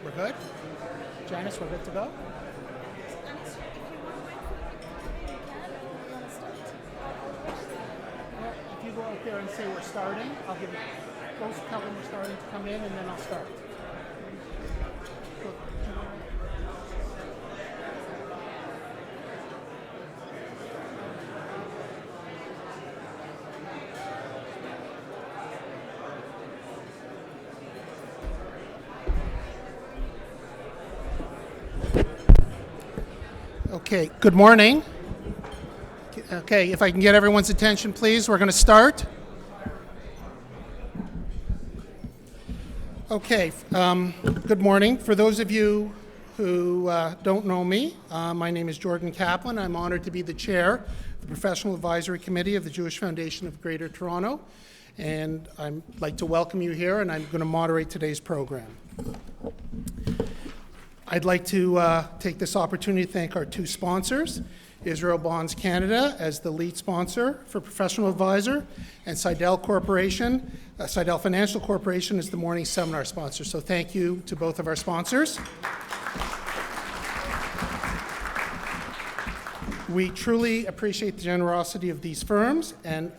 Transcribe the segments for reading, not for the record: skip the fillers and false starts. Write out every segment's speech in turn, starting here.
We're good? Janice, we're good to go? Well, if you go out there and say we're starting, I'll give you, go tell them we're starting to come in and then I'll start. Okay, good morning. Okay, if I can get everyone's attention, please, we're going to start. Okay, good morning. For those of you who don't know me, my name is Jordan Kaplan. I'm honored to be the chair of the Professional Advisory Committee of the Jewish Foundation of Greater Toronto, and I'd like to welcome you here, and I'm going to moderate today's program. I'd like to take this opportunity to thank our two sponsors, Israel Bonds Canada as the lead sponsor for Professional Advisor, and Seidel Financial Corporation is the morning seminar sponsor. So thank you to both of our sponsors. We truly appreciate the generosity of these firms and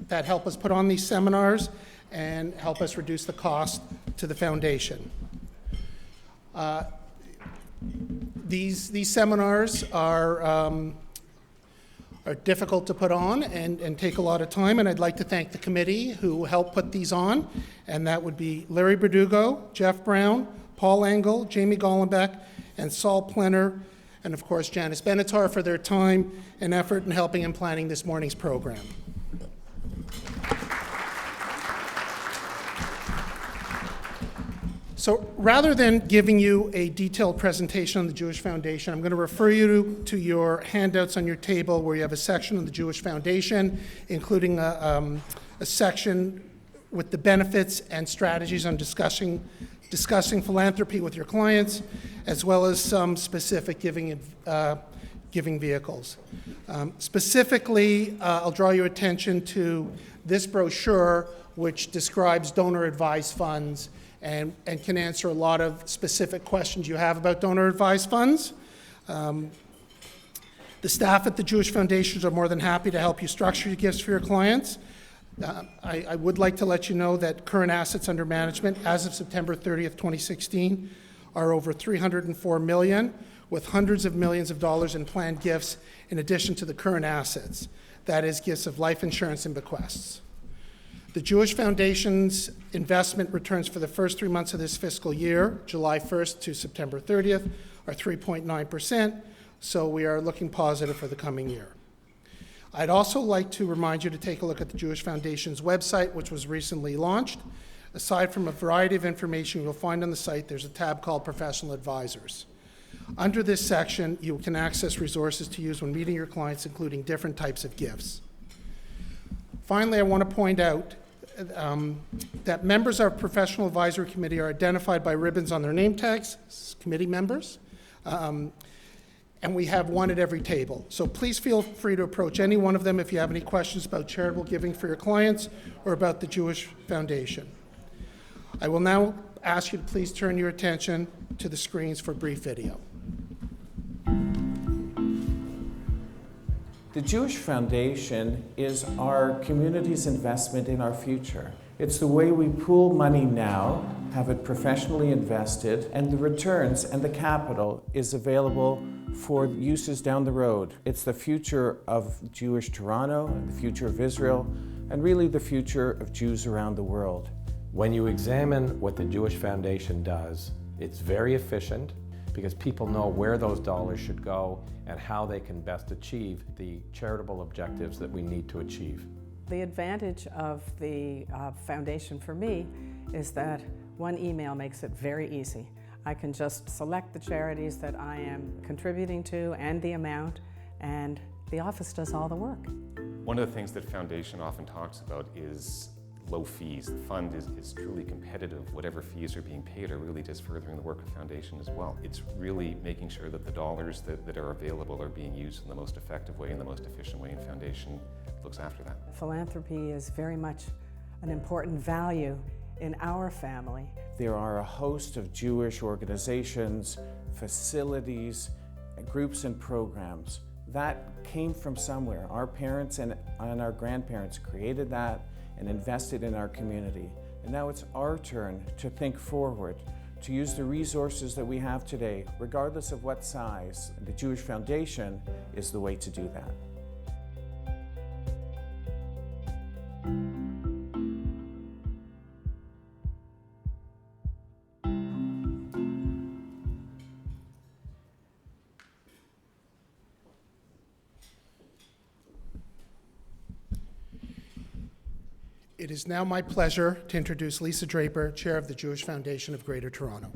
that help us put on these seminars and help us reduce the cost to the foundation. These seminars are difficult to put on and take a lot of time, and I'd like to thank the committee who helped put these on, and that would be Larry Berdugo, Jeff Brown, Paul Engel, Jamie Gollenbeck, and Saul Plenner, and of course Janice Benatar for their time and effort in helping in planning this morning's program. So rather than giving you a detailed presentation on the Jewish Foundation, I'm going to refer you to your handouts on your table where you have a section on the Jewish Foundation, including a section with the benefits and strategies on discussing philanthropy with your clients, as well as some specific giving vehicles. Specifically, I'll draw your attention to this brochure, which describes donor-advised funds and can answer a lot of specific questions you have about donor-advised funds. The staff at the Jewish Foundations are more than happy to help you structure your gifts for your clients. I would like to let you know that current assets under management as of September 30th, 2016 are over $304 million, with hundreds of millions of dollars in planned gifts in addition to the current assets. That is gifts of life insurance and bequests. The Jewish Foundation's investment returns for the first 3 months of this fiscal year, July 1st to September 30th, are 3.9%, so we are looking positive for the coming year. I'd also like to remind you to take a look at the Jewish Foundation's website, which was recently launched. Aside from a variety of information you'll find on the site, there's a tab called Professional Advisors. Under this section, you can access resources to use when meeting your clients, including different types of gifts. Finally, I want to point out that members of our Professional Advisory Committee are identified by ribbons on their name tags, committee members, and we have one at every table. So please feel free to approach any one of them if you have any questions about charitable giving for your clients or about the Jewish Foundation. I will now ask you to please turn your attention to the screens for a brief video. The Jewish Foundation is our community's investment in our future. It's the way we pool money now, have it professionally invested, and the returns and the capital is available for uses down the road. It's the future of Jewish Toronto, the future of Israel, and really the future of Jews around the world. When you examine what the Jewish Foundation does, it's very efficient because people know where those dollars should go and how they can best achieve the charitable objectives that we need to achieve. The advantage of the foundation for me is that one email makes it very easy. I can just select the charities that I am contributing to and the amount, and the office does all the work. One of the things that Foundation often talks about is low fees. The fund is truly competitive. Whatever fees are being paid are really just furthering the work of Foundation as well. It's really making sure that the dollars that are available are being used in the most effective way and the most efficient way, and Foundation looks after that. Philanthropy is very much an important value in our family. There are a host of Jewish organizations, facilities, groups and programs. That came from somewhere. Our parents and our grandparents created that and invested in our community. And now it's our turn to think forward, to use the resources that we have today, regardless of what size. The Jewish Foundation is the way to do that. It is now my pleasure to introduce Lisa Draper, Chair of the Jewish Foundation of Greater Toronto.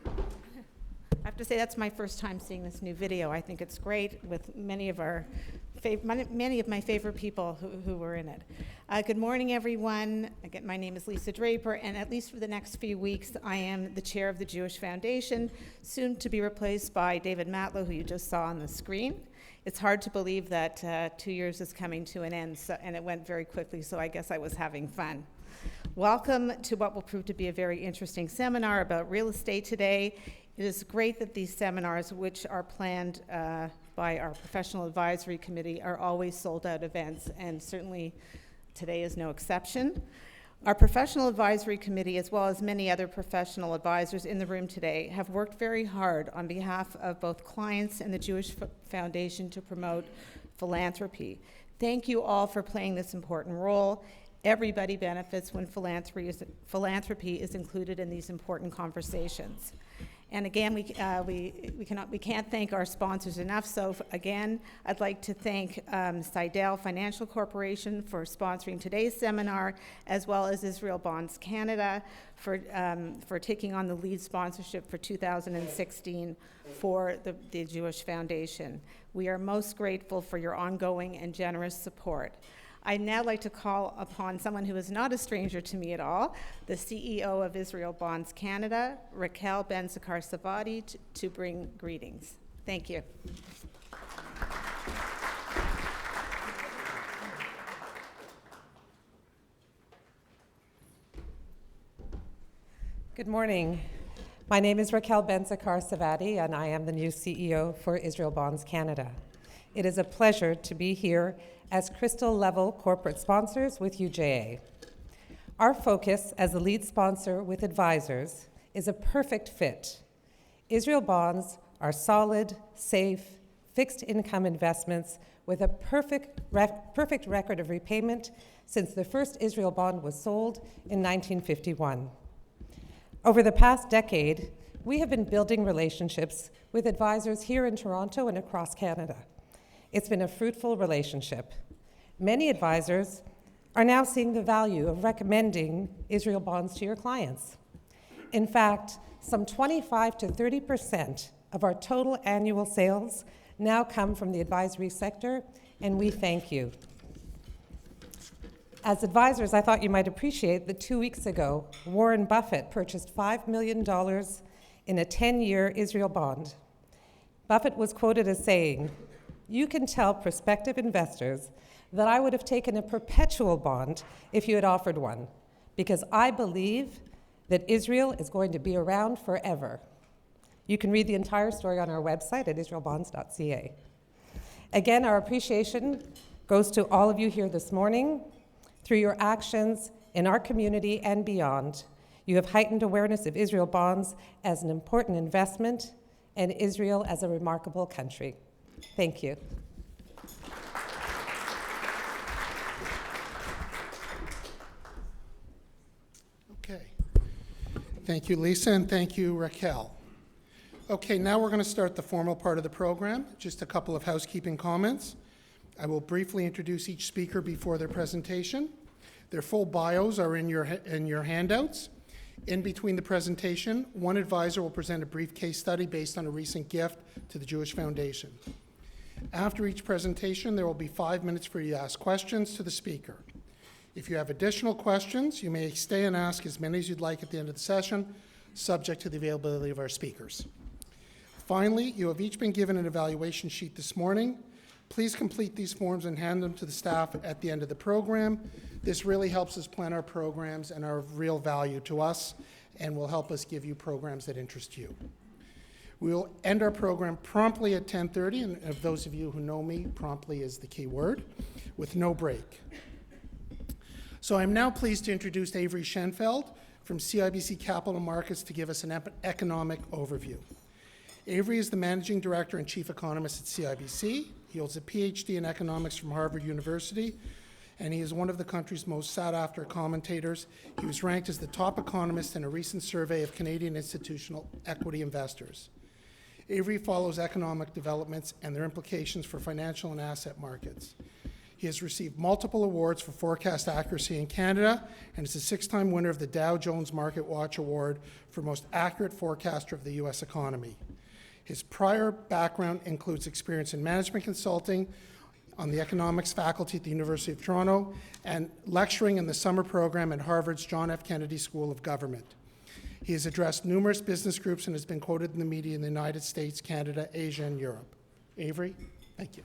I have to say that's my first time seeing this new video. I think it's great with many of my favorite people who were in it. Good morning, everyone. Again, my name is Lisa Draper, and at least for the next few weeks, I am the chair of the Jewish Foundation, soon to be replaced by David Matlow, who you just saw on the screen. It's hard to believe that 2 years is coming to an end, and it went very quickly, so I guess I was having fun. Welcome to what will prove to be a very interesting seminar about real estate today. It is great that these seminars, which are planned by our professional advisory committee, are always sold out events, and certainly today is no exception. Our professional advisory committee, as well as many other professional advisors in the room today, have worked very hard on behalf of both clients and the Jewish Foundation to promote philanthropy. Thank you all for playing this important role. Everybody benefits when philanthropy is included in these important conversations. And again, we can't thank our sponsors enough. So again, I'd like to thank Seidel Financial Corporation for sponsoring today's seminar, as well as Israel Bonds Canada for taking on the lead sponsorship for 2016 for the Jewish Foundation. We are most grateful for your ongoing and generous support. I'd now like to call upon someone who is not a stranger to me at all, the CEO of Israel Bonds Canada, Raquel Ben-Zakar-Savadi, to bring greetings. Thank you. Good morning. My name is Raquel Ben-Zakar-Savadi, and I am the new CEO for Israel Bonds Canada. It is a pleasure to be here as crystal-level corporate sponsors with UJA. Our focus as the lead sponsor with advisors is a perfect fit. Israel bonds are solid, safe, fixed income investments with a perfect record of repayment since the first Israel bond was sold in 1951. Over the past decade, we have been building relationships with advisors here in Toronto and across Canada. It's been a fruitful relationship. Many advisors are now seeing the value of recommending Israel bonds to your clients. In fact, some 25 to 30% of our total annual sales now come from the advisory sector, and we thank you. As advisors, I thought you might appreciate that 2 weeks ago, Warren Buffett purchased $5 million in a 10-year Israel bond. Buffett was quoted as saying, "You can tell prospective investors that I would have taken a perpetual bond if you had offered one, because I believe that Israel is going to be around forever." You can read the entire story on our website at israelbonds.ca. Again, our appreciation goes to all of you here this morning. Through your actions in our community and beyond, you have heightened awareness of Israel bonds as an important investment and Israel as a remarkable country. Thank you. Okay. Thank you, Lisa, and thank you, Raquel. Okay, now we're going to start the formal part of the program. Just a couple of housekeeping comments. I will briefly introduce each speaker before their presentation. Their full bios are in your handouts. In between the presentation, one advisor will present a brief case study based on a recent gift to the Jewish Foundation. After each presentation, there will be 5 minutes for you to ask questions to the speaker. If you have additional questions, you may stay and ask as many as you'd like at the end of the session, subject to the availability of our speakers. Finally, you have each been given an evaluation sheet this morning. Please complete these forms and hand them to the staff at the end of the program. This really helps us plan our programs and are of real value to us and will help us give you programs that interest you. We will end our program promptly at 10:30, and of those of you who know me, promptly is the key word, with no break. So I'm now pleased to introduce Avery Schenfeld from CIBC Capital Markets to give us an economic overview. Avery is the Managing Director and Chief Economist at CIBC. He holds a PhD in economics from Harvard University, and he is one of the country's most sought-after commentators. He was ranked as the top economist in a recent survey of Canadian institutional equity investors. Avery follows economic developments and their implications for financial and asset markets. He has received multiple awards for forecast accuracy in Canada and is a 6-time winner of the Dow Jones Market Watch Award for most accurate forecaster of the U.S. economy. His prior background includes experience in management consulting on the economics faculty at the University of Toronto and lecturing in the summer program at Harvard's John F. Kennedy School of Government. He has addressed numerous business groups and has been quoted in the media in the United States, Canada, Asia, and Europe. Avery, thank you.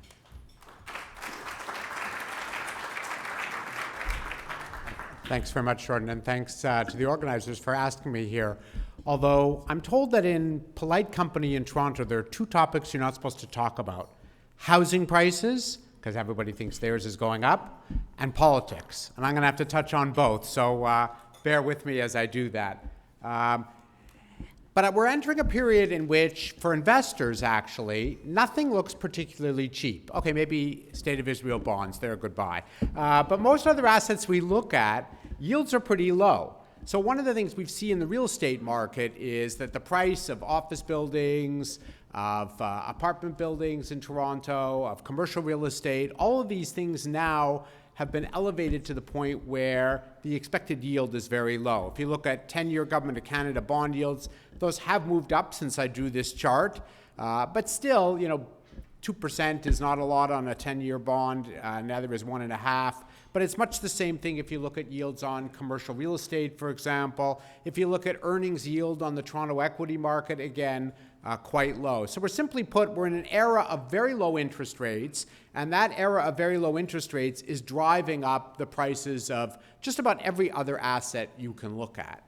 Thanks very much, Jordan, and thanks to the organizers for asking me here. Although I'm told that in polite company in Toronto, there are two topics you're not supposed to talk about. Housing prices, because everybody thinks theirs is going up, and politics. And I'm going to have to touch on both, so bear with me as I do that. But we're entering a period in which, for investors actually, nothing looks particularly cheap. Okay, maybe State of Israel bonds, they're a good buy. But most other assets we look at, yields are pretty low. So one of the things we see in the real estate market is that the price of office buildings, of apartment buildings in Toronto, of commercial real estate, all of these things now have been elevated to the point where the expected yield is very low. If you look at 10-year Government of Canada bond yields, those have moved up since I drew this chart. But still, 2% is not a lot on a 10-year bond, neither is 1.5%. But it's much the same thing if you look at yields on commercial real estate, for example. If you look at earnings yield on the Toronto equity market, again, quite low. So we're simply put, we're in an era of very low interest rates, and that era of very low interest rates is driving up the prices of just about every other asset you can look at.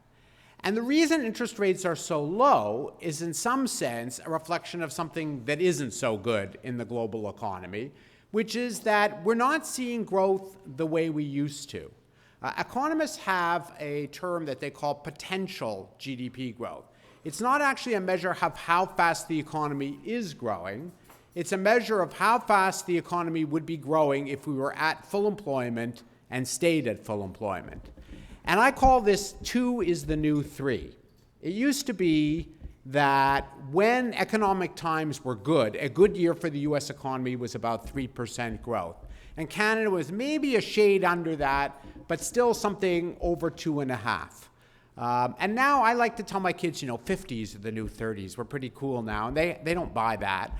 And the reason interest rates are so low is in some sense a reflection of something that isn't so good in the global economy, which is that we're not seeing growth the way we used to. Economists have a term that they call potential GDP growth. It's not actually a measure of how fast the economy is growing. It's a measure of how fast the economy would be growing if we were at full employment and stayed at full employment. And I call this 2 is the new 3. It used to be that when economic times were good, a good year for the U.S. economy was about 3% growth. And Canada was maybe a shade under that, but still something over 2.5. And now I like to tell my kids, 50s are the new 30s. We're pretty cool now, and they don't buy that.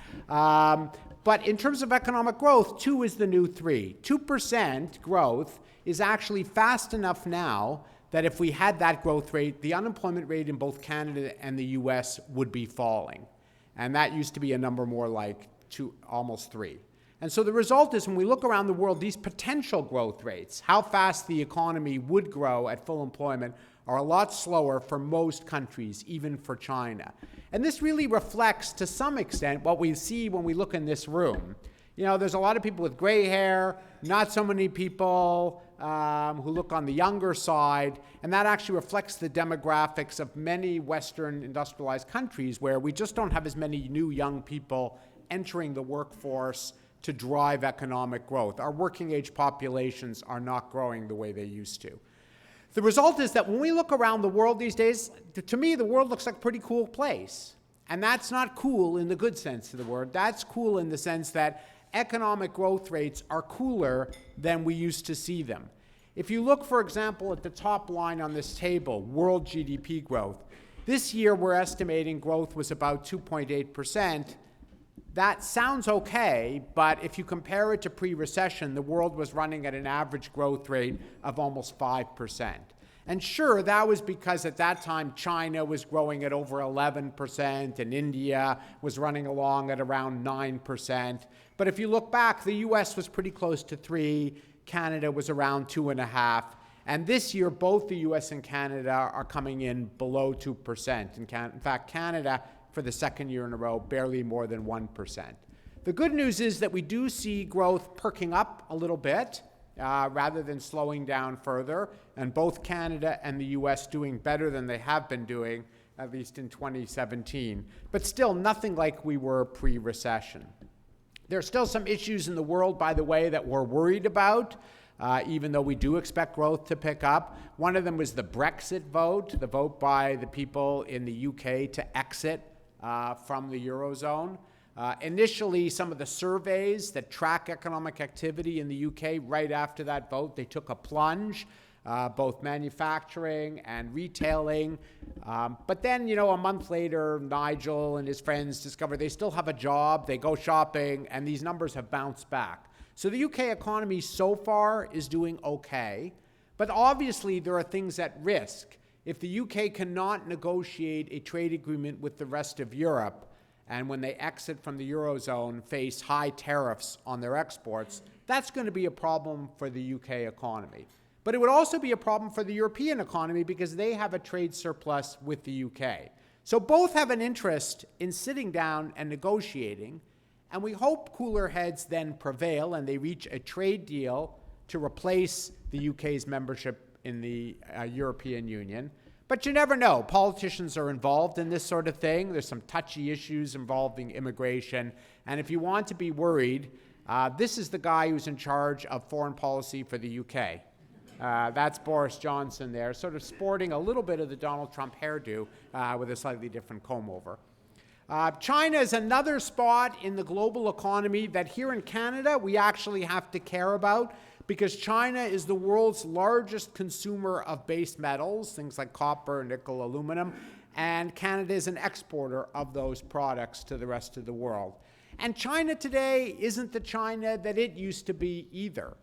But in terms of economic growth, 2 is the new 3. 2% growth is actually fast enough now that if we had that growth rate, the unemployment rate in both Canada and the US would be falling. And that used to be a number more like 2, almost 3. And so the result is when we look around the world, these potential growth rates, how fast the economy would grow at full employment, are a lot slower for most countries, even for China. And this really reflects, to some extent, what we see when we look in this room. There's a lot of people with gray hair, not so many people who look on the younger side, and that actually reflects the demographics of many Western industrialized countries where we just don't have as many new young people entering the workforce to drive economic growth. Our working age populations are not growing the way they used to. The result is that when we look around the world these days, to me, the world looks like a pretty cool place. And that's not cool in the good sense of the word. That's cool in the sense that economic growth rates are cooler than we used to see them. If you look, for example, at the top line on this table, world GDP growth, this year we're estimating growth was about 2.8%. That sounds okay, but if you compare it to pre-recession, the world was running at an average growth rate of almost 5%. And sure, that was because at that time China was growing at over 11% and India was running along at around 9%. But if you look back, the US was pretty close to 3%, Canada was around 2.5%. And this year, both the US and Canada are coming in below 2%. In fact, Canada, for the second year in a row, barely more than 1%. The good news is that we do see growth perking up a little bit rather than slowing down further, and both Canada and the US doing better than they have been doing, at least in 2017. But still nothing like we were pre-recession. There are still some issues in the world, by the way, that we're worried about. Even though we do expect growth to pick up. One of them was the Brexit vote, the vote by the people in the UK to exit from the Eurozone. Initially, some of the surveys that track economic activity in the UK right after that vote, they took a plunge, both manufacturing and retailing. But then, a month later, Nigel and his friends discover they still have a job, they go shopping, and these numbers have bounced back. So the UK economy so far is doing okay, but obviously there are things at risk. If the UK cannot negotiate a trade agreement with the rest of Europe, and when they exit from the Eurozone face high tariffs on their exports, that's going to be a problem for the UK economy. But it would also be a problem for the European economy because they have a trade surplus with the UK. So both have an interest in sitting down and negotiating. And we hope cooler heads then prevail and they reach a trade deal to replace the UK's membership in the European Union. But you never know. Politicians are involved in this sort of thing. There's some touchy issues involving immigration. And if you want to be worried, this is the guy who's in charge of foreign policy for the UK. That's Boris Johnson there, sort of sporting a little bit of the Donald Trump hairdo with a slightly different comb-over. China is another spot in the global economy that here in Canada we actually have to care about because China is the world's largest consumer of base metals, things like copper, nickel, aluminum, and Canada is an exporter of those products to the rest of the world. And China today isn't the China that it used to be either.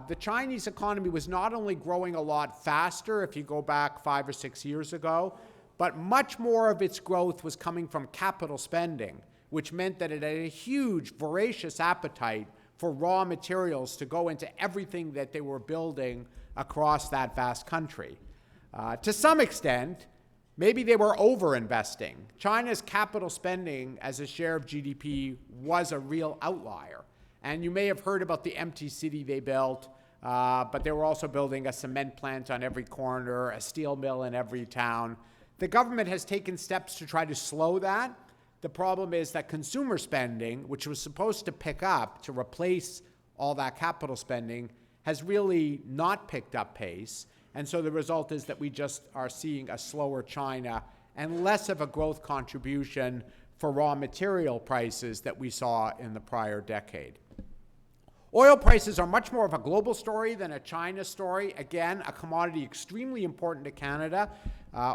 The Chinese economy was not only growing a lot faster if you go back 5 or 6 years ago, but much more of its growth was coming from capital spending, which meant that it had a huge, voracious appetite for raw materials to go into everything that they were building across that vast country. To some extent, maybe they were over-investing. China's capital spending as a share of GDP was a real outlier. And you may have heard about the empty city they built, but they were also building a cement plant on every corner, a steel mill in every town. The government has taken steps to try to slow that. The problem is that consumer spending, which was supposed to pick up to replace all that capital spending, has really not picked up pace. And so the result is that we just are seeing a slower China and less of a growth contribution for raw material prices that we saw in the prior decade. Oil prices are much more of a global story than a China story. Again, a commodity extremely important to Canada.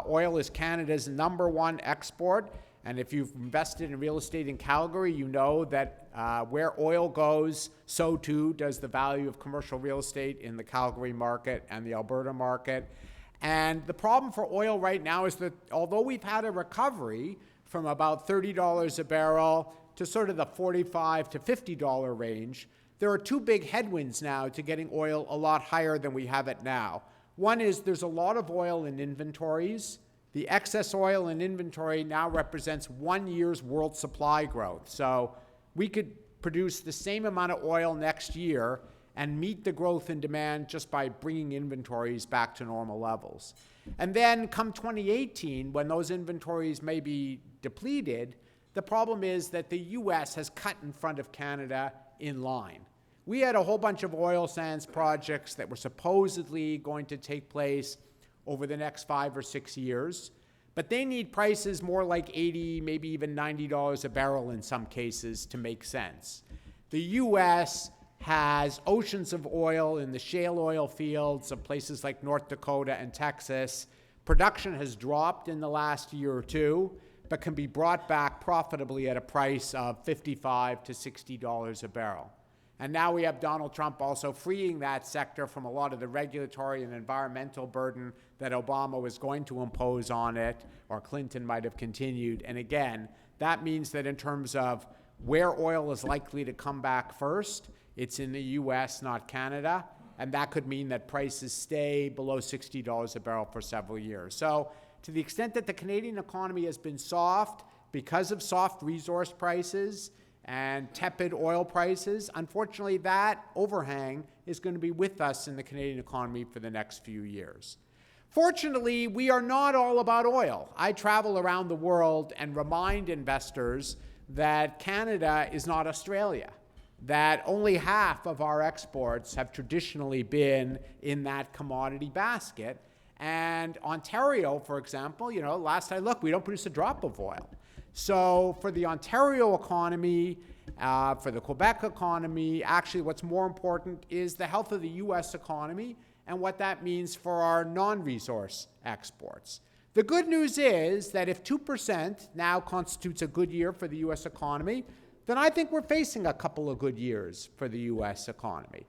Oil is Canada's #1 export. And if you've invested in real estate in Calgary, you know that where oil goes, so too does the value of commercial real estate in the Calgary market and the Alberta market. And the problem for oil right now is that although we've had a recovery from about $30 a barrel to sort of the $45 to $50 range, there are two big headwinds now to getting oil a lot higher than we have it now. One is there's a lot of oil in inventories. The excess oil in inventory now represents 1 year's world supply growth. So we could produce the same amount of oil next year and meet the growth in demand just by bringing inventories back to normal levels. And then come 2018, when those inventories may be depleted, the problem is that the US has cut in front of Canada in line. We had a whole bunch of oil sands projects that were supposedly going to take place over the next 5 or 6 years, but they need prices more like $80, maybe even $90 a barrel in some cases to make sense. The US has oceans of oil in the shale oil fields of places like North Dakota and Texas. Production has dropped in the last year or two, but can be brought back profitably at a price of $55 to $60 a barrel. And now we have Donald Trump also freeing that sector from a lot of the regulatory and environmental burden that Obama was going to impose on it, or Clinton might have continued. And again, that means that in terms of where oil is likely to come back first, it's in the US, not Canada. And that could mean that prices stay below $60 a barrel for several years. So to the extent that the Canadian economy has been soft because of soft resource prices and tepid oil prices, unfortunately that overhang is going to be with us in the Canadian economy for the next few years. Fortunately, we are not all about oil. I travel around the world and remind investors that Canada is not Australia, that only half of our exports have traditionally been in that commodity basket. And Ontario, for example, last I looked, we don't produce a drop of oil. So for the Ontario economy, for the Quebec economy, actually what's more important is the health of the US economy and what that means for our non-resource exports. The good news is that if 2% now constitutes a good year for the US economy, then I think we're facing a couple of good years for the US economy.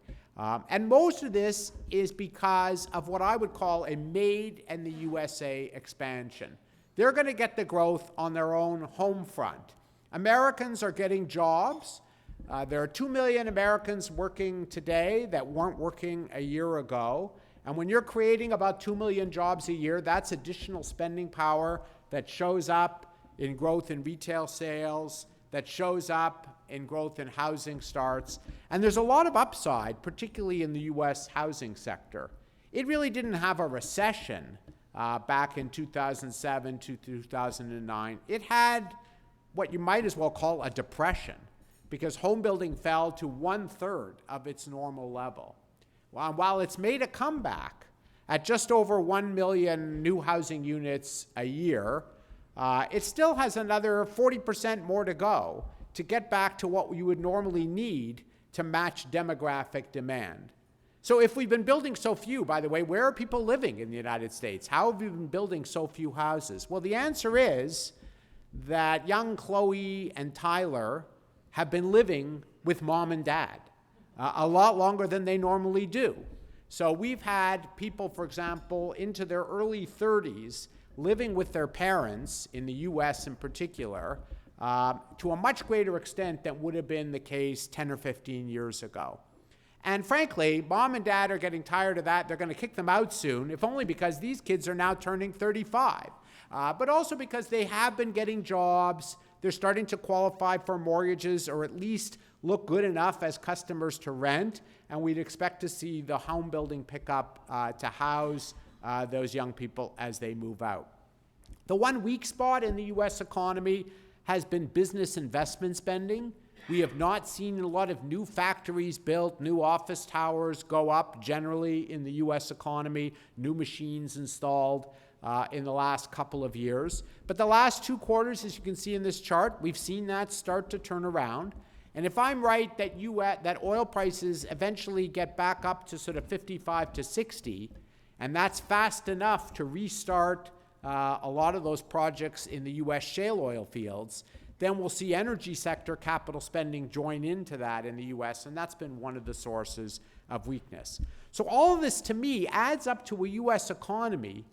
And most of this is because of what I would call a made in the USA expansion. They're going to get the growth on their own home front. Americans are getting jobs. There are 2 million Americans working today that weren't working a year ago. And when you're creating about 2 million jobs a year, that's additional spending power that shows up in growth in retail sales, that shows up in growth in housing starts. And there's a lot of upside, particularly in the US housing sector. It really didn't have a recession back in 2007 to 2009. It had what you might as well call a depression, because home building fell to 1/3 of its normal level. While it's made a comeback at just over 1 million new housing units a year, it still has another 40% more to go to get back to what you would normally need to match demographic demand. So if we've been building so few, by the way, where are people living in the United States? How have we been building so few houses? Well, the answer is that young Chloe and Tyler have been living with mom and dad a lot longer than they normally do. So we've had people, for example, into their early 30s living with their parents, in the US in particular, to a much greater extent than would have been the case 10 or 15 years ago. And frankly, mom and dad are getting tired of that. They're going to kick them out soon, if only because these kids are now turning 35. But also because they have been getting jobs. They're starting to qualify for mortgages, or at least look good enough as customers to rent. And we'd expect to see the home building pick up to house those young people as they move out. The one weak spot in the US economy has been business investment spending. We have not seen a lot of new factories built, new office towers go up generally in the US economy, new machines installed in the last couple of years. But the last 2 quarters, as you can see in this chart, we've seen that start to turn around. And if I'm right that oil prices eventually get back up to sort of 55 to 60, and that's fast enough to restart a lot of those projects in the US shale oil fields, then we'll see energy sector capital spending join into that in the US, and that's been one of the sources of weakness. So all of this, to me, adds up to a US economy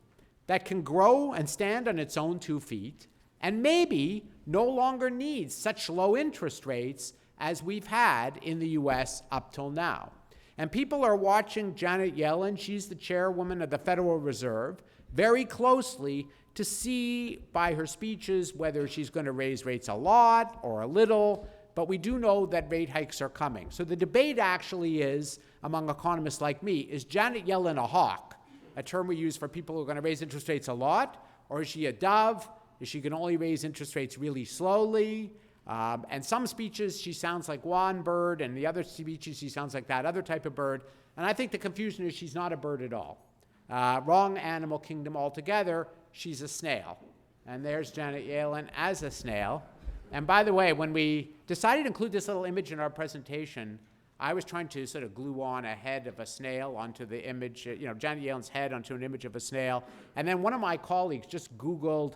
that can grow and stand on its own 2 feet, and maybe no longer needs such low interest rates as we've had in the US up till now. And people are watching Janet Yellen, she's the chairwoman of the Federal Reserve, very closely to see by her speeches whether she's going to raise rates a lot or a little, but we do know that rate hikes are coming. So the debate actually is, among economists like me, is Janet Yellen a hawk, a term we use for people who are going to raise interest rates a lot, or is she a dove? Is she going to only raise interest rates really slowly? And some speeches she sounds like one bird, and the other speeches she sounds like that other type of bird. And I think the confusion is she's not a bird at all. Wrong animal kingdom altogether. She's a snail. And there's Janet Yellen as a snail. And by the way, when we decided to include this little image in our presentation, I was trying to sort of glue on a head of a snail onto the image, Janet Yellen's head onto an image of a snail. And then one of my colleagues just Googled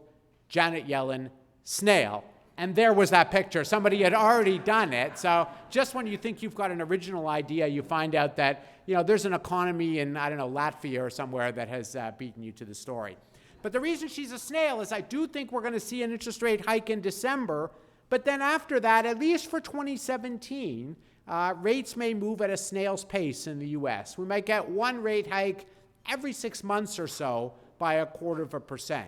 Janet Yellen snail, And there was that picture. Somebody had already done it. So just when you think you've got an original idea, you find out that, there's an economy in, I don't know, Latvia or somewhere that has beaten you to the story. But the reason she's a snail is I do think we're going to see an interest rate hike in December. But then after that, at least for 2017, rates may move at a snail's pace in the U.S. We might get one rate hike every 6 months or so by 0.25%.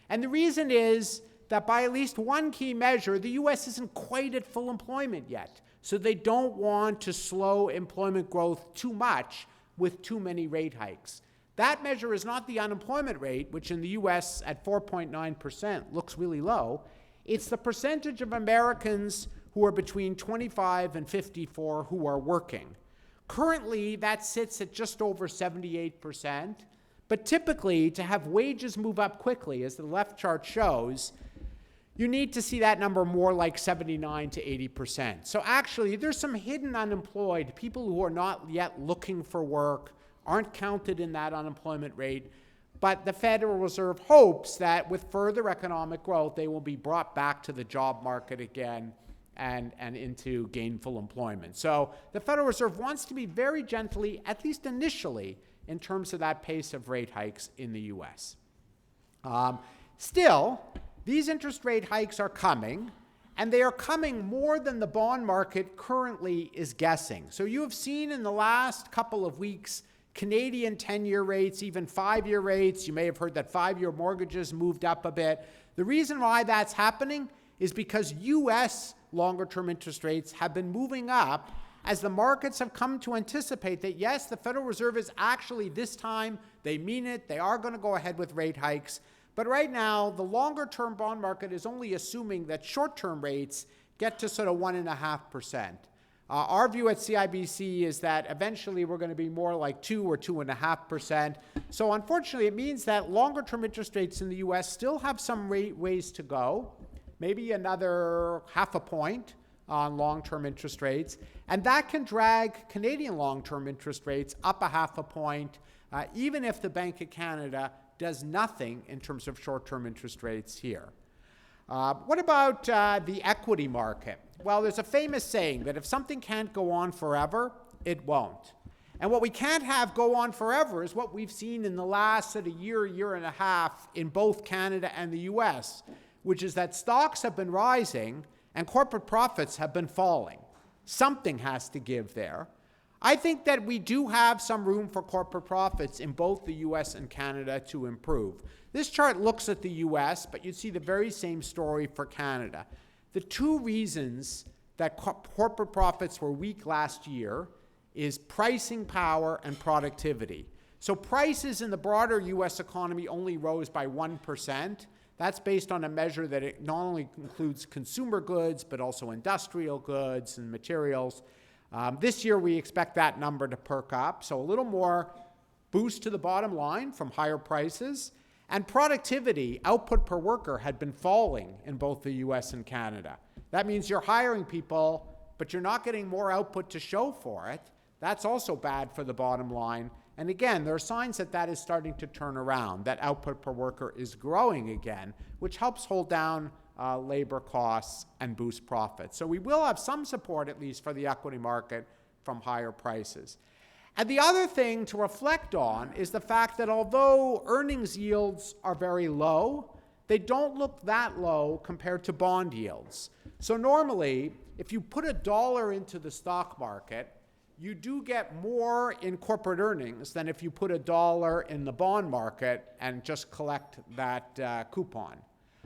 And the reason is that by at least one key measure, the U.S. isn't quite at full employment yet. So they don't want to slow employment growth too much with too many rate hikes. That measure is not the unemployment rate, which in the U.S. at 4.9% looks really low. It's the percentage of Americans who are between 25 and 54 who are working. Currently, that sits at just over 78%. But typically, to have wages move up quickly, as the left chart shows, you need to see that number more like 79 to 80%. So actually, there's some hidden unemployed, people who are not yet looking for work, aren't counted in that unemployment rate. But the Federal Reserve hopes that with further economic growth, they will be brought back to the job market again and into gainful employment. So the Federal Reserve wants to be very gently, at least initially, in terms of that pace of rate hikes in the U.S. Still, these interest rate hikes are coming, and they are coming more than the bond market currently is guessing. So you have seen in the last couple of weeks Canadian 10-year rates, even 5-year rates. You may have heard that 5-year mortgages moved up a bit. The reason why that's happening is because U.S. longer-term interest rates have been moving up as the markets have come to anticipate that, yes, the Federal Reserve is actually this time, they mean it, they are going to go ahead with rate hikes. But right now, the longer-term bond market is only assuming that short-term rates get to sort of 1.5%. Our view at CIBC is that eventually we're going to be more like 2 or 2.5%. So unfortunately, it means that longer-term interest rates in the U.S. still have some ways to go, maybe another 0.5 point on long-term interest rates. And that can drag Canadian long-term interest rates up 0.5 point, even if the Bank of Canada does nothing in terms of short-term interest rates here. What about the equity market? Well, there's a famous saying that if something can't go on forever, it won't. And what we can't have go on forever is what we've seen in the last sort of year and a half in both Canada and the US, which is that stocks have been rising and corporate profits have been falling. Something has to give there. I think that we do have some room for corporate profits in both the US and Canada to improve. This chart looks at the US, but you see the very same story for Canada. The two reasons that corporate profits were weak last year is pricing power and productivity. So prices in the broader US economy only rose by 1%. That's based on a measure that it not only includes consumer goods, but also industrial goods and materials. This year, we expect that number to perk up, so a little more boost to the bottom line from higher prices. And productivity, output per worker, had been falling in both the US and Canada. That means you're hiring people, but you're not getting more output to show for it. That's also bad for the bottom line. And again, there are signs that that is starting to turn around, that output per worker is growing again, which helps hold down labor costs and boost profits. So we will have some support, at least for the equity market, from higher prices. And the other thing to reflect on is the fact that although earnings yields are very low, they don't look that low compared to bond yields. So normally, if you put $1 into the stock market, you do get more in corporate earnings than if you put $1 in the bond market and just collect that coupon.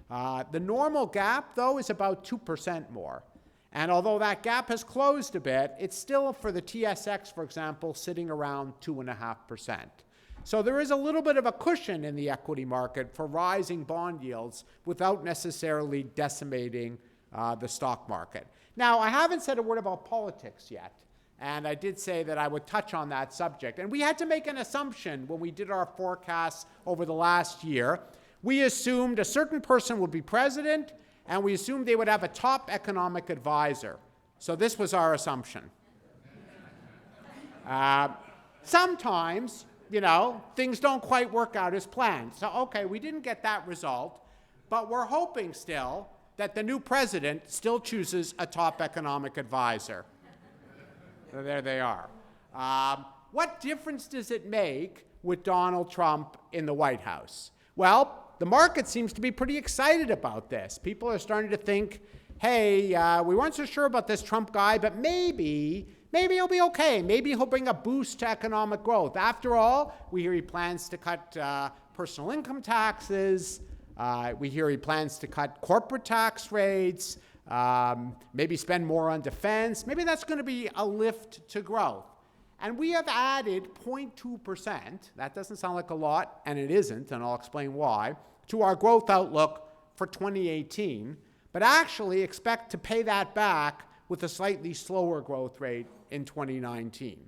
The normal gap, though, is about 2% more. And although that gap has closed a bit, it's still, for the TSX, for example, sitting around 2.5%. So there is a little bit of a cushion in the equity market for rising bond yields without necessarily decimating the stock market. Now, I haven't said a word about politics yet. And I did say that I would touch on that subject. And we had to make an assumption when we did our forecasts over the last year. We assumed a certain person would be president, and we assumed they would have a top economic advisor. So this was our assumption. Sometimes, things don't quite work out as planned. So, okay, we didn't get that result, but we're hoping still that the new president still chooses a top economic advisor. So there they are. What difference does it make with Donald Trump in the White House? Well, the market seems to be pretty excited about this. People are starting to think, hey, we weren't so sure about this Trump guy, but maybe he'll be okay. Maybe he'll bring a boost to economic growth. After all, we hear he plans to cut personal income taxes. We hear he plans to cut corporate tax rates, maybe spend more on defense. Maybe that's going to be a lift to growth. And we have added 0.2%, that doesn't sound like a lot, and it isn't, and I'll explain why, to our growth outlook for 2018, but actually expect to pay that back with a slightly slower growth rate in 2019.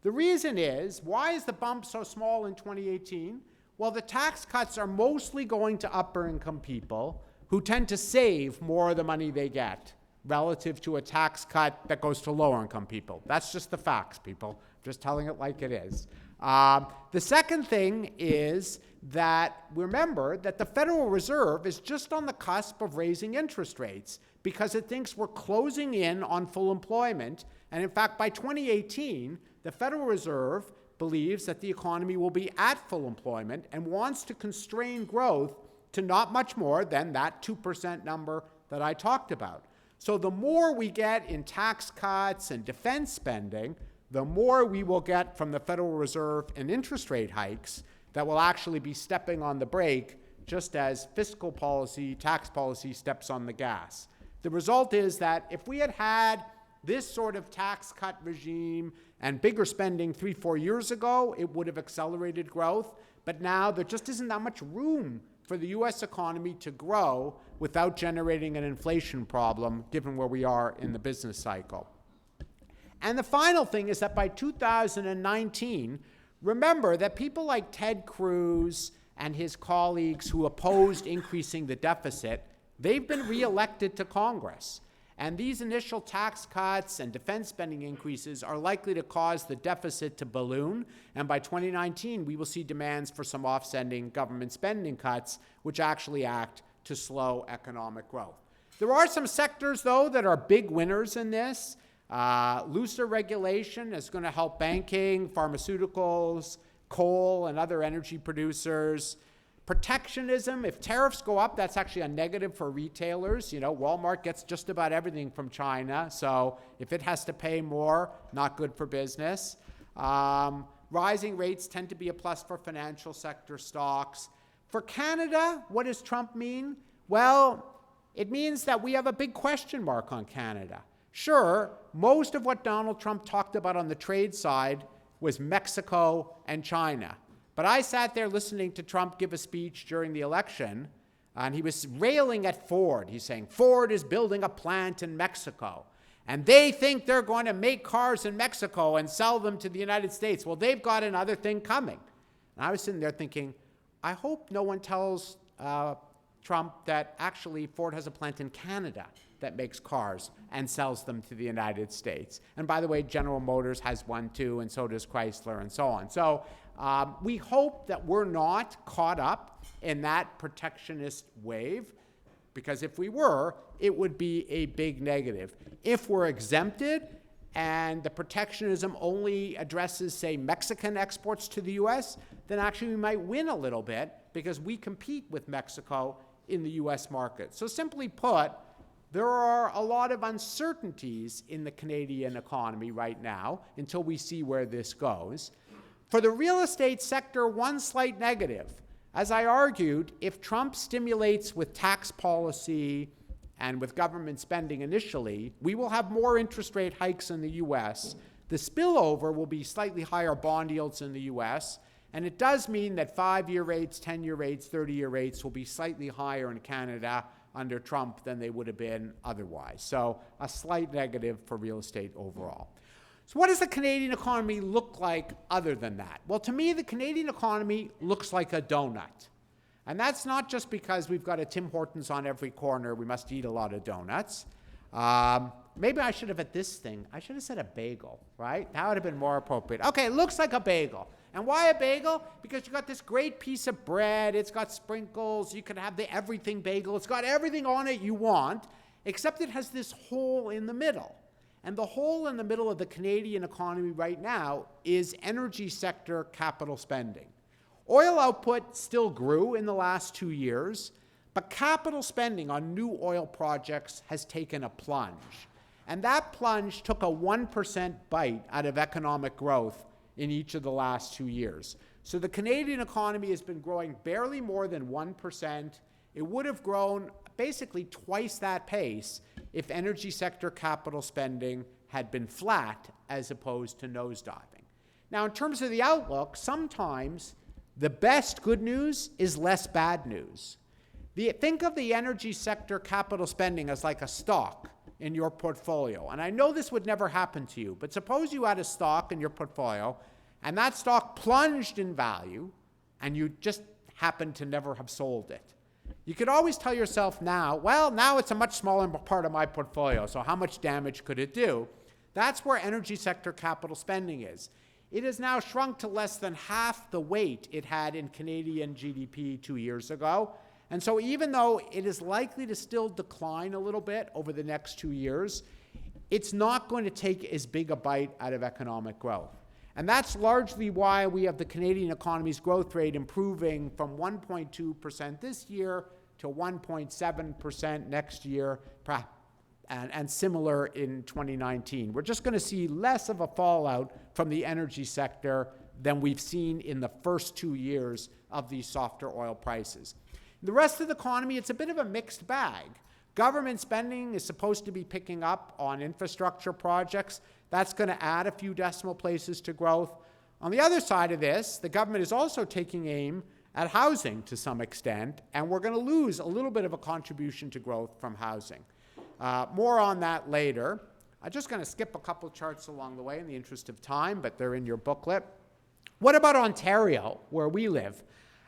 The reason is, why is the bump so small in 2018? Well, the tax cuts are mostly going to upper income people who tend to save more of the money they get relative to a tax cut that goes to lower income people. That's just the facts, people. Just telling it like it is. The second thing is that remember that the Federal Reserve is just on the cusp of raising interest rates because it thinks we're closing in on full employment. And in fact, by 2018, the Federal Reserve believes that the economy will be at full employment and wants to constrain growth to not much more than that 2% number that I talked about. So the more we get in tax cuts and defense spending, the more we will get from the Federal Reserve in interest rate hikes that will actually be stepping on the brake just as fiscal policy, tax policy steps on the gas. The result is that if we had had this sort of tax cut regime and bigger spending 3-4 years ago, it would have accelerated growth. But now there just isn't that much room for the US economy to grow without generating an inflation problem, given where we are in the business cycle. And the final thing is that by 2019, remember that people like Ted Cruz and his colleagues who opposed increasing the deficit, they've been reelected to Congress. And these initial tax cuts and defense spending increases are likely to cause the deficit to balloon. And by 2019, we will see demands for some offsetting government spending cuts, which actually act to slow economic growth. There are some sectors, though, that are big winners in this. Looser regulation is going to help banking, pharmaceuticals, coal, and other energy producers. Protectionism, if tariffs go up, that's actually a negative for retailers. You know, Walmart gets just about everything from China, so if it has to pay more, not good for business. Rising rates tend to be a plus for financial sector stocks. For Canada, what does Trump mean? Well, it means that we have a big question mark on Canada. Sure, most of what Donald Trump talked about on the trade side was Mexico and China. But I sat there listening to Trump give a speech during the election, and he was railing at Ford. He's saying, Ford is building a plant in Mexico, and they think they're going to make cars in Mexico and sell them to the United States. Well, they've got another thing coming. And I was sitting there thinking, I hope no one tells Trump that actually Ford has a plant in Canada that makes cars and sells them to the United States. And by the way, General Motors has one too, and so does Chrysler, and so on. So we hope that we're not caught up in that protectionist wave, because if we were, it would be a big negative. If we're exempted and the protectionism only addresses, say, Mexican exports to the US, then actually we might win a little bit because we compete with Mexico in the US market. So simply put, there are a lot of uncertainties in the Canadian economy right now until we see where this goes. For the real estate sector, one slight negative. As I argued, if Trump stimulates with tax policy and with government spending initially, we will have more interest rate hikes in the US. The spillover will be slightly higher bond yields in the US, and it does mean that 5-year rates, 10-year rates, 30-year rates will be slightly higher in Canada under Trump than they would have been otherwise. So a slight negative for real estate overall. So what does the Canadian economy look like other than that? Well, to me, the Canadian economy looks like a donut. And that's not just because we've got a Tim Hortons on every corner, we must eat a lot of donuts. Maybe I should have at this thing, I should have said a bagel, right? That would have been more appropriate. Okay, it looks like a bagel. And why a bagel? Because you got this great piece of bread, it's got sprinkles, you can have the everything bagel, it's got everything on it you want, except it has this hole in the middle. And the hole in the middle of the Canadian economy right now is energy sector capital spending. Oil output still grew in the last 2 years, but capital spending on new oil projects has taken a plunge. And that plunge took a 1% bite out of economic growth in each of the last 2 years. So the Canadian economy has been growing barely more than 1%. It would have grown basically twice that pace if energy sector capital spending had been flat as opposed to nosediving. Now, in terms of the outlook, sometimes the best good news is less bad news. Think of the energy sector capital spending as like a stock in your portfolio. And I know this would never happen to you, but suppose you had a stock in your portfolio and that stock plunged in value and you just happened to never have sold it. You could always tell yourself now, well, now it's a much smaller part of my portfolio, so how much damage could it do? That's where energy sector capital spending is. It has now shrunk to less than half the weight it had in Canadian GDP 2 years ago. And so even though it is likely to still decline a little bit over the next 2 years, it's not going to take as big a bite out of economic growth. And that's largely why we have the Canadian economy's growth rate improving from 1.2% this year to 1.7% next year, and similar in 2019. We're just going to see less of a fallout from the energy sector than we've seen in the first 2 years of these softer oil prices. The rest of the economy, it's a bit of a mixed bag. Government spending is supposed to be picking up on infrastructure projects. That's going to add a few decimal places to growth. On the other side of this, the government is also taking aim at housing to some extent, and we're going to lose a little bit of a contribution to growth from housing. More on that later. I'm just going to skip a couple charts along the way in the interest of time, but they're in your booklet. What about Ontario, where we live?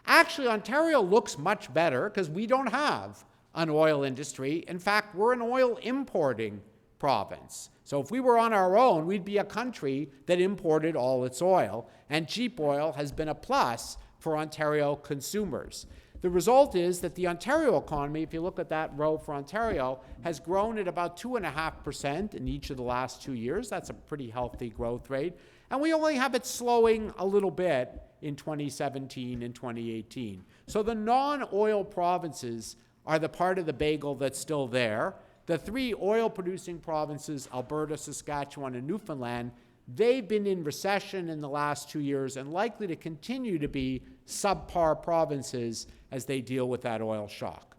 Actually, Ontario looks much better because we don't have an oil industry. In fact, we're an oil importing province. So if we were on our own, we'd be a country that imported all its oil, and cheap oil has been a plus for Ontario consumers. The result is that the Ontario economy, if you look at that row for Ontario, has grown at about 2.5% in each of the last 2 years. That's a pretty healthy growth rate. And we only have it slowing a little bit in 2017 and 2018. So the non-oil provinces are the part of the bagel that's still there. The 3 oil-producing provinces, Alberta, Saskatchewan, and Newfoundland, they've been in recession in the last 2 years and likely to continue to be subpar provinces as they deal with that oil shock.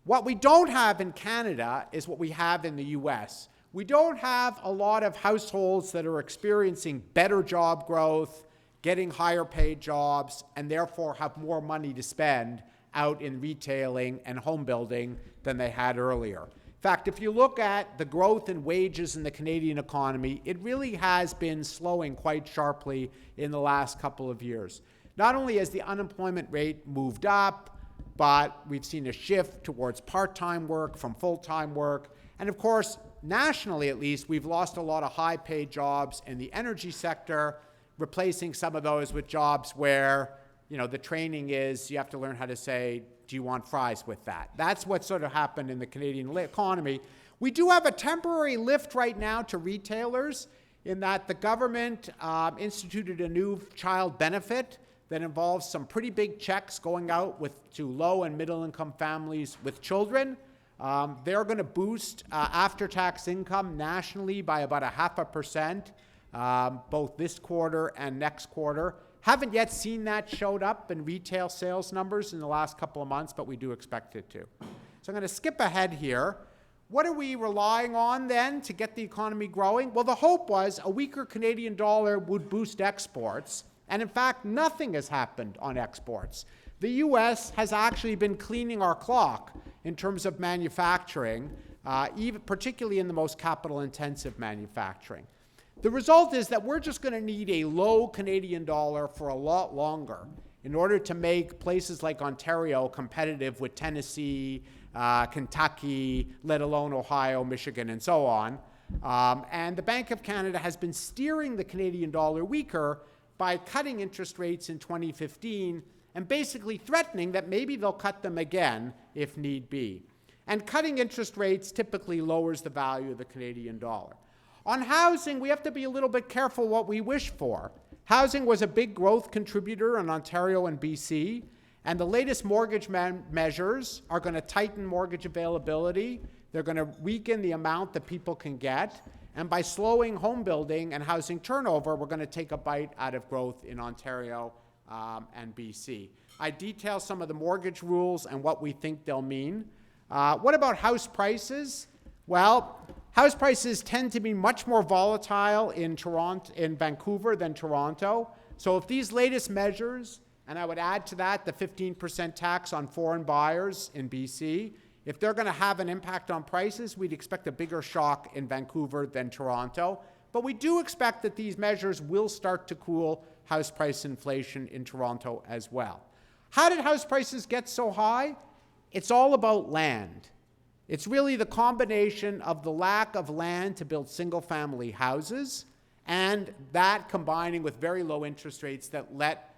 What we don't have in Canada is what we have in the US. We don't have a lot of households that are experiencing better job growth, getting higher paid jobs, and therefore have more money to spend out in retailing and home building than they had earlier. In fact, if you look at the growth in wages in the Canadian economy, it really has been slowing quite sharply in the last couple of years. Not only has the unemployment rate moved up, but we've seen a shift towards part-time work from full-time work. And of course, nationally at least, we've lost a lot of high-paid jobs in the energy sector, replacing some of those with jobs where, you know, the training is you have to learn how to say, do you want fries with that? That's what sort of happened in the Canadian economy. We do have a temporary lift right now to retailers in that the government instituted a new child benefit that involves some pretty big checks going out to low and middle income families with children. They're going to boost after-tax income nationally by about 0.5%, both this quarter and next quarter. Haven't yet seen that showed up in retail sales numbers in the last couple of months, but we do expect it to. So I'm going to skip ahead here. What are we relying on then to get the economy growing? Well, the hope was a weaker Canadian dollar would boost exports. And in fact, nothing has happened on exports. The US has actually been cleaning our clock in terms of manufacturing, even particularly in the most capital-intensive manufacturing. The result is that we're just going to need a low Canadian dollar for a lot longer in order to make places like Ontario competitive with Tennessee, Kentucky, let alone Ohio, Michigan, and so on. And the Bank of Canada has been steering the Canadian dollar weaker by cutting interest rates in 2015 and basically threatening that maybe they'll cut them again if need be. And cutting interest rates typically lowers the value of the Canadian dollar. On housing, we have to be a little bit careful what we wish for. Housing was a big growth contributor in Ontario and BC, and the latest mortgage measures are going to tighten mortgage availability. They're going to weaken the amount that people can get. And by slowing home building and housing turnover, we're going to take a bite out of growth in Ontario and BC. I detail some of the mortgage rules and what we think they'll mean. What about house prices? Well, house prices tend to be much more volatile in Vancouver than Toronto. So if these latest measures, and I would add to that the 15% tax on foreign buyers in BC, if they're going to have an impact on prices, we'd expect a bigger shock in Vancouver than Toronto. But we do expect that these measures will start to cool house price inflation in Toronto as well. How did house prices get so high? It's all about land. It's really the combination of the lack of land to build single-family houses and that combining with very low interest rates that let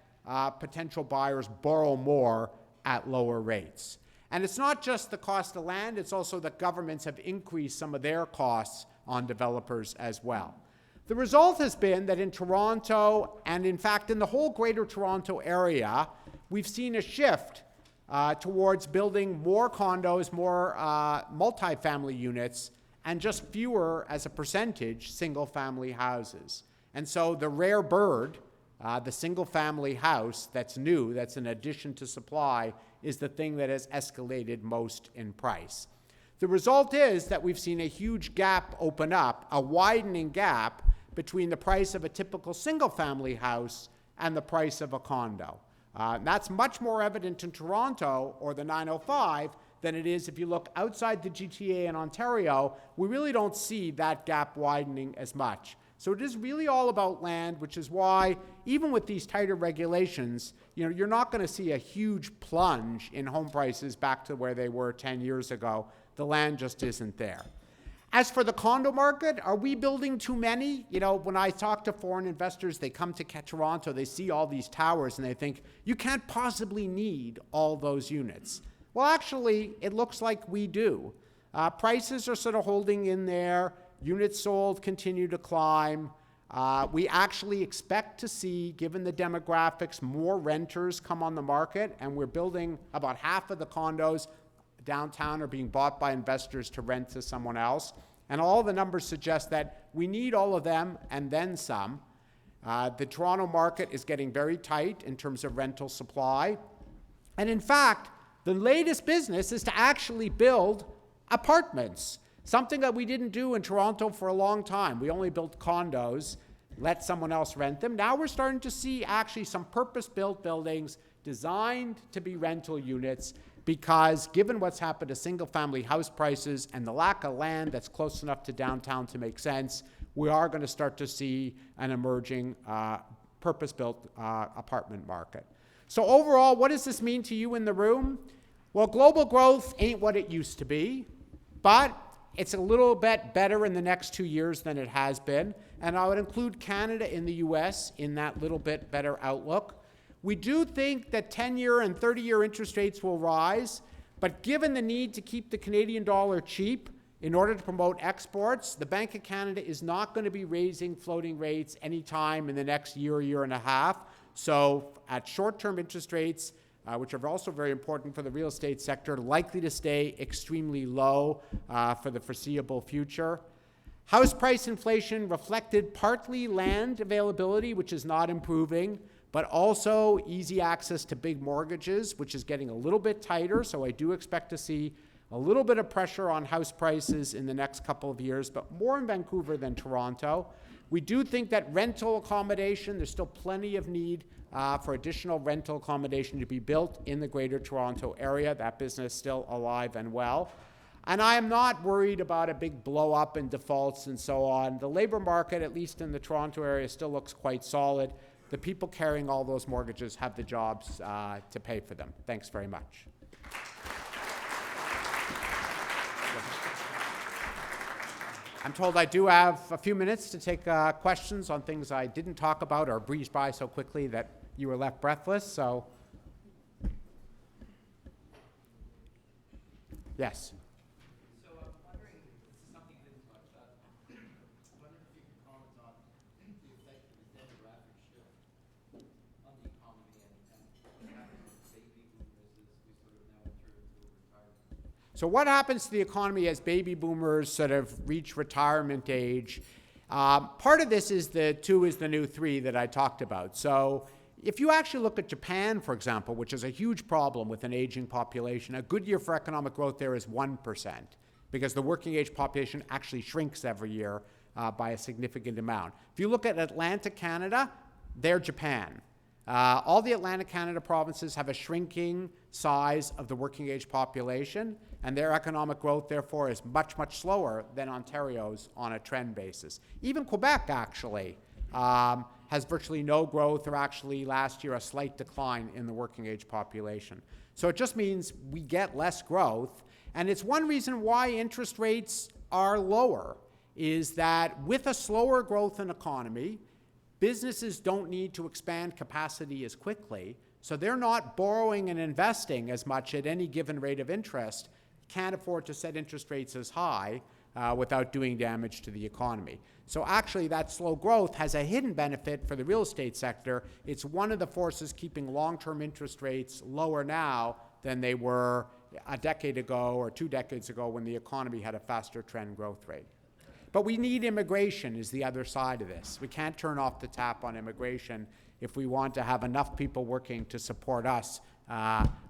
potential buyers borrow more at lower rates. And it's not just the cost of land, it's also that governments have increased some of their costs on developers as well. The result has been that in Toronto, and in fact in the whole Greater Toronto area, we've seen a shift towards building more condos, more multifamily units, and just fewer, as a percentage, single-family houses. And so the rare bird, the single-family house that's new, that's an addition to supply, is the thing that has escalated most in price. The result is that we've seen a huge gap open up, a widening gap between the price of a typical single-family house and the price of a condo. That's much more evident in Toronto or the 905 than it is if you look outside the GTA in Ontario. We really don't see that gap widening as much. So it is really all about land, which is why, even with these tighter regulations, you're not going to see a huge plunge in home prices back to where they were 10 years ago. The land just isn't there. As for the condo market, are we building too many? When I talk to foreign investors, they come to Toronto, they see all these towers, and they think, you can't possibly need all those units. Well, actually, it looks like we do. Prices are sort of holding in there. Units sold continue to climb. We actually expect to see, given the demographics, more renters come on the market, and we're building about half of the condos downtown are being bought by investors to rent to someone else. And all the numbers suggest that we need all of them and then some. The Toronto market is getting very tight in terms of rental supply. And in fact, the latest business is to actually build apartments, something that we didn't do in Toronto for a long time. We only built condos, let someone else rent them. Now we're starting to see actually some purpose-built buildings designed to be rental units, because given what's happened to single-family house prices and the lack of land that's close enough to downtown to make sense, we are going to start to see an emerging purpose-built apartment market. So overall, what does this mean to you in the room? Well, global growth ain't what it used to be, but it's a little bit better in the next 2 years than it has been, and I would include Canada and the US in that little bit better outlook. We do think that 10-year and 30-year interest rates will rise, but given the need to keep the Canadian dollar cheap in order to promote exports, the Bank of Canada is not going to be raising floating rates anytime in the next year and a half. So at short-term interest rates, which are also very important for the real estate sector, likely to stay extremely low for the foreseeable future. House price inflation reflected partly land availability, which is not improving, but also easy access to big mortgages, which is getting a little bit tighter. So I do expect to see a little bit of pressure on house prices in the next couple of years, but more in Vancouver than Toronto. We do think that rental accommodation, there's still plenty of need for additional rental accommodation to be built in the Greater Toronto area. That business is still alive and well. And I am not worried about a big blow up in defaults and so on. The labor market, at least in the Toronto area, still looks quite solid. The people carrying all those mortgages have the jobs to pay for them. Thanks very much. I'm told I do have a few minutes to take questions on things I didn't talk about or breezed by so quickly that you were left breathless, so. Yes. So I'm wondering, this is something you didn't touch on. I'm wondering if you could comment on the effect of the demographic shift on the economy and what happens with baby boomers as we sort of now enter into retirement. So what happens to the economy as baby boomers sort of reach retirement age? Part of this is the 2 is the new 3 that I talked about. So if you actually look at Japan, for example, which is a huge problem with an aging population, a good year for economic growth there is 1%, because the working age population actually shrinks every year by a significant amount. If you look at Atlantic Canada, they're Japan. All the Atlantic Canada provinces have a shrinking size of the working age population, and their economic growth, therefore, is much, much slower than Ontario's on a trend basis. Even Quebec, actually, has virtually no growth, or actually last year a slight decline in the working age population. So it just means we get less growth, and it's one reason why interest rates are lower, is that with a slower growth in economy, businesses don't need to expand capacity as quickly, so they're not borrowing and investing as much at any given rate of interest, can't afford to set interest rates as high without doing damage to the economy. So actually that slow growth has a hidden benefit for the real estate sector. It's one of the forces keeping long-term interest rates lower now than they were a decade ago or 2 decades ago when the economy had a faster trend growth rate. But we need immigration is the other side of this. We can't turn off the tap on immigration if we want to have enough people working to support us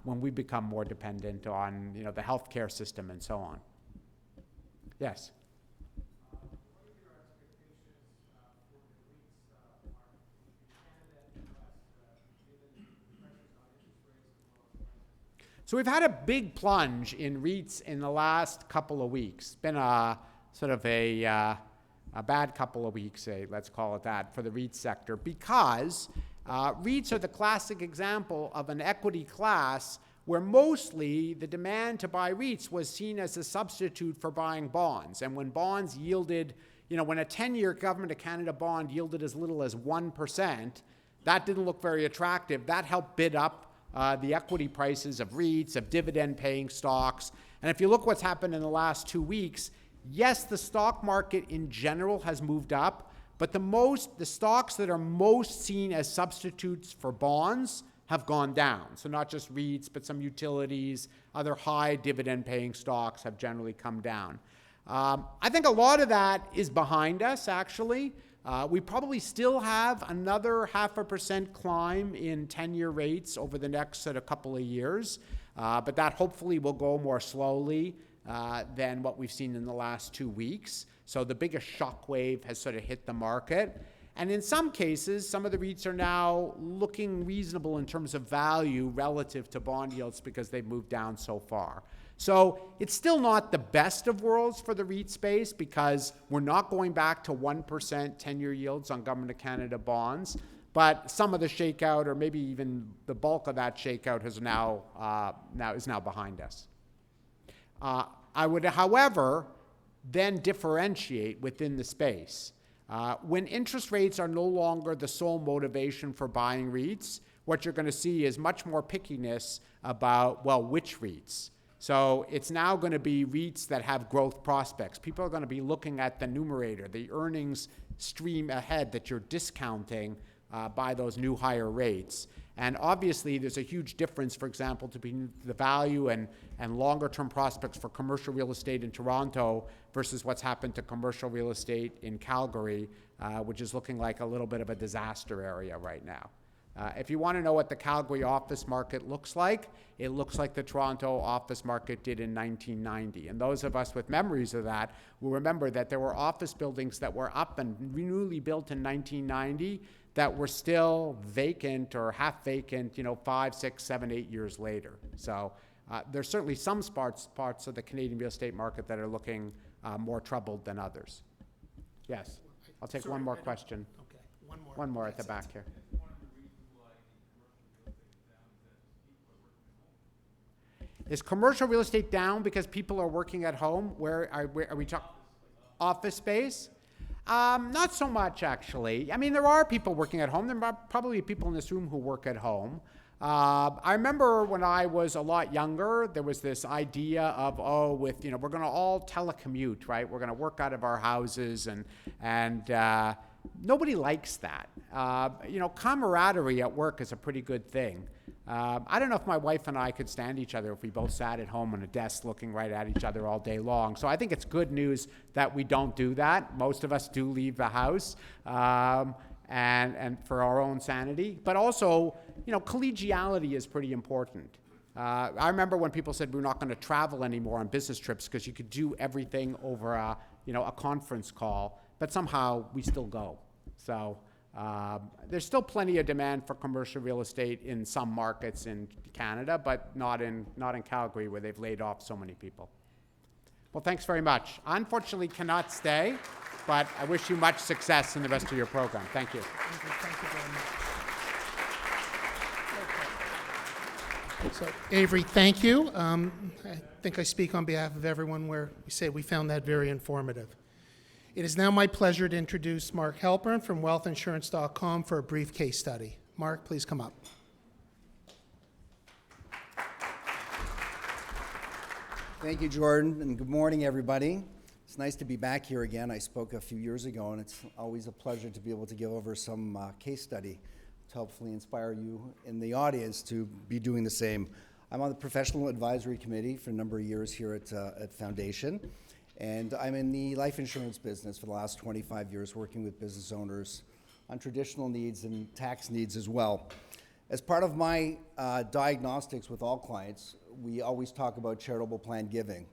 when we become more dependent on the healthcare system and so on. Yes? So we've had a big plunge in REITs in the last couple of weeks. It's been a sort of a bad couple of weeks, let's call it that, for the REIT sector, because REITs are the classic example of an equity class where mostly the demand to buy REITs was seen as a substitute for buying bonds. And when bonds yielded, when a 10-year Government of Canada bond yielded as little as 1%, that didn't look very attractive. That helped bid up the equity prices of REITs, of dividend-paying stocks. And if you look what's happened in the last 2 weeks, yes, the stock market in general has moved up, but the stocks that are most seen as substitutes for bonds have gone down. So not just REITs, but some utilities, other high dividend-paying stocks have generally come down. I think a lot of that is behind us, actually. We probably still have another 0.5% climb in 10-year rates over the next sort of couple of years, but that hopefully will go more slowly than what we've seen in the last 2 weeks. So the biggest shock wave has sort of hit the market. And in some cases, some of the REITs are now looking reasonable in terms of value relative to bond yields because they've moved down so far. So it's still not the best of worlds for the REIT space because we're not going back to 1% 10-year yields on Government of Canada bonds, but some of the shakeout, or maybe even the bulk of that shakeout, is now behind us. I would, however, then differentiate within the space. When interest rates are no longer the sole motivation for buying REITs, what you're going to see is much more pickiness about, which REITs. So it's now going to be REITs that have growth prospects. People are going to be looking at the numerator, the earnings stream ahead that you're discounting by those new higher rates. And obviously, there's a huge difference, for example, between the value and longer-term prospects for commercial real estate in Toronto versus what's happened to commercial real estate in Calgary, which is looking like a little bit of a disaster area right now. If you want to know what the Calgary office market looks like, it looks like the Toronto office market did in 1990. And those of us with memories of that will remember that there were office buildings that were up and newly built in 1990 that were still vacant or half vacant, 5, 6, 7, 8 years later. So there's certainly some parts of the Canadian real estate market that are looking more troubled than others. Yes, I'll take one more question. Okay, one more. One more at the back here. Is commercial real estate down because people are working at home? Where are we talking? office space? Not so much, actually. I mean, there are people working at home. There are probably people in this room who work at home. I remember when I was a lot younger, there was this idea of, we're going to all telecommute, right? We're going to work out of our houses, and nobody likes that. Camaraderie at work is a pretty good thing. I don't know if my wife and I could stand each other if we both sat at home on a desk looking right at each other all day long. So I think it's good news that we don't do that. Most of us do leave the house, and for our own sanity. But also, collegiality is pretty important. I remember when people said we're not going to travel anymore on business trips because you could do everything over a conference call, but somehow we still go. So there's still plenty of demand for commercial real estate in some markets in Canada, but not in Calgary, where they've laid off so many people. Well, thanks very much. I unfortunately cannot stay, but I wish you much success in the rest of your program. Thank you. Thank you very much. So, Avery, thank you. I think I speak on behalf of everyone where we say we found that very informative. It is now my pleasure to introduce Mark Halpern from wealthinsurance.com for a brief case study. Mark, please come up. Thank you, Jordan, and good morning, everybody. It's nice to be back here again. I spoke a few years ago, and it's always a pleasure to be able to give over some case study to hopefully inspire you in the audience to be doing the same. I'm on the Professional Advisory Committee for a number of years here at Foundation. And I'm in the life insurance business for the last 25 years, working with business owners on traditional needs and tax needs as well. As part of my diagnostics with all clients, we always talk about charitable plan giving.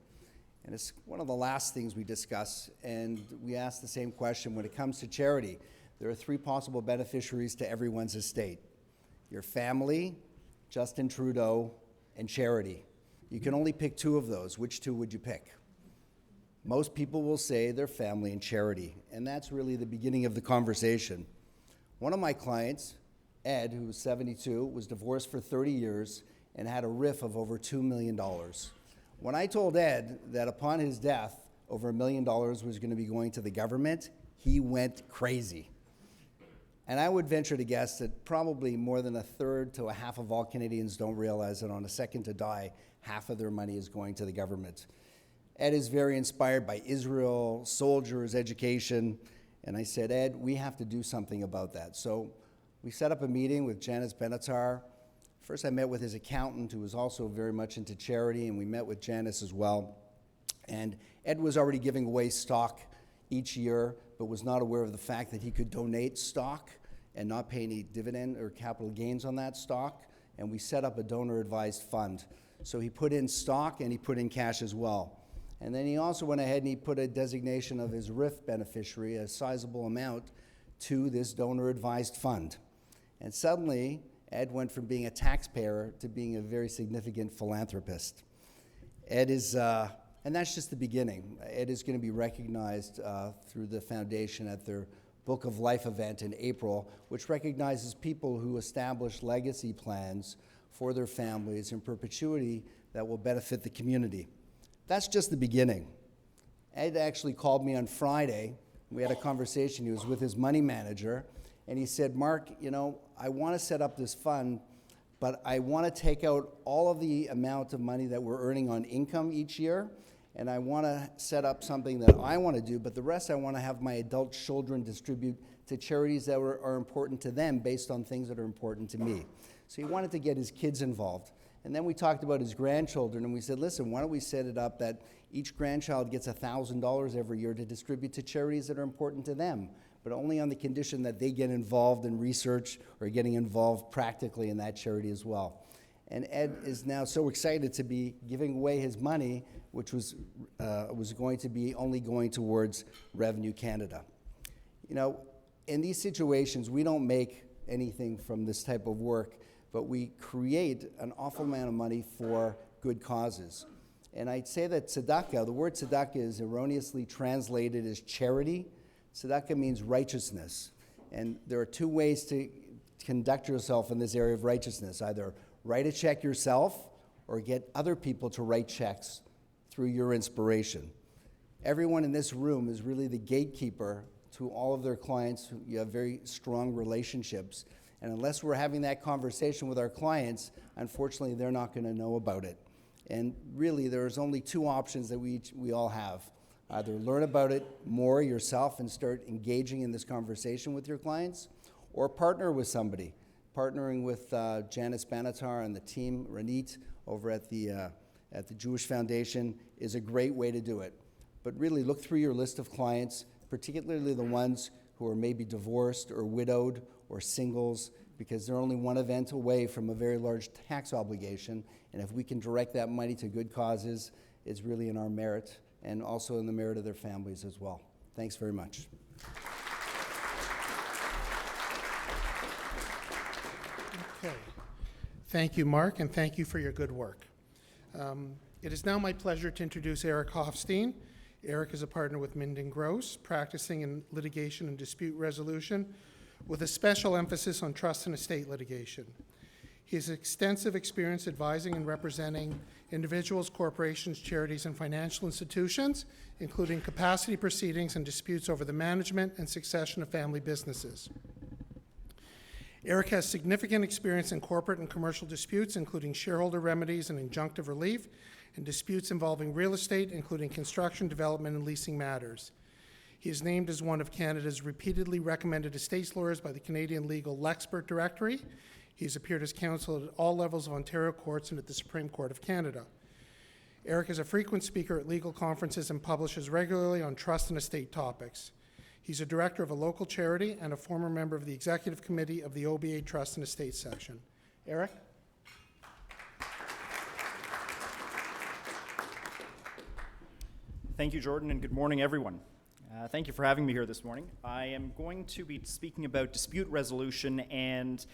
And it's one of the last things we discuss, and we ask the same question when it comes to charity. There are 3 possible beneficiaries to everyone's estate: your family, Justin Trudeau, and charity. You can only pick 2 of those. Which 2 would you pick? Most people will say their family and charity, and that's really the beginning of the conversation. One of my clients, Ed, who was 72, was divorced for 30 years and had a RIF of over $2 million. When I told Ed that upon his death, over $1 million was going to be going to the government, he went crazy. And I would venture to guess that probably more than a third to a half of all Canadians don't realize that on a second to die, half of their money is going to the government. Ed is very inspired by Israel, soldiers, education, and I said, Ed, we have to do something about that. So we set up a meeting with Janice Benatar. First I met with his accountant, who was also very much into charity, and we met with Janice as well. And Ed was already giving away stock each year, but was not aware of the fact that he could donate stock and not pay any dividend or capital gains on that stock, and we set up a donor-advised fund. So he put in stock and he put in cash as well. And then he also went ahead and he put a designation of his RIF beneficiary, a sizable amount, to this donor-advised fund. And suddenly, Ed went from being a taxpayer to being a very significant philanthropist. Ed is, and that's just the beginning. Ed is going to be recognized through the foundation at their Book of Life event in April, which recognizes people who establish legacy plans for their families in perpetuity that will benefit the community. That's just the beginning. Ed actually called me on Friday. We had a conversation. He was with his money manager, and he said, Mark, I want to set up this fund, but I want to take out all of the amount of money that we're earning on income each year, and I want to set up something that I want to do, but the rest I want to have my adult children distribute to charities that are important to them based on things that are important to me. So he wanted to get his kids involved. And then we talked about his grandchildren, and we said, listen, why don't we set it up that each grandchild gets $1,000 every year to distribute to charities that are important to them, but only on the condition that they get involved in research or getting involved practically in that charity as well. And Ed is now so excited to be giving away his money, which was going to be only going towards Revenue Canada. In these situations, we don't make anything from this type of work, but we create an awful amount of money for good causes. And I'd say that tzedakah, the word tzedakah is erroneously translated as charity. Tzedakah means righteousness. And there are 2 ways to conduct yourself in this area of righteousness. Either write a check yourself or get other people to write checks through your inspiration. Everyone in this room is really the gatekeeper to all of their clients. You have very strong relationships. And unless we're having that conversation with our clients, unfortunately, they're not going to know about it. And really, there's only two options that we all have. Either learn about it more yourself and start engaging in this conversation with your clients, or partner with somebody. Partnering with Janice Banatar and the team, Ranit, over at the Jewish Foundation is a great way to do it. But really look through your list of clients, particularly the ones who are maybe divorced or widowed or singles, because they're only one event away from a very large tax obligation. And if we can direct that money to good causes, it's really in our merit and also in the merit of their families as well. Thanks very much. Okay. Thank you, Mark, and thank you for your good work. It is now my pleasure to introduce Eric Hofstein. Eric is a partner with Minden Gross, practicing in litigation and dispute resolution, with a special emphasis on trust and estate litigation. He has extensive experience advising and representing individuals, corporations, charities, and financial institutions, including capacity proceedings and disputes over the management and succession of family businesses. Eric has significant experience in corporate and commercial disputes, including shareholder remedies and injunctive relief, and disputes involving real estate, including construction, development, and leasing matters. He is named as one of Canada's repeatedly recommended estates lawyers by the Canadian Legal Lexpert Directory. He's appeared as counsel at all levels of Ontario courts and at the Supreme Court of Canada. Eric is a frequent speaker at legal conferences and publishes regularly on trust and estate topics. He's a director of a local charity and a former member of the executive committee of the OBA Trust and Estate section. Eric? Thank you, Jordan, and good morning, everyone. Thank you for having me here this morning. I am going to be speaking about dispute resolution and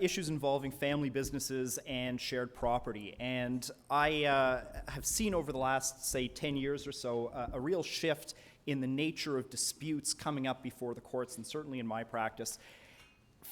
issues involving family businesses and shared property. And I have seen over the last, say, 10 years or so, a real shift in the nature of disputes coming up before the courts, and certainly in my practice,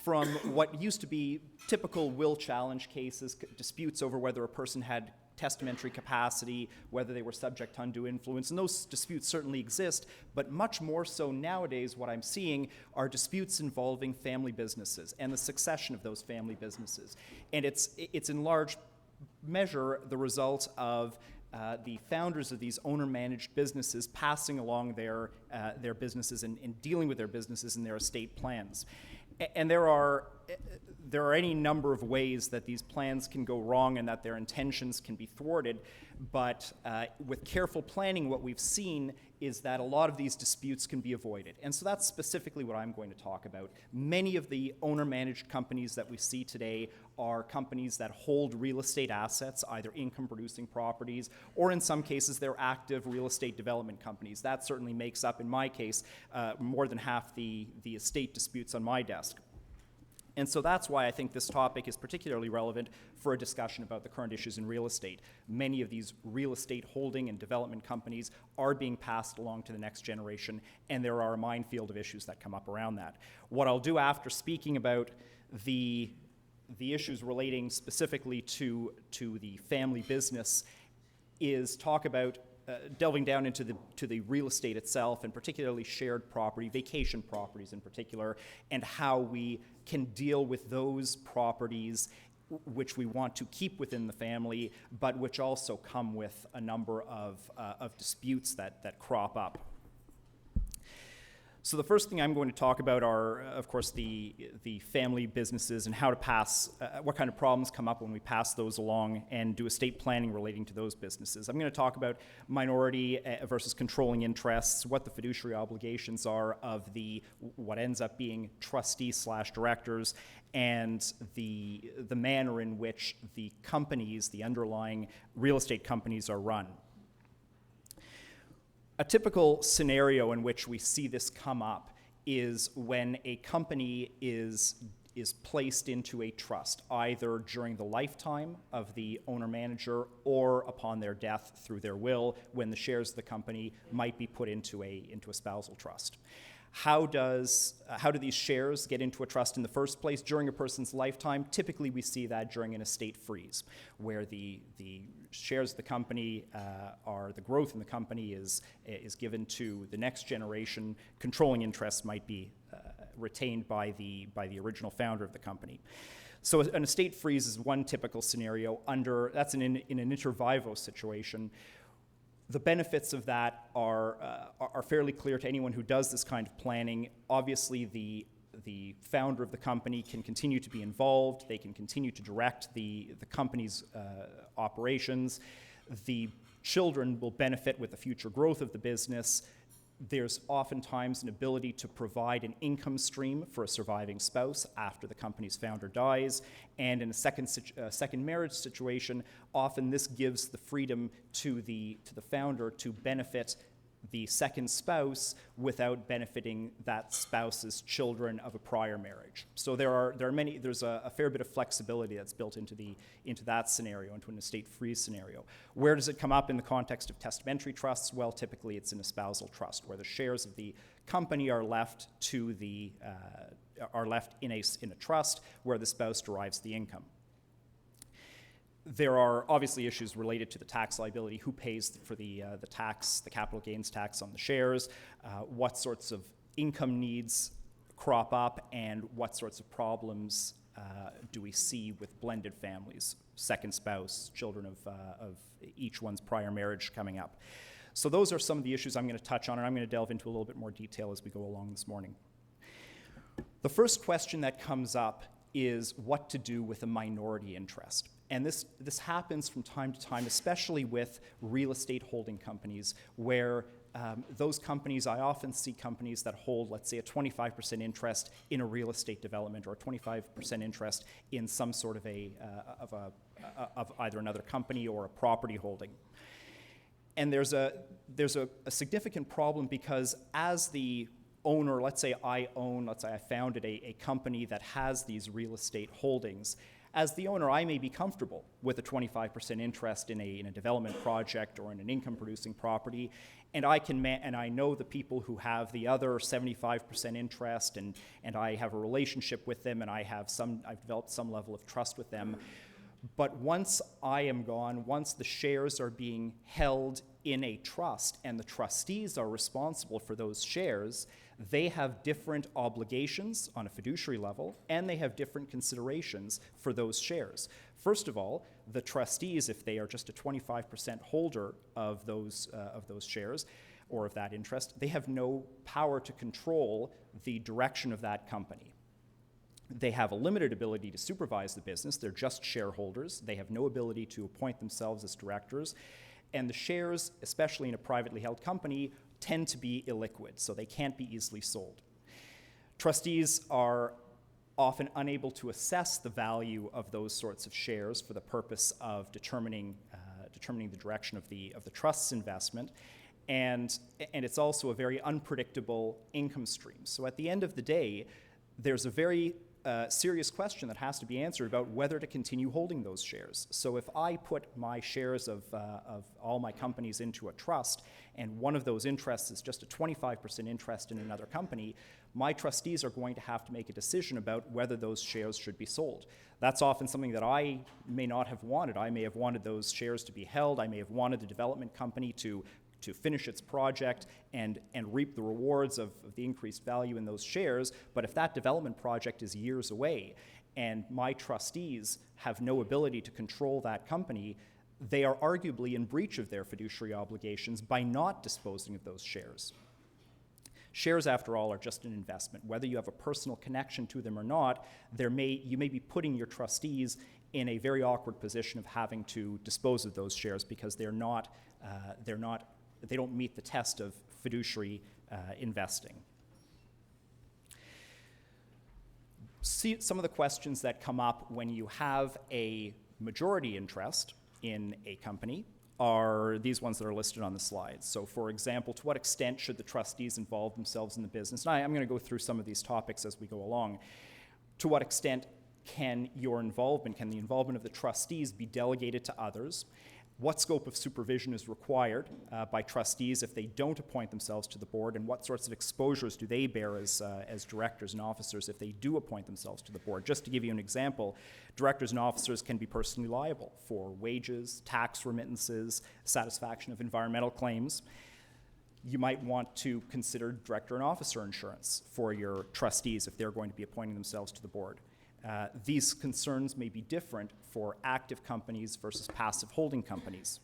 from what used to be typical will challenge cases, disputes over whether a person had testamentary capacity, whether they were subject to undue influence, and those disputes certainly exist, but much more so nowadays what I'm seeing are disputes involving family businesses and the succession of those family businesses. And it's in large measure the result of the founders of these owner-managed businesses passing along their businesses and dealing with their businesses and their estate plans. And there are any number of ways that these plans can go wrong and that their intentions can be thwarted, but with careful planning, what we've seen is that a lot of these disputes can be avoided. And so that's specifically what I'm going to talk about. Many of the owner-managed companies that we see today are companies that hold real estate assets, either income-producing properties, or in some cases, they're active real estate development companies. That certainly makes up, in my case, more than half the estate disputes on my desk. And so that's why I think this topic is particularly relevant for a discussion about the current issues in real estate. Many of these real estate holding and development companies are being passed along to the next generation, and there are a minefield of issues that come up around that. What I'll do after speaking about the issues relating specifically to the family business is talk about delving down into the real estate itself, and particularly shared property, vacation properties in particular, and how we can deal with those properties which we want to keep within the family, but which also come with a number of disputes that crop up. So the first thing I'm going to talk about are, of course, the family businesses and how to pass, what kind of problems come up when we pass those along and do estate planning relating to those businesses. I'm going to talk about minority versus controlling interests, what the fiduciary obligations are of what ends up being trustees/directors, and the manner in which the companies, the underlying real estate companies, are run. A typical scenario in which we see this come up is when a company is placed into a trust, either during the lifetime of the owner-manager or upon their death through their will, when the shares of the company might be put into a spousal trust. How do these shares get into a trust in the first place during a person's lifetime? Typically, we see that during an estate freeze, where the shares of the company the growth in the company is given to the next generation. Controlling interests might be retained by the original founder of the company. So an estate freeze is one typical scenario. That's in an inter vivos situation. The benefits of that are fairly clear to anyone who does this kind of planning. Obviously, the founder of the company can continue to be involved. They can continue to direct the company's operations. The children will benefit with the future growth of the business. There's oftentimes an ability to provide an income stream for a surviving spouse after the company's founder dies. And in a second marriage situation, often this gives the freedom to the founder to benefit the second spouse without benefiting that spouse's children of a prior marriage. So there's a fair bit of flexibility that's built into that scenario, into an estate freeze scenario. Where does it come up in the context of testamentary trusts? Well, typically it's in a spousal trust, where the shares of the company are left in a trust where the spouse derives the income. There are obviously issues related to the tax liability. Who pays for the tax, the capital gains tax on the shares? What sorts of income needs crop up, and what sorts of problems do we see with blended families, second spouse, children of each one's prior marriage coming up? So those are some of the issues I'm going to touch on, and I'm going to delve into a little bit more detail as we go along this morning. The first question that comes up is what to do with a minority interest. And this happens from time to time, especially with real estate holding companies, where those companies, I often see companies that hold, let's say, a 25% interest in a real estate development, or a 25% interest in some sort of either another company or a property holding. And there's a significant problem, because as the owner, let's say I founded a company that has these real estate holdings. As the owner, I may be comfortable with a 25% interest in a development project or in an income-producing property, and I know the people who have the other 75% interest, and I have a relationship with them, and I've developed some level of trust with them. But once I am gone, once the shares are being held in a trust and the trustees are responsible for those shares, they have different obligations on a fiduciary level, and they have different considerations for those shares. First of all, the trustees, if they are just a 25% holder of those shares or of that interest, they have no power to control the direction of that company. They have a limited ability to supervise the business. They're just shareholders. They have no ability to appoint themselves as directors. And the shares, especially in a privately held company, tend to be illiquid, so they can't be easily sold. Trustees are often unable to assess the value of those sorts of shares for the purpose of determining the direction of the trust's investment. And it's also a very unpredictable income stream. So at the end of the day, there's a very serious question that has to be answered about whether to continue holding those shares. So if I put my shares of all my companies into a trust, and one of those interests is just a 25% interest in another company, my trustees are going to have to make a decision about whether those shares should be sold. That's often something that I may not have wanted. I may have wanted those shares to be held. I may have wanted the development company to finish its project and reap the rewards of the increased value in those shares. But if that development project is years away and my trustees have no ability to control that company, they are arguably in breach of their fiduciary obligations by not disposing of those shares. Shares, after all, are just an investment. Whether you have a personal connection to them or not, you may be putting your trustees in a very awkward position of having to dispose of those shares because they don't meet the test of fiduciary investing. See, some of the questions that come up when you have a majority interest in a company are these ones that are listed on the slide. So for example, to what extent should the trustees involve themselves in the business? And I'm going to go through some of these topics as we go along. To what extent can the involvement of the trustees be delegated to others? what scope of supervision is required by trustees if they don't appoint themselves to the board, and what sorts of exposures do they bear as directors and officers if they do appoint themselves to the board. Just to give you an example, directors and officers can be personally liable for wages, tax remittances, satisfaction of environmental claims. You might want to consider director and officer insurance for your trustees if they're going to be appointing themselves to the board. These concerns may be different for active companies versus passive holding companies.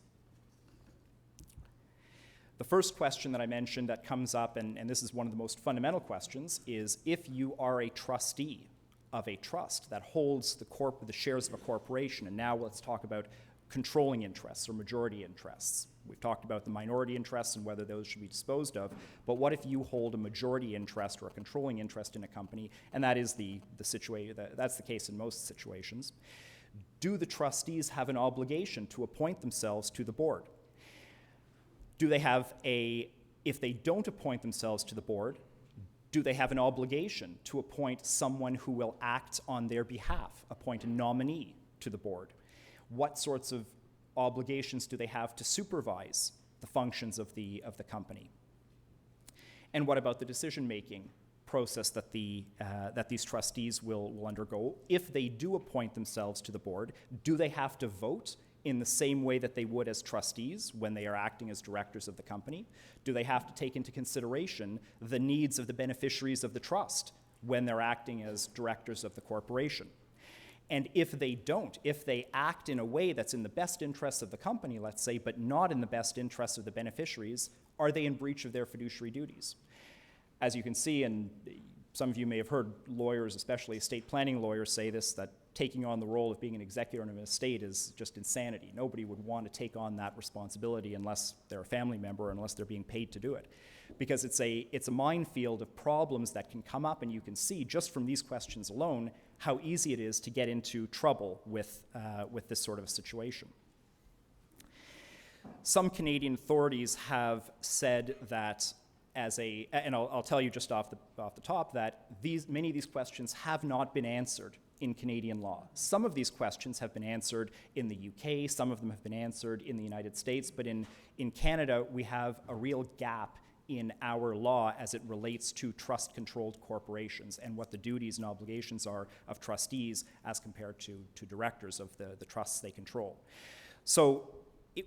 The first question that I mentioned that comes up, and this is one of the most fundamental questions, is if you are a trustee of a trust that holds the shares of a corporation, and now let's talk about controlling interests or majority interests. We've talked about the minority interests and whether those should be disposed of, but what if you hold a majority interest or a controlling interest in a company, and that is the situation, that's the case in most situations. Do the trustees have an obligation to appoint themselves to the board? Do they have if they don't appoint themselves to the board, do they have an obligation to appoint someone who will act on their behalf, appoint a nominee to the board? What sorts of obligations do they have to supervise the functions of the company? And what about the decision-making process that these trustees will undergo? If they do appoint themselves to the board, do they have to vote in the same way that they would as trustees when they are acting as directors of the company? Do they have to take into consideration the needs of the beneficiaries of the trust when they're acting as directors of the corporation? And if they don't, if they act in a way that's in the best interests of the company, let's say, but not in the best interests of the beneficiaries, are they in breach of their fiduciary duties? As you can see, and some of you may have heard lawyers, especially estate planning lawyers, say this, that taking on the role of being an executor in an estate is just insanity. Nobody would want to take on that responsibility unless they're a family member or unless they're being paid to do it. Because it's a minefield of problems that can come up, and you can see just from these questions alone how easy it is to get into trouble with this sort of a situation. Some Canadian authorities have said that and I'll tell you just off the top that many of these questions have not been answered in Canadian law. Some of these questions have been answered in the UK, some of them have been answered in the United States, but in Canada we have a real gap in our law as it relates to trust-controlled corporations and what the duties and obligations are of trustees as compared to directors of the trusts they control. So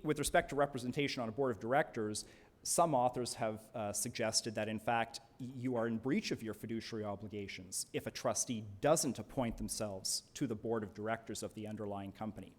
with respect to representation on a board of directors, some authors have suggested that, in fact, you are in breach of your fiduciary obligations if a trustee doesn't appoint themselves to the board of directors of the underlying company.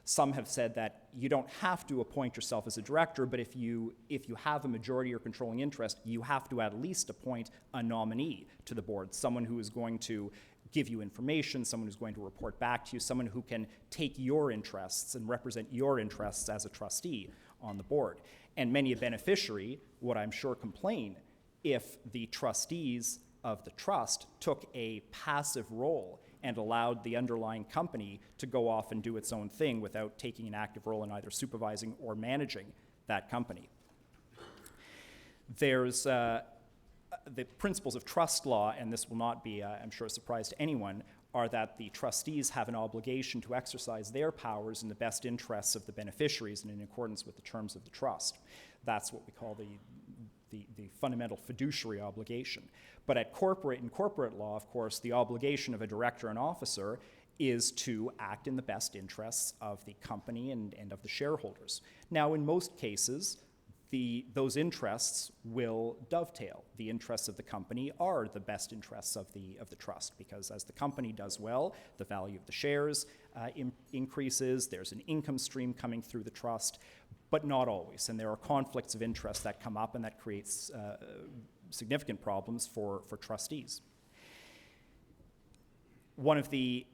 Some have said that you don't have to appoint yourself as a director, but if you have a majority or controlling interest, you have to at least appoint a nominee to the board, someone who is going to give you information, someone who's going to report back to you, someone who can take your interests and represent your interests as a trustee on the board. And many a beneficiary would, I'm sure, complain if the trustees of the trust took a passive role and allowed the underlying company to go off and do its own thing without taking an active role in either supervising or managing that company. There's the principles of trust law, and this will not be, I'm sure, a surprise to anyone, are that the trustees have an obligation to exercise their powers in the best interests of the beneficiaries and in accordance with the terms of the trust. That's what we call the fundamental fiduciary obligation. But in corporate law, of course, the obligation of a director and officer is to act in the best interests of the company and of the shareholders. Now, in most cases, those interests will dovetail. The interests of the company are the best interests of the trust, because as the company does well, the value of the shares increases, there's an income stream coming through the trust, but not always. And there are conflicts of interest that come up, and that creates significant problems for trustees. One of the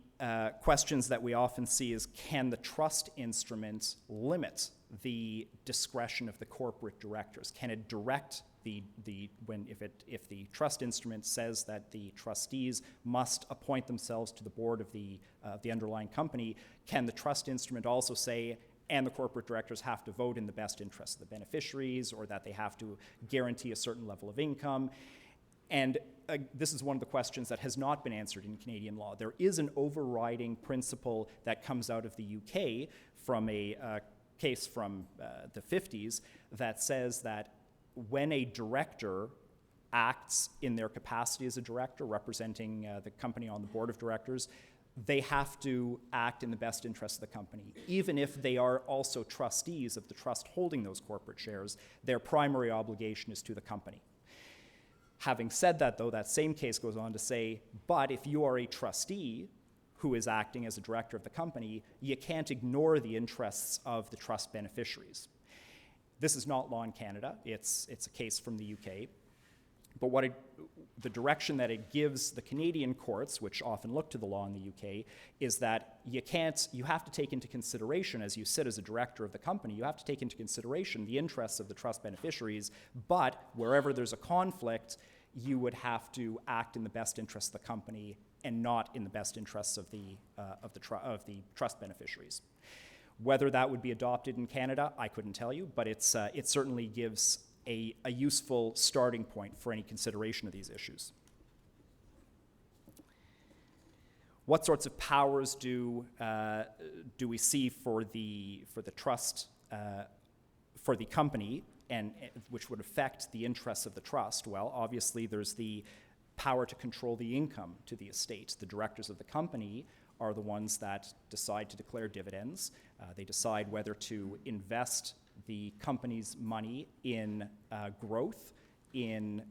questions that we often see is, can the trust instrument limit the discretion of the corporate directors? Can it direct if the trust instrument says that the trustees must appoint themselves to the board of the underlying company, can the trust instrument also say, and the corporate directors have to vote in the best interest of the beneficiaries, or that they have to guarantee a certain level of income? And this is one of the questions that has not been answered in Canadian law. There is an overriding principle that comes out of the UK from a case from the 50s that says that when a director acts in their capacity as a director, representing the company on the board of directors, they have to act in the best interest of the company. Even if they are also trustees of the trust holding those corporate shares, their primary obligation is to the company. Having said that, though, that same case goes on to say, but if you are a trustee who is acting as a director of the company, you can't ignore the interests of the trust beneficiaries. This is not law in Canada. It's a case from the UK. But the direction that it gives the Canadian courts, which often look to the law in the UK, is that you have to take into consideration, as you sit as a director of the company, you have to take into consideration the interests of the trust beneficiaries, but wherever there's a conflict, you would have to act in the best interests of the company and not in the best interests of the trust beneficiaries. Whether that would be adopted in Canada, I couldn't tell you, but it certainly gives a useful starting point for any consideration of these issues. What sorts of powers do we see for the trust, for the company, and which would affect the interests of the trust? Well, obviously there's the power to control the income to the estate. The directors of the company are the ones that decide to declare dividends. They decide whether to invest the company's money in growth, in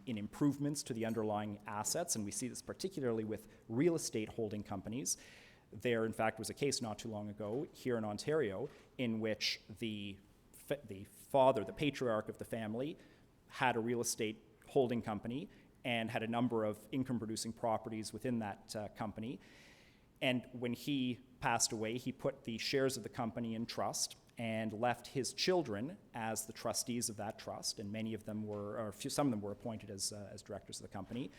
improvements to the underlying assets, and we see this particularly with real estate holding companies. There, in fact, was a case not too long ago here in Ontario in which the father, the patriarch of the family, had a real estate holding company and had a number of income-producing properties within that company. And when he passed away, he put the shares of the company in trust and left his children as the trustees of that trust, and many of them were, or some of them were appointed as directors of the company.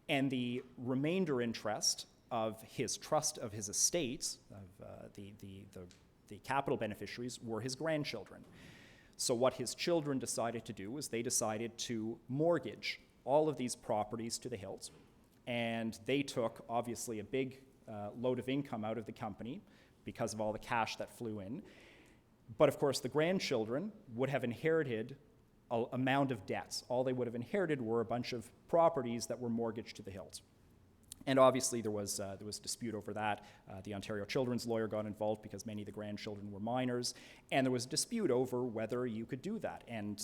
And the remainder interest of his trust, of his estate, of the capital beneficiaries, were his grandchildren. So what his children decided to do was they decided to mortgage all of these properties to the hilt, and they took, obviously, a big load of income out of the company because of all the cash that flew in. But of course, the grandchildren would have inherited an amount of debts. All they would have inherited were a bunch of properties that were mortgaged to the hilt. And obviously, there was dispute over that. The Ontario Children's Lawyer got involved because many of the grandchildren were minors, and there was a dispute over whether you could do that. And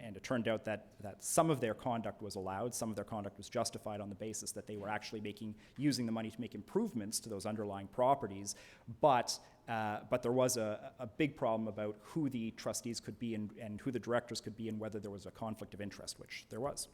it turned out that some of their conduct was allowed, some of their conduct was justified on the basis that they were actually using the money to make improvements to those underlying properties. But there was a big problem about who the trustees could be and who the directors could be and whether there was a conflict of interest, which there was.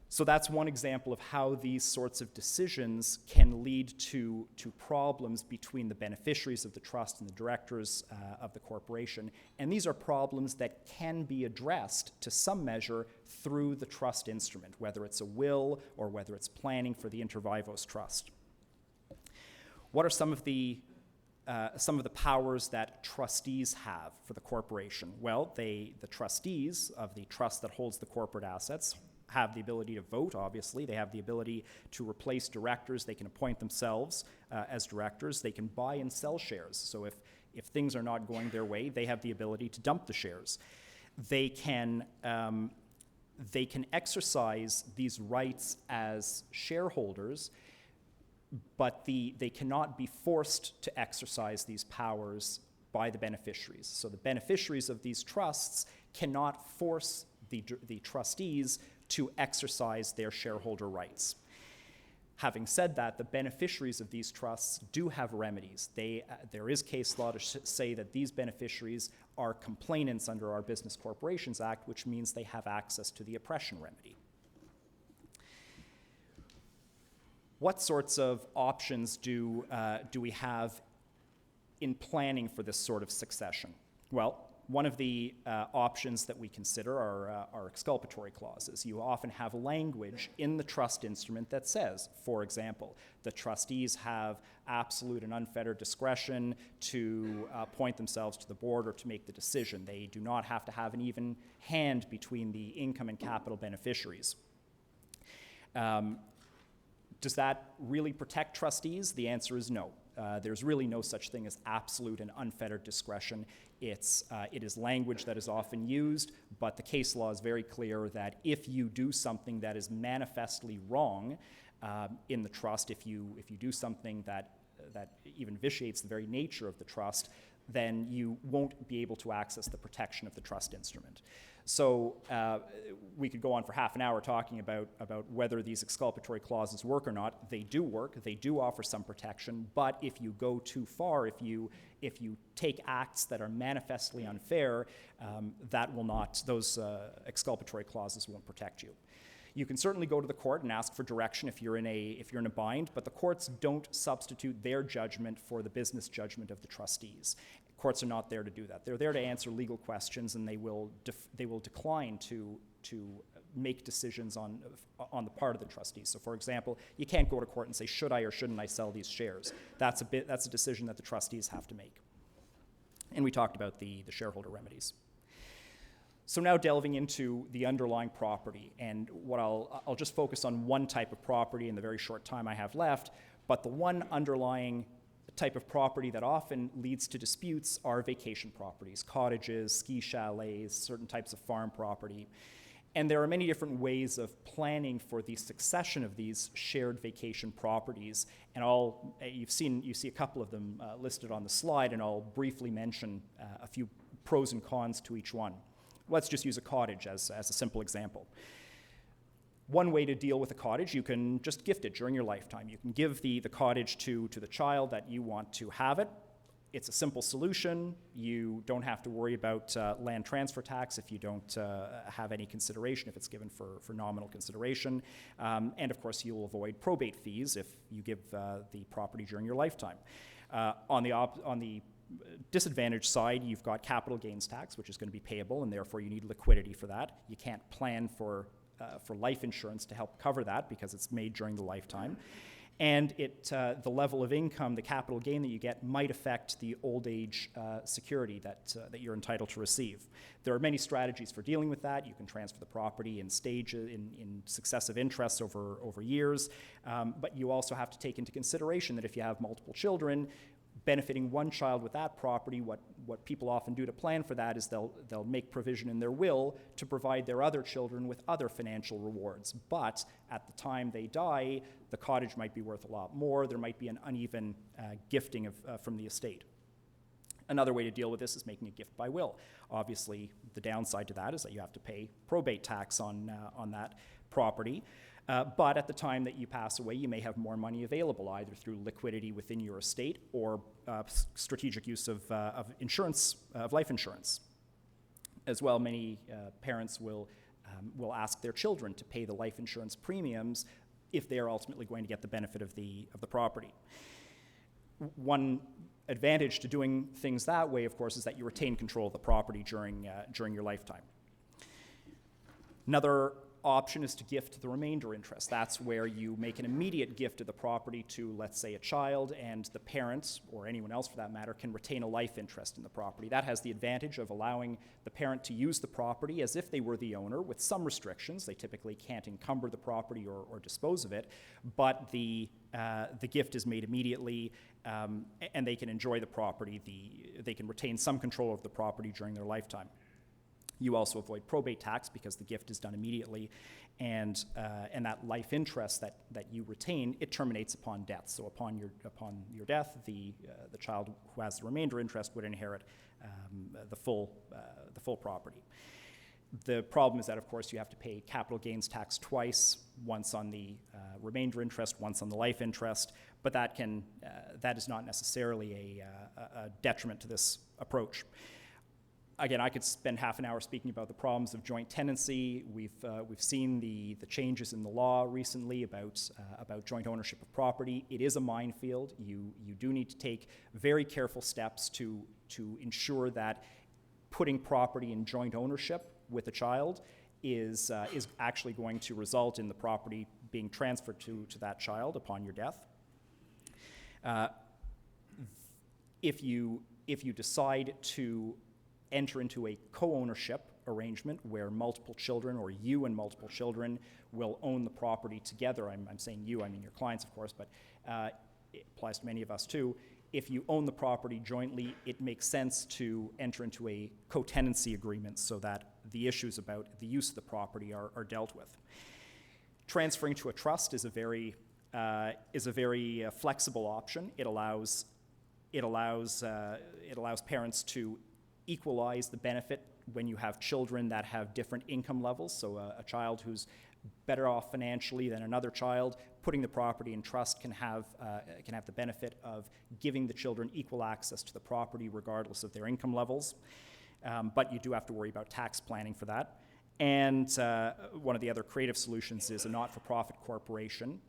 So that's one example of how these sorts of decisions can lead to problems between the beneficiaries of the trust and the directors of the corporation. And these are problems that can be addressed to some measure through the trust instrument, whether it's a will or whether it's planning for the inter vivos trust. What are some of the powers that trustees have for the corporation? Well, the trustees of the trust that holds the corporate assets have the ability to vote, obviously. They have the ability to replace directors. They can appoint themselves as directors. They can buy and sell shares. So if things are not going their way, they have the ability to dump the shares. They can exercise these rights as shareholders, but they cannot be forced to exercise these powers by the beneficiaries. So the beneficiaries of these trusts cannot force the trustees to exercise their shareholder rights. Having said that, the beneficiaries of these trusts do have remedies. There is case law to say that these beneficiaries are complainants under our Business Corporations Act, which means they have access to the oppression remedy. What sorts of options do we have in planning for this sort of succession? Well, one of the options that we consider are exculpatory clauses. You often have language in the trust instrument that says, for example, the trustees have absolute and unfettered discretion to appoint themselves to the board or to make the decision. They do not have to have an even hand between the income and capital beneficiaries. Does that really protect trustees? The answer is no. There's really no such thing as absolute and unfettered discretion. It is language that is often used, but the case law is very clear that if you do something that is manifestly wrong in the trust, if you do something that even vitiates the very nature of the trust, then you won't be able to access the protection of the trust instrument. So we could go on for half an hour talking about whether these exculpatory clauses work or not. They do work. They do offer some protection. But if you go too far, if you take acts that are manifestly unfair, those exculpatory clauses won't protect you. You can certainly go to the court and ask for direction if you're in a bind, but the courts don't substitute their judgment for the business judgment of the trustees. Courts are not there to do that. They're there to answer legal questions, and they will decline to make decisions on the part of the trustees. So, for example, you can't go to court and say, should I or shouldn't I sell these shares? That's a decision that the trustees have to make. And we talked about the shareholder remedies. So now delving into the underlying property, and what I'll just focus on one type of property in the very short time I have left, but the one underlying type of property that often leads to disputes are vacation properties, cottages, ski chalets, certain types of farm property. And there are many different ways of planning for the succession of these shared vacation properties, and you see a couple of them listed on the slide, and I'll briefly mention a few pros and cons to each one. Let's just use a cottage as a simple example. One way to deal with a cottage, you can just gift it during your lifetime. You can give the cottage to the child that you want to have it. It's a simple solution. You don't have to worry about land transfer tax if you don't have any consideration, if it's given for nominal consideration. And of course, you'll avoid probate fees if you give the property during your lifetime. On the disadvantage side, you've got capital gains tax, which is going to be payable, and therefore you need liquidity for that. You can't plan for life insurance to help cover that because it's made during the lifetime. And the level of income, the capital gain that you get, might affect the old age security that you're entitled to receive. There are many strategies for dealing with that. You can transfer the property in stages, in successive interests over years, but you also have to take into consideration that if you have multiple children, benefiting one child with that property, what people often do to plan for that is they'll make provision in their will to provide their other children with other financial rewards. But at the time they die, the cottage might be worth a lot more. There might be an uneven gifting from the estate. Another way to deal with this is making a gift by will. Obviously, the downside to that is that you have to pay probate tax on that property. But at the time that you pass away, you may have more money available, either through liquidity within your estate or strategic use of insurance, of life insurance. As well, many parents will ask their children to pay the life insurance premiums if they are ultimately going to get the benefit of the property. One advantage to doing things that way, of course, is that you retain control of the property during your lifetime. Another option is to gift the remainder interest. That's where you make an immediate gift of the property to, let's say, a child, and the parents, or anyone else for that matter, can retain a life interest in the property. That has the advantage of allowing the parent to use the property as if they were the owner, with some restrictions. They typically can't encumber the property or dispose of it, but the gift is made immediately, and they can enjoy the property. They can retain some control of the property during their lifetime. You also avoid probate tax because the gift is done immediately, and that life interest that you retain, it terminates upon death. So upon your death, the child who has the remainder interest would inherit the full property. The problem is that, of course, you have to pay capital gains tax twice, once on the remainder interest, once on the life interest, but that is not necessarily a detriment to this approach. Again, I could spend half an hour speaking about the problems of joint tenancy. We've seen the changes in the law recently about joint ownership of property. It is a minefield. You do need to take very careful steps to ensure that putting property in joint ownership with a child is actually going to result in the property being transferred to that child upon your death. If you decide to enter into a co-ownership arrangement where multiple children, or you and multiple children, will own the property together. I'm saying you, I mean your clients, of course, but it applies to many of us too, if you own the property jointly, it makes sense to enter into a co-tenancy agreement so that the issues about the use of the property are dealt with. Transferring to a trust is a very flexible option. It allows parents to equalize the benefit when you have children that have different income levels. So a child who's better off financially than another child, putting the property in trust can have the benefit of giving the children equal access to the property regardless of their income levels. But you do have to worry about tax planning for that. And one of the other creative solutions is a not-for-profit corporation.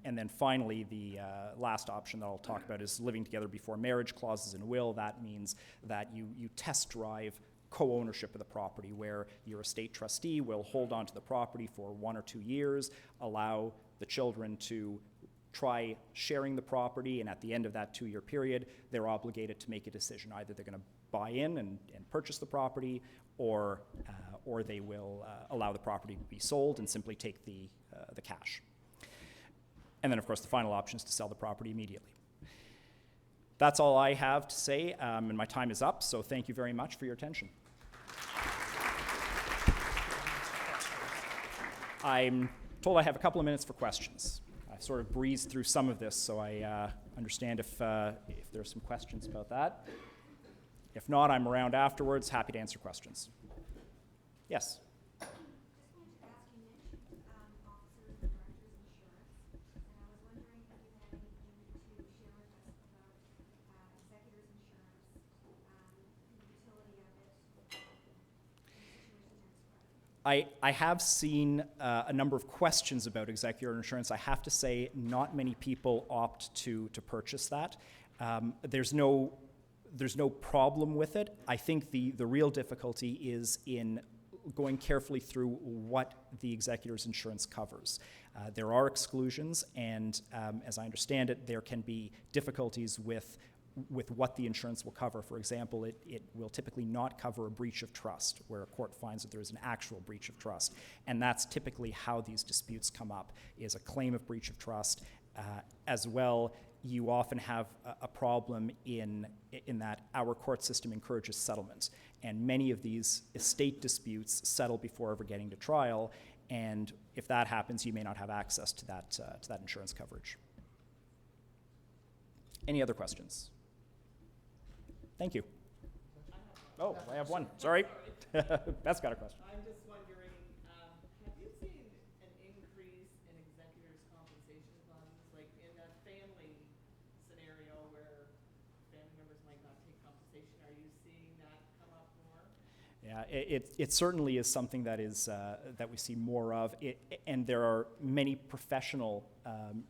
And then finally, the last option that I'll talk about is living together before marriage, clauses in a will. That means that you test drive co-ownership of the property, where your estate trustee will hold on to the property for 1 or 2 years, allow the children to try sharing the property, and at the end of that 2-year period, they're obligated to make a decision. Either they're going to buy in and purchase the property, or they will allow the property to be sold and simply take the cash. And then, of course, the final option is to sell the property immediately. That's all I have to say, and my time is up, so thank you very much for your attention. I'm told I have a couple of minutes for questions. I've sort of breezed through some of this, so I understand if there are some questions about that. If not, I'm around afterwards, happy to answer questions. Yes? I have seen a number of questions about executor insurance. I have to say, not many people opt to purchase that. There's no problem with it. I think the real difficulty is in going carefully through what the executor's insurance covers. There are exclusions, and as I understand it, there can be difficulties with what the insurance will cover. For example, it will typically not cover a breach of trust, where a court finds that there is an actual breach of trust. And that's typically how these disputes come up, is a claim of breach of trust. As well, you often have a problem in that our court system encourages settlement. And many of these estate disputes settle before ever getting to trial. And if that happens, you may not have access to that insurance coverage. Any other questions? Thank you. Oh, I have one. Sorry. Beth's got a question. I'm just wondering, have you seen an increase in executors' compensation funds, like in that family scenario where family members might not take compensation? Are you seeing that come up more? Yeah, it certainly is something that is that we see more of, and there are many professional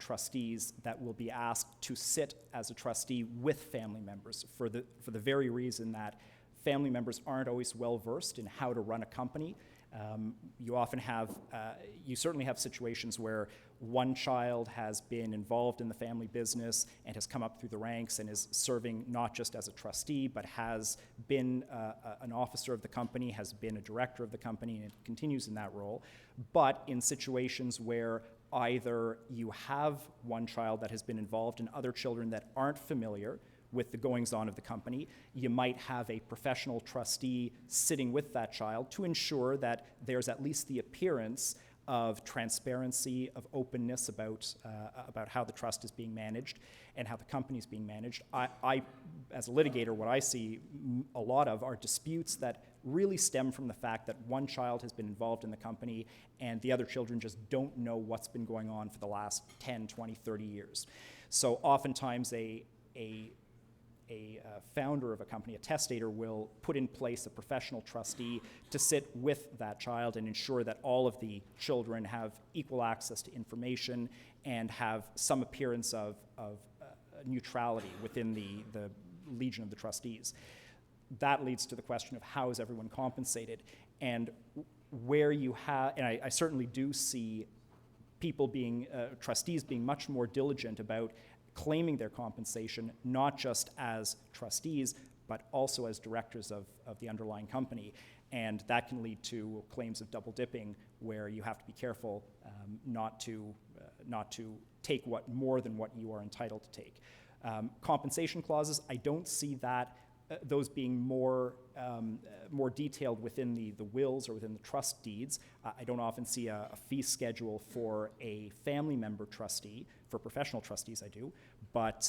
trustees that will be asked to sit as a trustee with family members for the very reason that family members aren't always well versed in how to run a company. You often have, you certainly have situations where one child has been involved in the family business and has come up through the ranks and is serving not just as a trustee, but has been an officer of the company, has been a director of the company, and continues in that role. But in situations where either you have one child that has been involved and other children that aren't familiar with the goings-on of the company, you might have a professional trustee sitting with that child to ensure that there's at least the appearance of transparency, of openness about how the trust is being managed and how the company is being managed. I, as a litigator, what I see a lot of are disputes that really stem from the fact that one child has been involved in the company and the other children just don't know what's been going on for the last 10, 20, 30 years. So oftentimes a founder of a company, a testator, will put in place a professional trustee to sit with that child and ensure that all of the children have equal access to information and have some appearance of neutrality within the legion of the trustees. That leads to the question of how is everyone compensated, and where you have, and I certainly do see people being, trustees being much more diligent about claiming their compensation, not just as trustees, but also as directors of the underlying company. And that can lead to claims of double dipping, where you have to be careful not to take more than what you are entitled to take. Compensation clauses, I don't see that those being more detailed within the wills or within the trust deeds. I don't often see a fee schedule for a family member trustee. For professional trustees, I do, but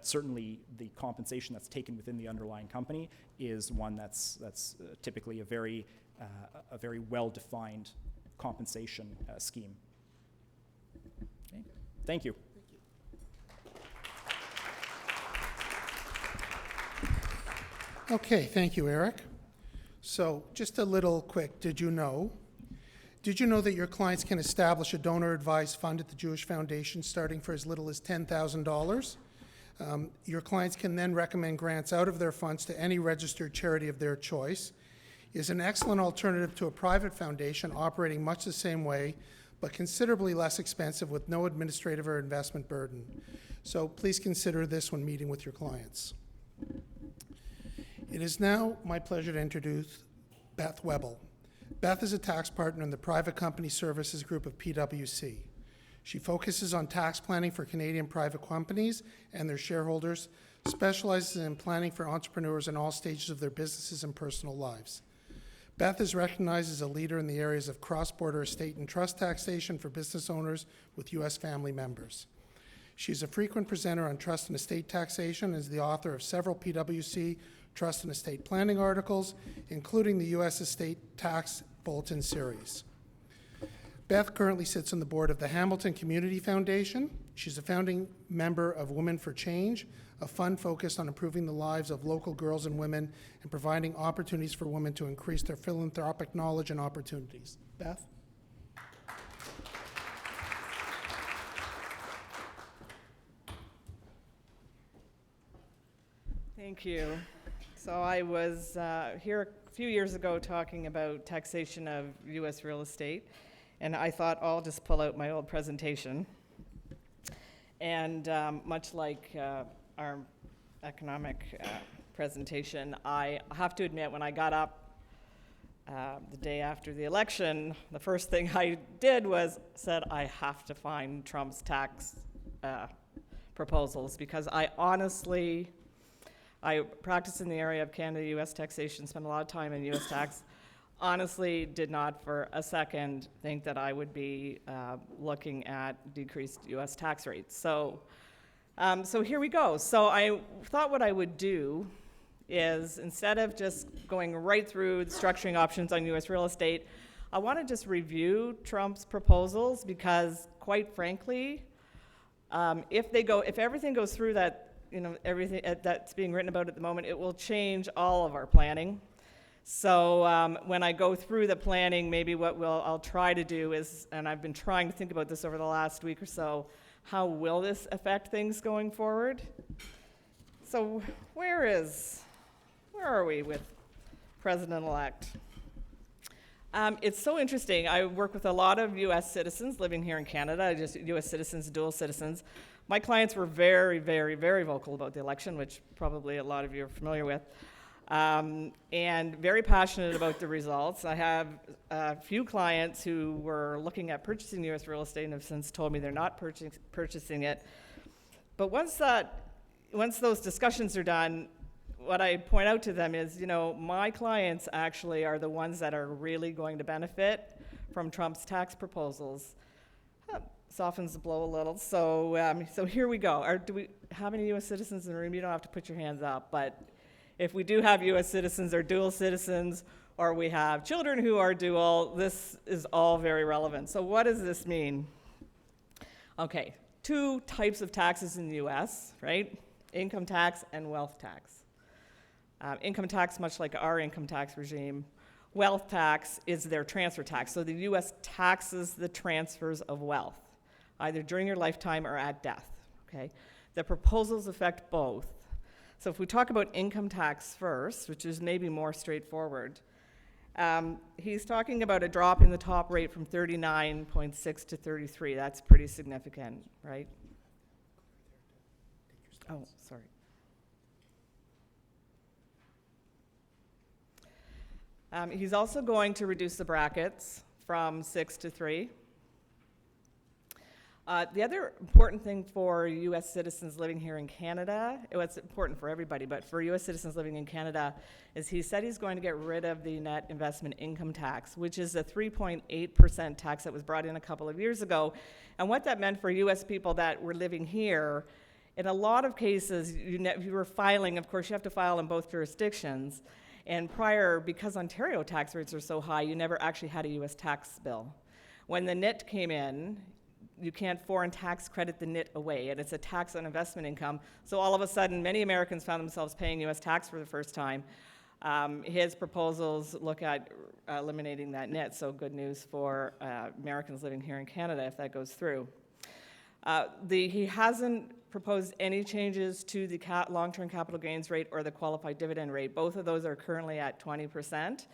certainly the compensation that's taken within the underlying company is one that's typically a very well-defined compensation scheme. Okay. Thank you. Okay, thank you, Eric. So just a little quick, did you know that your clients can establish a donor-advised fund at the Jewish Foundation starting for as little as $10,000? Your clients can then recommend grants out of their funds to any registered charity of their choice. It is an excellent alternative to a private foundation operating much the same way, but considerably less expensive with no administrative or investment burden. So please consider this when meeting with your clients. It is now my pleasure to introduce Beth Webel. Beth is a tax partner in the Private Company Services Group of PwC. She focuses on tax planning for Canadian private companies and their shareholders, specializes in planning for entrepreneurs in all stages of their businesses and personal lives. Beth is recognized as a leader in the areas of cross-border estate and trust taxation for business owners with U.S. family members. She is a frequent presenter on trust and estate taxation and is the author of several PwC trust and estate planning articles, including the U.S. Estate Tax Bulletin series. Beth currently sits on the board of the Hamilton Community Foundation. She's a founding member of Women for Change, a fund focused on improving the lives of local girls and women and providing opportunities for women to increase their philanthropic knowledge and opportunities. Beth? Thank you. So I was here a few years ago talking about taxation of U.S. real estate, and I thought I'll just pull out my old presentation. And much like our economic presentation, I have to admit when I got up the day after the election, the first thing I did was said I have to find Trump's tax proposals, because I practice in the area of Canada-U.S. taxation, spent a lot of time in U.S. tax. Honestly, did not for a second think that I would be looking at decreased U.S. tax rates. So here we go. So I thought what I would do is, instead of just going right through the structuring options on U.S. real estate, I want to just review Trump's proposals, because quite frankly, if everything goes through that, everything that's being written about at the moment, it will change all of our planning. So when I go through the planning, maybe what I'll try to do is, and I've been trying to think about this over the last week or so, how will this affect things going forward? So where are we with President-elect? It's so interesting. I work with a lot of U.S. citizens living here in Canada, just U.S. citizens, dual citizens. My clients were very, very, very vocal about the election, which probably a lot of you are familiar with, and very passionate about the results. I have a few clients who were looking at purchasing U.S. real estate and have since told me they're not purchasing it. But once those discussions are done, what I point out to them is, my clients actually are the ones that are really going to benefit from Trump's tax proposals. Softens the blow a little. So here we go. Do we have any U.S. citizens in the room? You don't have to put your hands up, but if we do have U.S. citizens or dual citizens, or we have children who are dual, this is all very relevant. So what does this mean? Okay, two types of taxes in the U.S., right? Income tax and wealth tax. Income tax, much like our income tax regime. Wealth tax is their transfer tax. So the U.S. taxes the transfers of wealth, either during your lifetime or at death, okay? The proposals affect both. So if we talk about income tax first, which is maybe more straightforward, he's talking about a drop in the top rate from 39.6 to 33. That's pretty significant, right? Oh, sorry. He's also going to reduce the brackets from 6 to 3. The other important thing for U.S. citizens living here in Canada, it's important for everybody, but for U.S. citizens living in Canada, is he said he's going to get rid of the net investment income tax, which is a 3.8% tax that was brought in a couple of years ago. And what that meant for U.S. people that were living here, in a lot of cases, if you were filing, of course, you have to file in both jurisdictions. And prior, because Ontario tax rates are so high, you never actually had a U.S. tax bill. When the NIT came in, you can't foreign tax credit the NIT away, and it's a tax on investment income. So all of a sudden, many Americans found themselves paying U.S. tax for the first time. His proposals look at eliminating that NIT, so good news for Americans living here in Canada if that goes through. He hasn't proposed any changes to the long-term capital gains rate or the qualified dividend rate. Both of those are currently at 20%,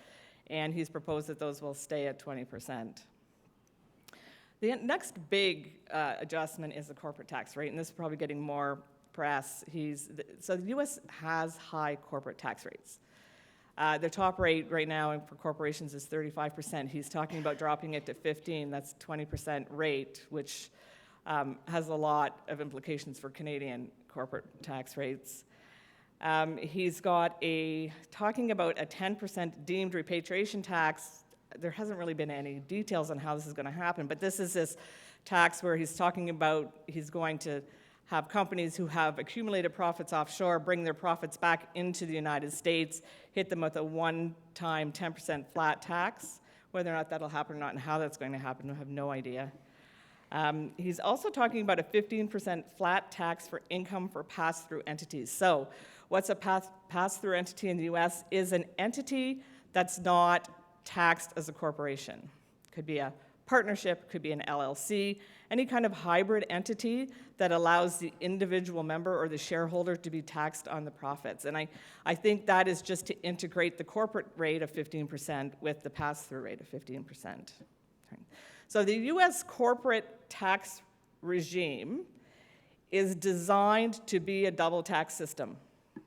and he's proposed that those will stay at 20%. The next big adjustment is the corporate tax rate, and this is probably getting more press. So the U.S. has high corporate tax rates. The top rate right now for corporations is 35%. He's talking about dropping it to 15%. That's 20% rate, which has a lot of implications for Canadian corporate tax rates. He's talking about a 10% deemed repatriation tax. There hasn't really been any details on how this is going to happen, but this is this tax where he's talking about he's going to have companies who have accumulated profits offshore bring their profits back into the United States, hit them with a one-time 10% flat tax. Whether or not that'll happen or not and how that's going to happen, I have no idea. He's also talking about a 15% flat tax for income for pass-through entities. So what's a pass-through entity in the U.S. is an entity that's not taxed as a corporation. Could be a partnership, could be an LLC, any kind of hybrid entity that allows the individual member or the shareholder to be taxed on the profits. And I think that is just to integrate the corporate rate of 15% with the pass-through rate of 15%. So the U.S. corporate tax regime is designed to be a double tax system,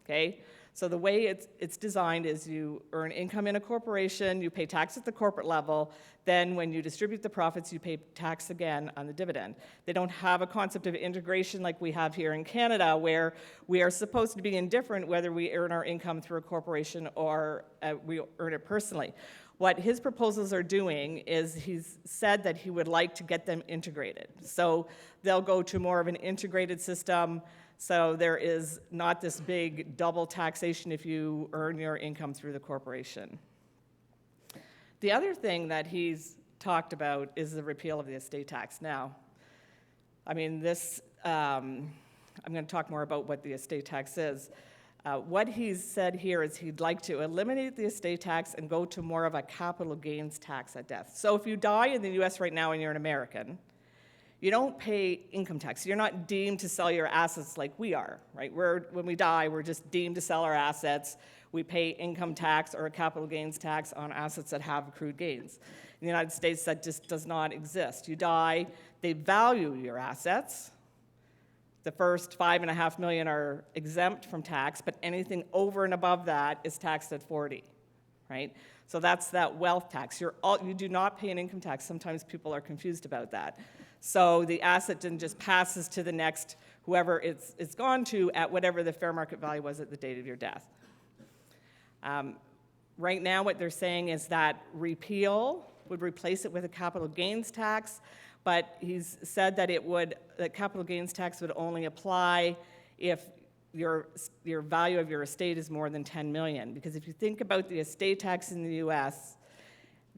okay? So the way it's designed is you earn income in a corporation, you pay tax at the corporate level, then when you distribute the profits, you pay tax again on the dividend. They don't have a concept of integration like we have here in Canada, where we are supposed to be indifferent whether we earn our income through a corporation or we earn it personally. What his proposals are doing is he's said that he would like to get them integrated. So they'll go to more of an integrated system. So there is not this big double taxation if you earn your income through the corporation. The other thing that he's talked about is the repeal of the estate tax. Now, I mean, I'm going to talk more about what the estate tax is. What he's said here is he'd like to eliminate the estate tax and go to more of a capital gains tax at death. So if you die in the U.S. right now and you're an American, you don't pay income tax. You're not deemed to sell your assets like we are, right? When we die, we're just deemed to sell our assets. We pay income tax or a capital gains tax on assets that have accrued gains. In the United States, that just does not exist. You die, they value your assets. The first $5.5 million are exempt from tax, but anything over and above that is taxed at 40, right? So that's that wealth tax. You do not pay an income tax. Sometimes people are confused about that. So the asset then just passes to the next, whoever it's gone to at whatever the fair market value was at the date of your death. Right now what they're saying is that repeal would replace it with a capital gains tax, but he's said that that capital gains tax would only apply if your value of your estate is more than $10 million. Because if you think about the estate tax in the US,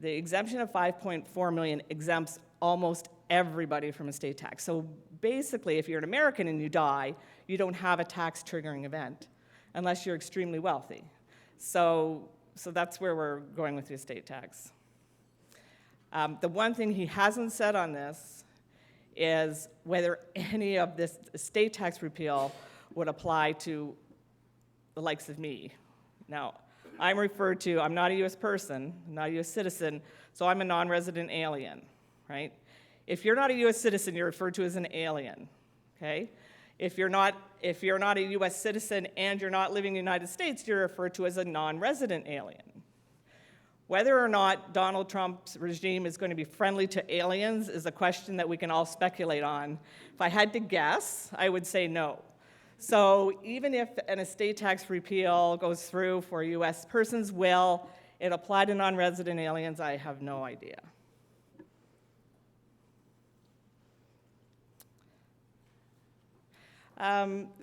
the exemption of $5.4 million exempts almost everybody from estate tax. So basically, if you're an American and you die, you don't have a tax triggering event unless you're extremely wealthy. So that's where we're going with the estate tax. The one thing he hasn't said on this is whether any of this estate tax repeal would apply to the likes of me. Now, I'm not a U.S. person, I'm not a U.S. citizen, so I'm a non-resident alien, right? If you're not a U.S. citizen, you're referred to as an alien, okay? If you're not a U.S. citizen and you're not living in the United States, you're referred to as a non-resident alien. Whether or not Donald Trump's regime is going to be friendly to aliens is a question that we can all speculate on. If I had to guess, I would say no. So even if an estate tax repeal goes through for U.S. persons, will it apply to non-resident aliens? I have no idea.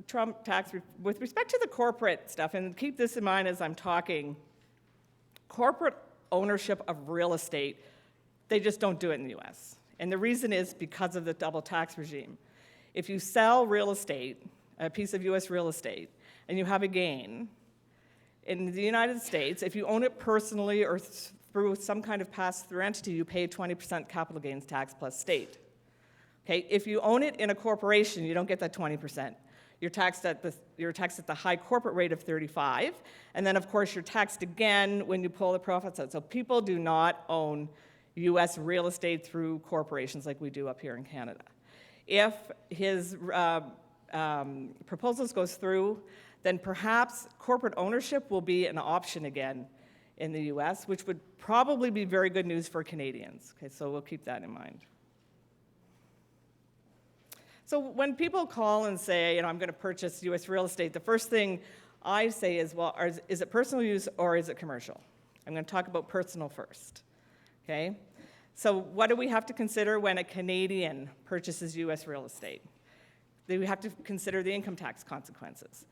Trump tax, with respect to the corporate stuff, and keep this in mind as I'm talking, corporate ownership of real estate, they just don't do it in the US. And the reason is because of the double tax regime. If you sell real estate, a piece of US real estate, and you have a gain, in the United States, if you own it personally or through some kind of pass-through entity, you pay 20% capital gains tax plus state. Okay, if you own it in a corporation, you don't get that 20%. You're taxed at the high corporate rate of 35, and then of course you're taxed again when you pull the profits out. So people do not own U.S. real estate through corporations like we do up here in Canada. If his proposals goes through, then perhaps corporate ownership will be an option again in the U.S., which would probably be very good news for Canadians. Okay, so we'll keep that in mind. So when people call and say, I'm going to purchase U.S. real estate, the first thing I say is, well, is it personal use or is it commercial? I'm going to talk about personal first, okay? So what do we have to consider when a Canadian purchases U.S. real estate? We have to consider the income tax consequences.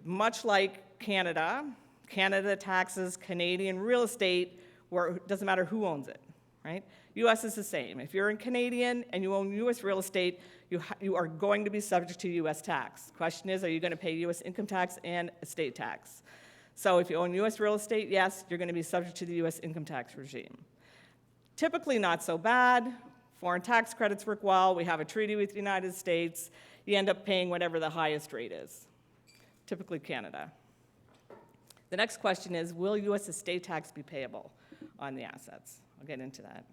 Much like Canada, Canada taxes Canadian real estate where it doesn't matter who owns it, right? U.S. is the same. If you're a Canadian and you own U.S. real estate, you are going to be subject to U.S. tax. Question is, are you going to pay U.S. income tax and estate tax? So if you own U.S. real estate, yes, you're going to be subject to the U.S. income tax regime. Typically not so bad. Foreign tax credits work well. We have a treaty with the United States. You end up paying whatever the highest rate is, typically Canada. The next question is, will U.S. estate tax be payable on the assets? I'll get into that.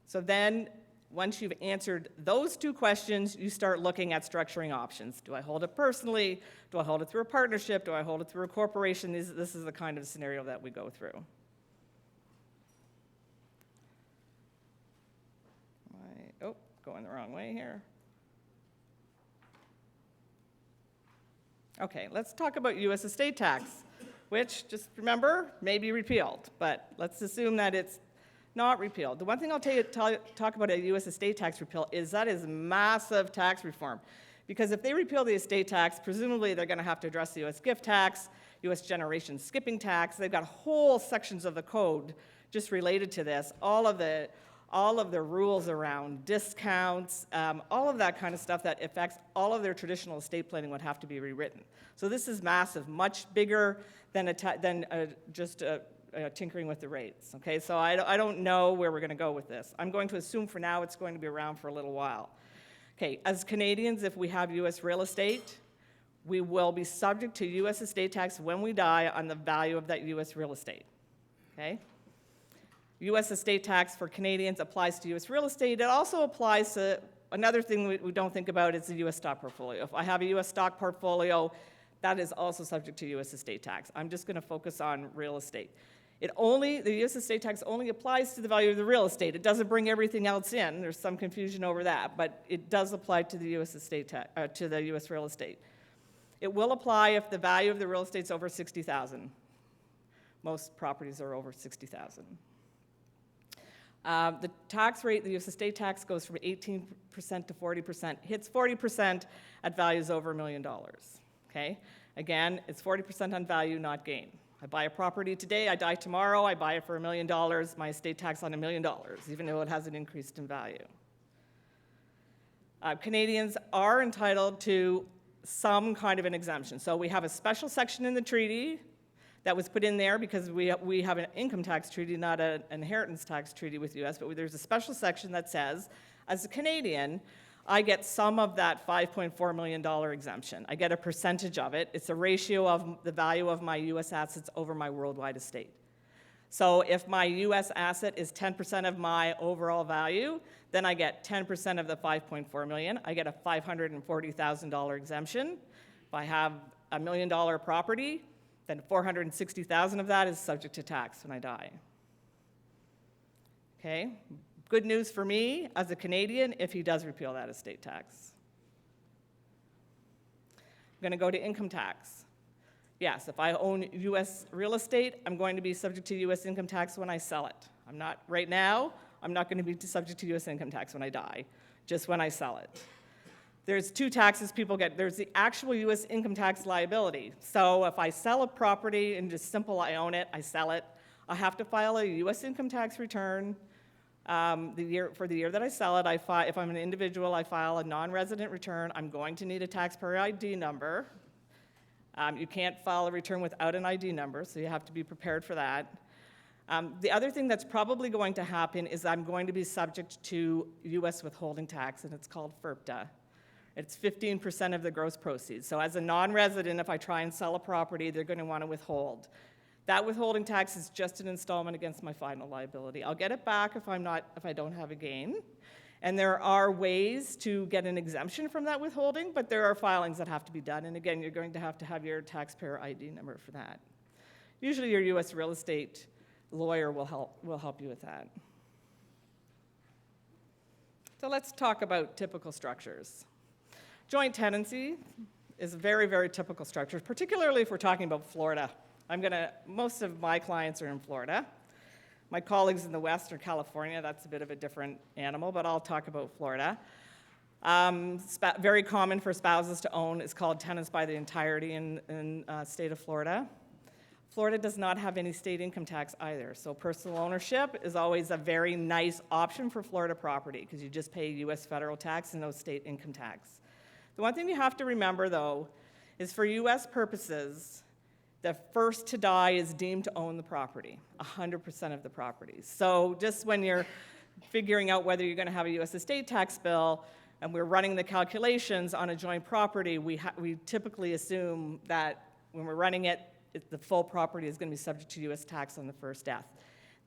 So then, once you've answered those two questions, you start looking at structuring options. Do I hold it personally? Do I hold it through a partnership? Do I hold it through a corporation? This is the kind of scenario that we go through. Going the wrong way here. Okay, let's talk about U.S. estate tax, which, just remember, may be repealed, but let's assume that it's not repealed. The one thing I'll talk about a U.S. estate tax repeal is that is massive tax reform. Because if they repeal the estate tax, presumably they're going to have to address the U.S. gift tax, U.S. generation skipping tax. They've got whole sections of the code just related to this. All of the rules around discounts, all of that kind of stuff that affects all of their traditional estate planning would have to be rewritten. So this is massive, much bigger than just tinkering with the rates. Okay, so I don't know where we're going to go with this. I'm going to assume for now it's going to be around for a little while. Okay, as Canadians, if we have U.S. real estate, we will be subject to U.S. estate tax when we die on the value of that U.S. real estate. Okay? U.S. estate tax for Canadians applies to U.S. real estate. It also applies to another thing we don't think about is the U.S. stock portfolio. If I have a U.S. stock portfolio, that is also subject to U.S. estate tax. I'm just going to focus on real estate. The U.S. estate tax only applies to the value of the real estate. It doesn't bring everything else in. There's some confusion over that, but it does apply to the U.S. estate to the U.S. real estate. It will apply if the value of the real estate is over $60,000. Most properties are over $60,000. The tax rate, the U.S. estate tax goes from 18% to 40%, hits 40% at values over $1 million, okay? Again, it's 40% on value, not gain. I buy a property today, I die tomorrow, I buy it for $1 million, my estate tax on $1 million, even though it hasn't increased in value. Canadians are entitled to some kind of an exemption. So we have a special section in the treaty that was put in there because we have an income tax treaty, not an inheritance tax treaty with the U.S., but there's a special section that says, as a Canadian, I get some of that $5.4 million exemption. I get a percentage of it. It's a ratio of the value of my U.S. assets over my worldwide estate. So if my U.S. asset is 10% of my overall value, then I get 10% of the $5.4 million. I get a $540,000 exemption. If I have a $1 million property, then $460,000 of that is subject to tax when I die. Okay? Good news for me as a Canadian if he does repeal that estate tax. I'm going to go to income tax. Yes, if I own U.S. real estate, I'm going to be subject to U.S. income tax when I sell it. I'm not, right now, I'm not going to be subject to U.S. income tax when I die, just when I sell it. There's two taxes people get. There's the actual U.S. income tax liability. So if I sell a property and just simple, I own it, I sell it, I have to file a U.S. income tax return for the year that I sell it. If I'm an individual, I file a non-resident return. I'm going to need a taxpayer ID number. You can't file a return without an ID number, so you have to be prepared for that. The other thing that's probably going to happen is I'm going to be subject to U.S. withholding tax, and it's called FIRPTA. It's 15% of the gross proceeds. So as a non-resident, if I try and sell a property, they're going to want to withhold. That withholding tax is just an installment against my final liability. I'll get it back if I don't have a gain. And there are ways to get an exemption from that withholding, but there are filings that have to be done. And again, you're going to have your taxpayer ID number for that. Usually your U.S. real estate lawyer will help you with that. So let's talk about typical structures. Joint tenancy is a very, very typical structure, particularly if we're talking about Florida. Most of my clients are in Florida. My colleagues in the West are California. That's a bit of a different animal, but I'll talk about Florida. Very common for spouses to own is called tenants by the entirety in state of Florida. Florida does not have any state income tax either, so personal ownership is always a very nice option for Florida property because you just pay U.S. federal tax and no state income tax. The one thing you have to remember, though, is for U.S. purposes, the first to die is deemed to own the property, 100% of the property. So just when you're figuring out whether you're going to have a U.S. estate tax bill and we're running the calculations on a joint property, we typically assume that when we're running it, the full property is going to be subject to U.S. tax on the first death.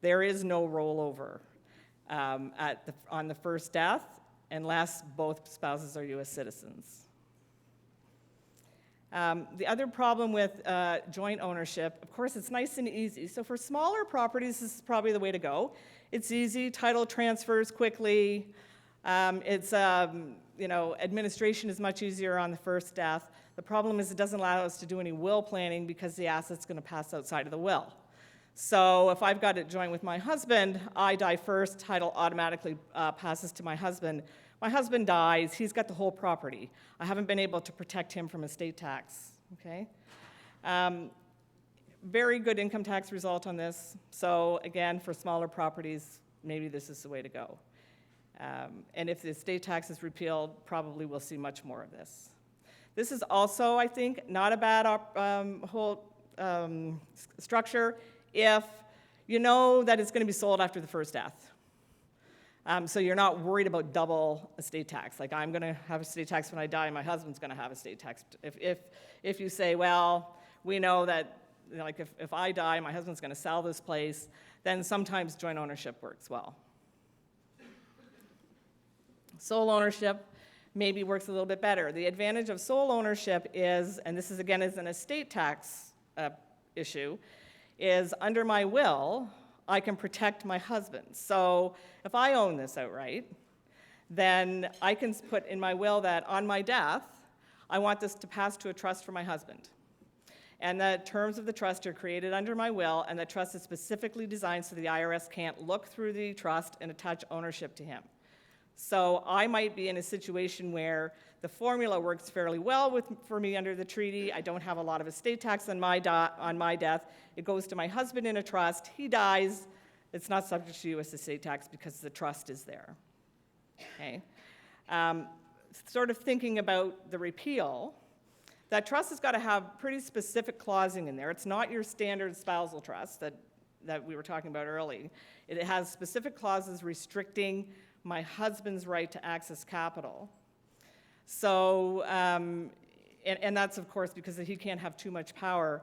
There is no rollover on the first death unless both spouses are U.S. citizens. The other problem with joint ownership, of course, it's nice and easy. So for smaller properties, this is probably the way to go. It's easy, title transfers quickly. Administration is much easier on the first death. The problem is it doesn't allow us to do any will planning because the asset's going to pass outside of the will. So if I've got it joint with my husband, I die first, title automatically passes to my husband. My husband dies, he's got the whole property. I haven't been able to protect him from estate tax, okay? Very good income tax result on this. So again, for smaller properties, maybe this is the way to go. And if the estate tax is repealed, probably we'll see much more of this. This is also, I think, not a bad structure if you know that it's going to be sold after the first death. So you're not worried about double estate tax. Like, I'm going to have estate tax when I die, and my husband's going to have estate tax. If you say, well, we know that, like, if I die, my husband's going to sell this place, then sometimes joint ownership works well. Sole ownership maybe works a little bit better. The advantage of sole ownership is, and this is again is an estate tax issue, is under my will, I can protect my husband. So if I own this outright, then I can put in my will that on my death, I want this to pass to a trust for my husband. And the terms of the trust are created under my will, and the trust is specifically designed so the IRS can't look through the trust and attach ownership to him. So I might be in a situation where the formula works fairly well for me under the treaty. I don't have a lot of estate tax on my death. It goes to my husband in a trust. He dies. It's not subject to U.S. estate tax because the trust is there. Okay. Sort of thinking about the repeal, that trust has got to have pretty specific clausing in there. It's not your standard spousal trust that we were talking about early. It has specific clauses restricting my husband's right to access capital. So, and that's of course because he can't have too much power.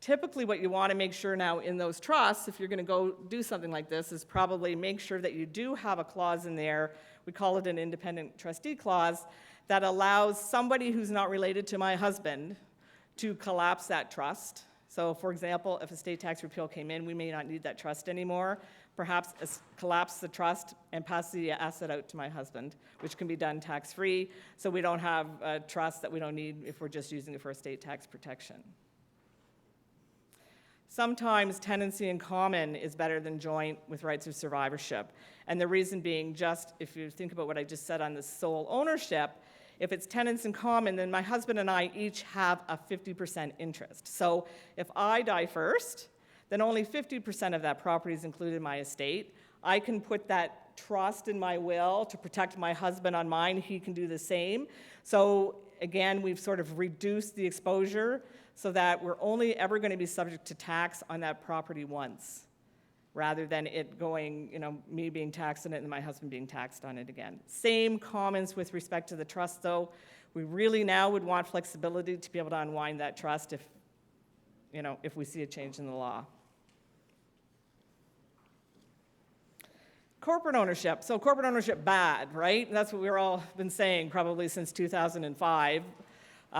Typically what you want to make sure now in those trusts, if you're going to go do something like this, is probably make sure that you do have a clause in there, we call it an independent trustee clause, that allows somebody who's not related to my husband to collapse that trust So for example, if estate tax repeal came in, we may not need that trust anymore. Perhaps collapse the trust and pass the asset out to my husband, which can be done tax-free, so we don't have a trust that we don't need if we're just using it for estate tax protection. Sometimes tenancy in common is better than joint with rights of survivorship. And the reason being, just if you think about what I just said on the sole ownership, if it's tenants in common, then my husband and I each have a 50% interest. So if I die first, then only 50% of that property is included in my estate. I can put that trust in my will to protect my husband on mine. He can do the same. So again, we've sort of reduced the exposure so that we're only ever going to be subject to tax on that property once, rather than it going, me being taxed on it and my husband being taxed on it again. Same comments with respect to the trust, though. We really now would want flexibility to be able to unwind that trust if we see a change in the law. Corporate ownership. So corporate ownership bad, right? That's what we've all been saying probably since 2005.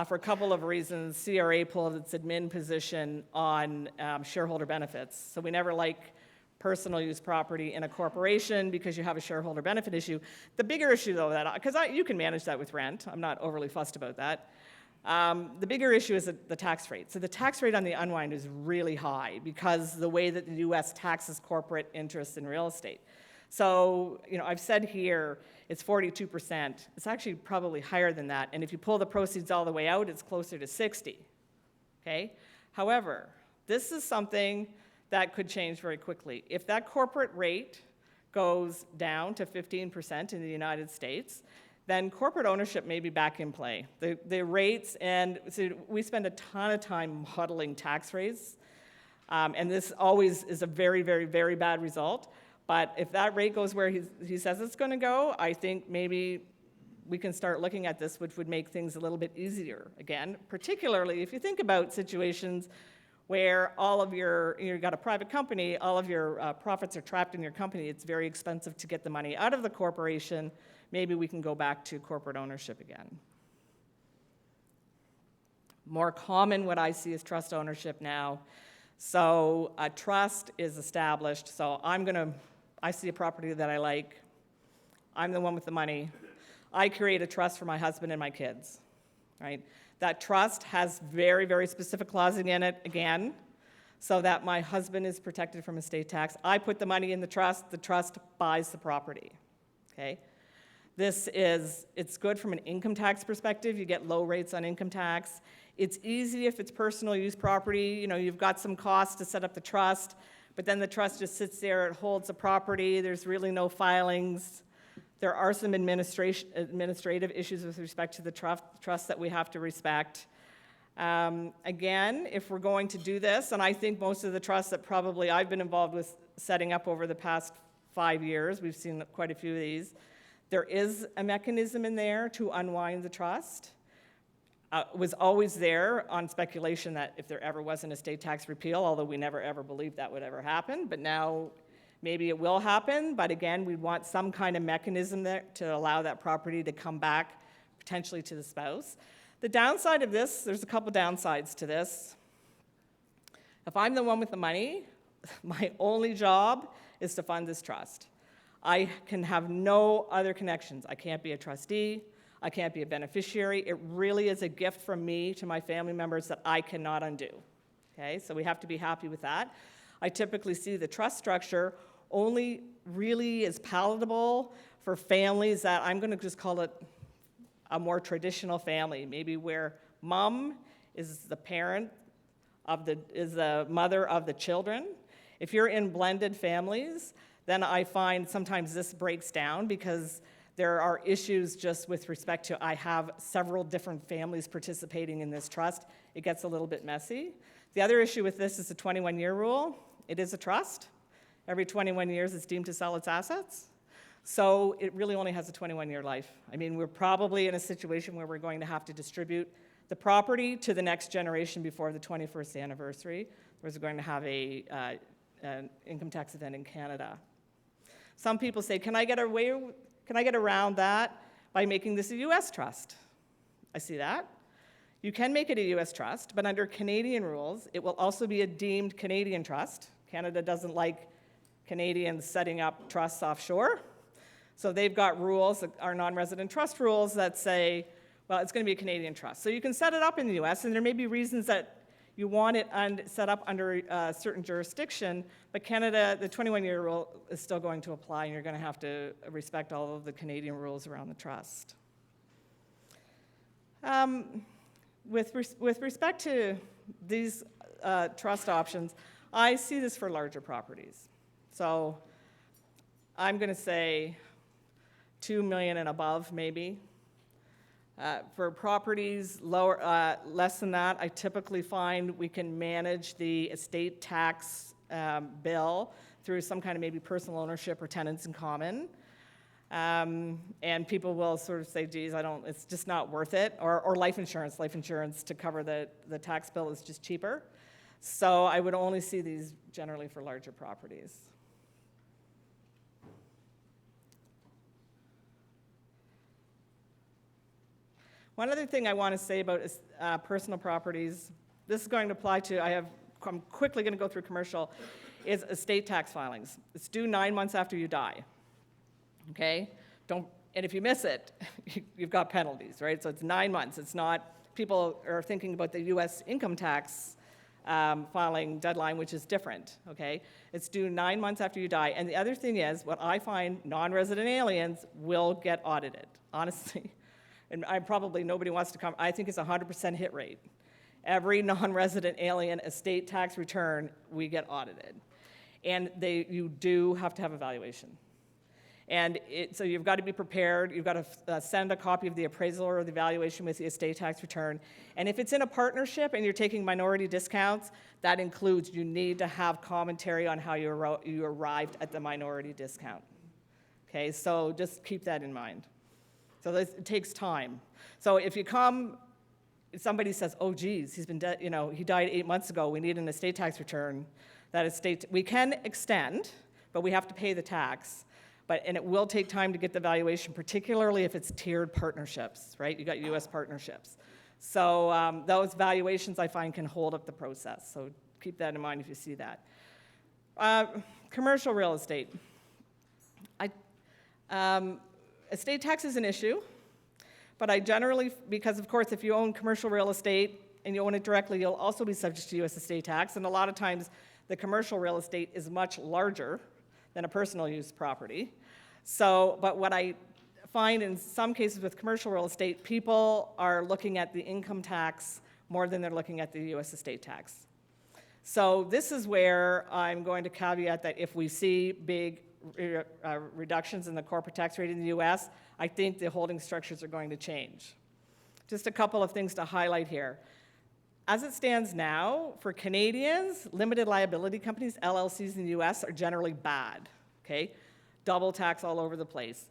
For a couple of reasons. CRA pulled its admin position on shareholder benefits. So we never like personal use property in a corporation because you have a shareholder benefit issue. The bigger issue, though, because you can manage that with rent. I'm not overly fussed about that. The bigger issue is the tax rate. So the tax rate on the unwind is really high because the way that the U.S. taxes corporate interests in real estate. So, I've said here it's 42%. It's actually probably higher than that. And if you pull the proceeds all the way out, it's closer to 60. Okay? However, this is something that could change very quickly. If that corporate rate goes down to 15% in the United States, then corporate ownership may be back in play. The rates, and so we spend a ton of time modeling tax rates, and this always is a very, very, very bad result. But if that rate goes where he says it's going to go, I think maybe we can start looking at this, which would make things a little bit easier. Again, particularly if you think about situations where you've got a private company, all of your profits are trapped in your company, it's very expensive to get the money out of the corporation, maybe we can go back to corporate ownership again. More common, what I see is trust ownership now. So a trust is established, so I see a property that I like, I'm the one with the money, I create a trust for my husband and my kids, right? That trust has very, very specific clausing in it, again, so that my husband is protected from estate tax. I put the money in the trust buys the property, okay? It's good from an income tax perspective. You get low rates on income tax. It's easy if it's personal use property. You've got some costs to set up the trust, but then the trust just sits there, it holds the property, there's really no filings. There are some administrative issues with respect to the trust that we have to respect. Again, if we're going to do this, and I think most of the trusts that probably I've been involved with setting up over the past 5 years, we've seen quite a few of these, there is a mechanism in there to unwind the trust. Was always there on speculation that if there ever was an estate tax repeal, although we never ever believed that would ever happen, but now maybe it will happen, but again, we want some kind of mechanism there to allow that property to come back potentially to the spouse. The downside of this, there's a couple downsides to this. If I'm the one with the money, my only job is to fund this trust. I can have no other connections. I can't be a trustee. I can't be a beneficiary. It really is a gift from me to my family members that I cannot undo. Okay, so we have to be happy with that. I typically see the trust structure only really is palatable for families that I'm going to just call it a more traditional family, maybe where mom is the parent is the mother of the children. If you're in blended families, then I find sometimes this breaks down because there are issues just with respect to I have several different families participating in this trust. It gets a little bit messy. The other issue with this is the 21-year rule. It is a trust. Every 21 years it's deemed to sell its assets. So it really only has a 21-year life. I mean, we're probably in a situation where we're going to have to distribute the property to the next generation before the 21st anniversary. We're going to have an income tax event in Canada. Some people say, can I get around that by making this a U.S. trust? I see that. You can make it a U.S. trust, but under Canadian rules, it will also be a deemed Canadian trust. Canada doesn't like Canadians setting up trusts offshore. So they've got rules, our non-resident trust rules, that say, well, it's going to be a Canadian trust. So you can set it up in the U.S., and there may be reasons that you want it set up under a certain jurisdiction, but Canada, the 21-year rule is still going to apply, and you're going to have to respect all of the Canadian rules around the trust. With respect to these trust options, I see this for larger properties. So I'm going to say $2 million and above, maybe. For properties less than that, I typically find we can manage the estate tax bill through some kind of maybe personal ownership or tenants in common. And people will sort of say, geez, it's just not worth it. Or life insurance to cover the tax bill is just cheaper. So I would only see these generally for larger properties. One other thing I want to say about personal properties, this is going to apply to, I'm quickly going to go through commercial, is estate tax filings. It's due 9 months after you die. Okay? And if you miss it, you've got penalties, right? So it's 9 months. It's not, people are thinking about the U.S. income tax filing deadline, which is different, okay? It's due 9 months after you die. And the other thing is, what I find non-resident aliens will get audited, honestly. And nobody wants to come, I think it's a 100% hit rate. Every non-resident alien estate tax return, we get audited. And you do have to have a valuation. And so you've got to be prepared. You've got to send a copy of the appraisal or the valuation with the estate tax return. And if it's in a partnership and you're taking minority discounts, that includes you need to have commentary on how you arrived at the minority discount. Okay, so just keep that in mind. So it takes time. So if somebody says, oh, geez, he's been dead, he died 8 months ago, we need an estate tax return. We can extend, but we have to pay the tax. And it will take time to get the valuation, particularly if it's tiered partnerships, right? You got U.S. partnerships. So those valuations, I find, can hold up the process. So keep that in mind if you see that. Commercial real estate. Estate tax is an issue, but I generally, because of course if you own commercial real estate and you own it directly, you'll also be subject to U.S. estate tax, and a lot of times the commercial real estate is much larger than a personal use property. But what I find in some cases with commercial real estate, people are looking at the income tax more than they're looking at the U.S. estate tax. So this is where I'm going to caveat that if we see big reductions in the corporate tax rate in the U.S., I think the holding structures are going to change. Just a couple of things to highlight here. As it stands now, for Canadians, limited liability companies, LLCs in the U.S., are generally bad, okay? Double tax all over the place.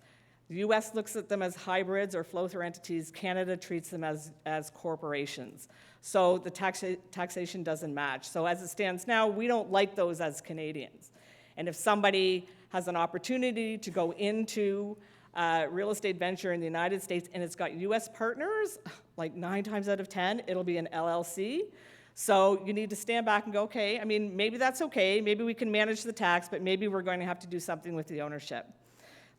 The U.S. looks at them as hybrids or flow-through entities. Canada treats them as corporations. So the taxation doesn't match. So as it stands now, we don't like those as Canadians. And if somebody has an opportunity to go into real estate venture in the United States and it's got U.S. partners, like 9 times out of 10, it'll be an LLC. So you need to stand back and go, okay, maybe that's okay. Maybe we can manage the tax, but maybe we're going to have to do something with the ownership.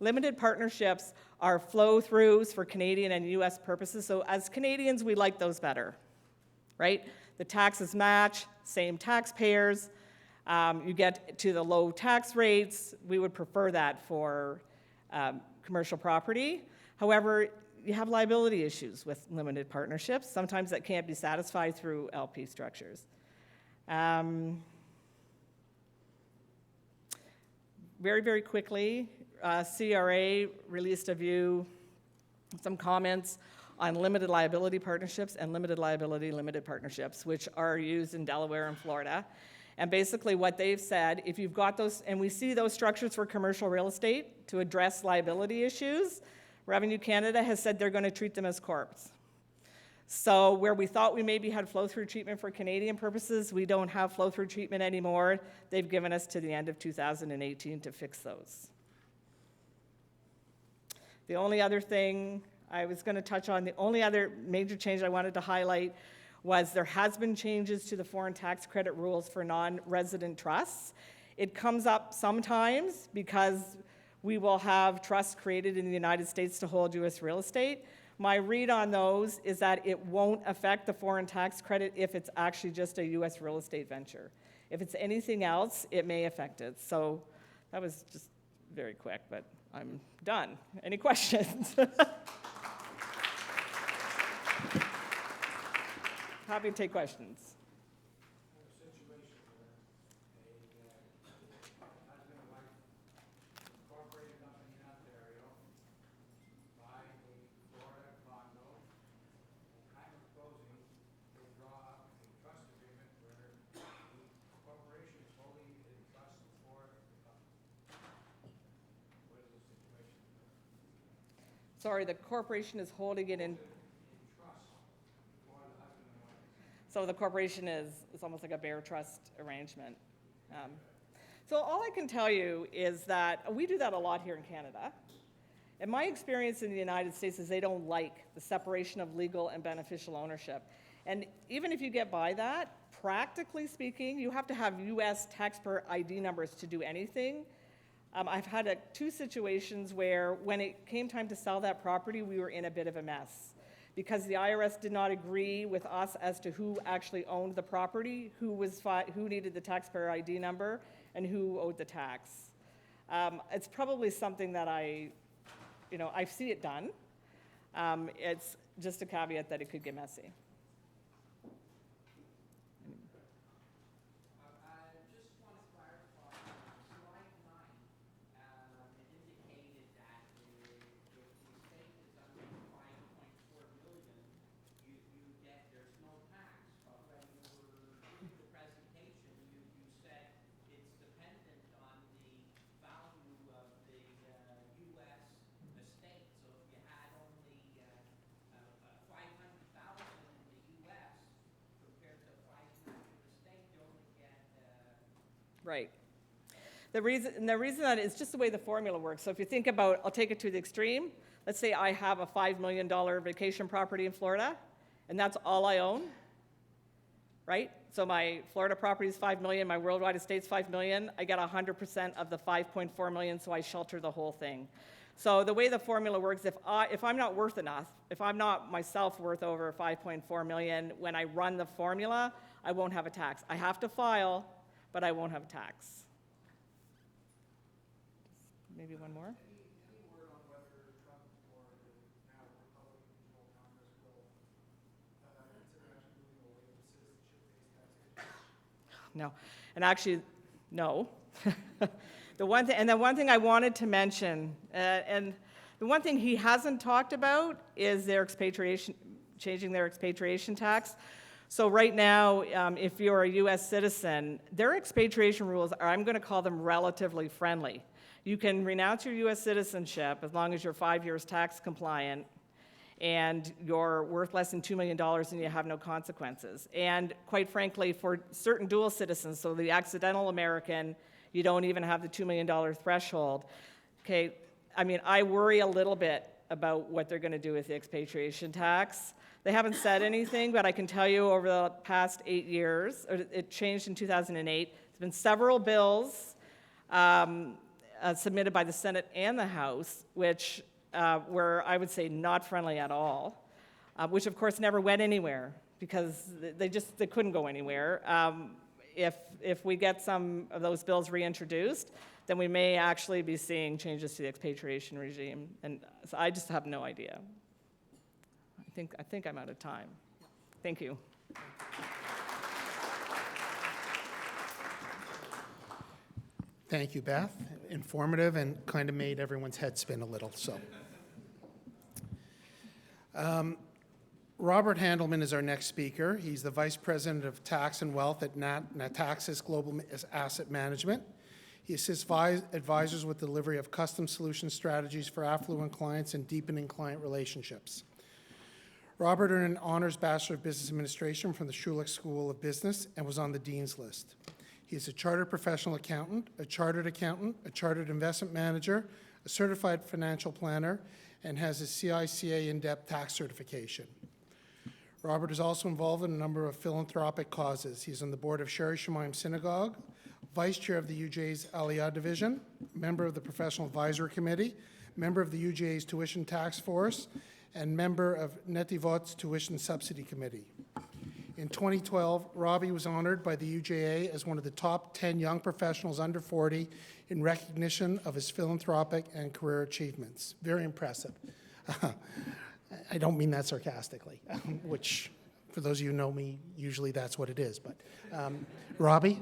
Limited partnerships are flow-throughs for Canadian and U.S. purposes. So as Canadians, we like those better, right? The taxes match, same taxpayers. You get to the low tax rates. We would prefer that for commercial property. However, you have liability issues with limited partnerships. Sometimes that can't be satisfied through LP structures. Very, very quickly, CRA released some comments on limited liability partnerships and limited liability limited partnerships, which are used in Delaware and Florida. And basically what they've said, if you've got those, and we see those structures for commercial real estate to address liability issues, Revenue Canada has said they're going to treat them as corps. So where we thought we maybe had flow-through treatment for Canadian purposes, we don't have flow-through treatment anymore. They've given us to the end of 2018 to fix those. The only other thing I was going to touch on, the only other major change I wanted to highlight was there has been changes to the foreign tax credit rules for non-resident trusts. It comes up sometimes because we will have trusts created in the United States to hold U.S. real estate. My read on those is that it won't affect the foreign tax credit if it's actually just a U.S. real estate venture. If it's anything else, it may affect it. So that was just very quick, but I'm done. Any questions? Happy to take questions. Sorry, the corporation is holding it in. So the corporation is almost like a bare trust arrangement. So all I can tell you is that we do that a lot here in Canada. And my experience in the United States is they don't like the separation of legal and beneficial ownership. And even if you get by that, practically speaking, you have to have U.S. taxpayer ID numbers to do anything. I've had two situations where when it came time to sell that property, we were in a bit of a mess because the IRS did not agree with us as to who actually owned the property, who needed the taxpayer ID number, and who owed the tax. It's probably something that I see it done. It's just a caveat that it could get messy. Right. The reason that is just the way the formula works. So if you think about, I'll take it to the extreme. Let's say I have a $5 million vacation property in Florida, and that's all I own, right? So my Florida property is $5 million, my worldwide estate's $5 million. I get 100% of the $5.4 million, so I shelter the whole thing. So the way the formula works, if I'm not worth enough, if I'm not myself worth over $5.4 million, when I run the formula, I won't have a tax. I have to file, but I won't have a tax. Maybe one more? Any word on whether Trump or the now Republican-controlled Congress will consider actually moving away from citizenship-based taxation? No. And actually, no. The one thing I wanted to mention, and the one thing he hasn't talked about is their expatriation, changing their expatriation tax. So right now, if you're a U.S. citizen, their expatriation rules are, I'm going to call them relatively friendly. You can renounce your U.S. citizenship as long as you're 5 years tax compliant and you're worth less than $2 million and you have no consequences. And quite frankly, for certain dual citizens, so the accidental American, you don't even have the $2 million threshold. Okay, I mean, I worry a little bit about what they're going to do with the expatriation tax. They haven't said anything, but I can tell you over the past 8 years, it changed in 2008, there's been several bills submitted by the Senate and the House, which were, I would say, not friendly at all, which of course never went anywhere because they couldn't go anywhere. If we get some of those bills reintroduced, then we may actually be seeing changes to the expatriation regime, and so I just have no idea. I think I'm out of time. Thank you. Thank you, Beth. Informative and kind of made everyone's head spin a little. So, Robert Handelman is our next speaker. He's the Vice President of Tax and Wealth at Nataxis Global Asset Management. He assists advisors with delivery of custom solution strategies for affluent clients and deepening client relationships. Robert earned an Honors Bachelor of Business Administration from the Schulich School of Business and was on the Dean's List. He is a chartered professional accountant, a chartered investment manager, a certified financial planner, and has a CICA in-depth tax certification. Robert is also involved in a number of philanthropic causes. He's on the board of Sherry Shemaim Synagogue, vice chair of the UJ's Aliyah Division, member of the Professional Advisory Committee, member of the UJ's Tuition Tax Force, and member of Netivot's Tuition Subsidy Committee. In 2012, Robbie was honored by the UJA as one of the top 10 young professionals under 40 in recognition of his philanthropic and career achievements. Very impressive. I don't mean that sarcastically, which, for those of you who know me, usually that's what it is. But Robbie?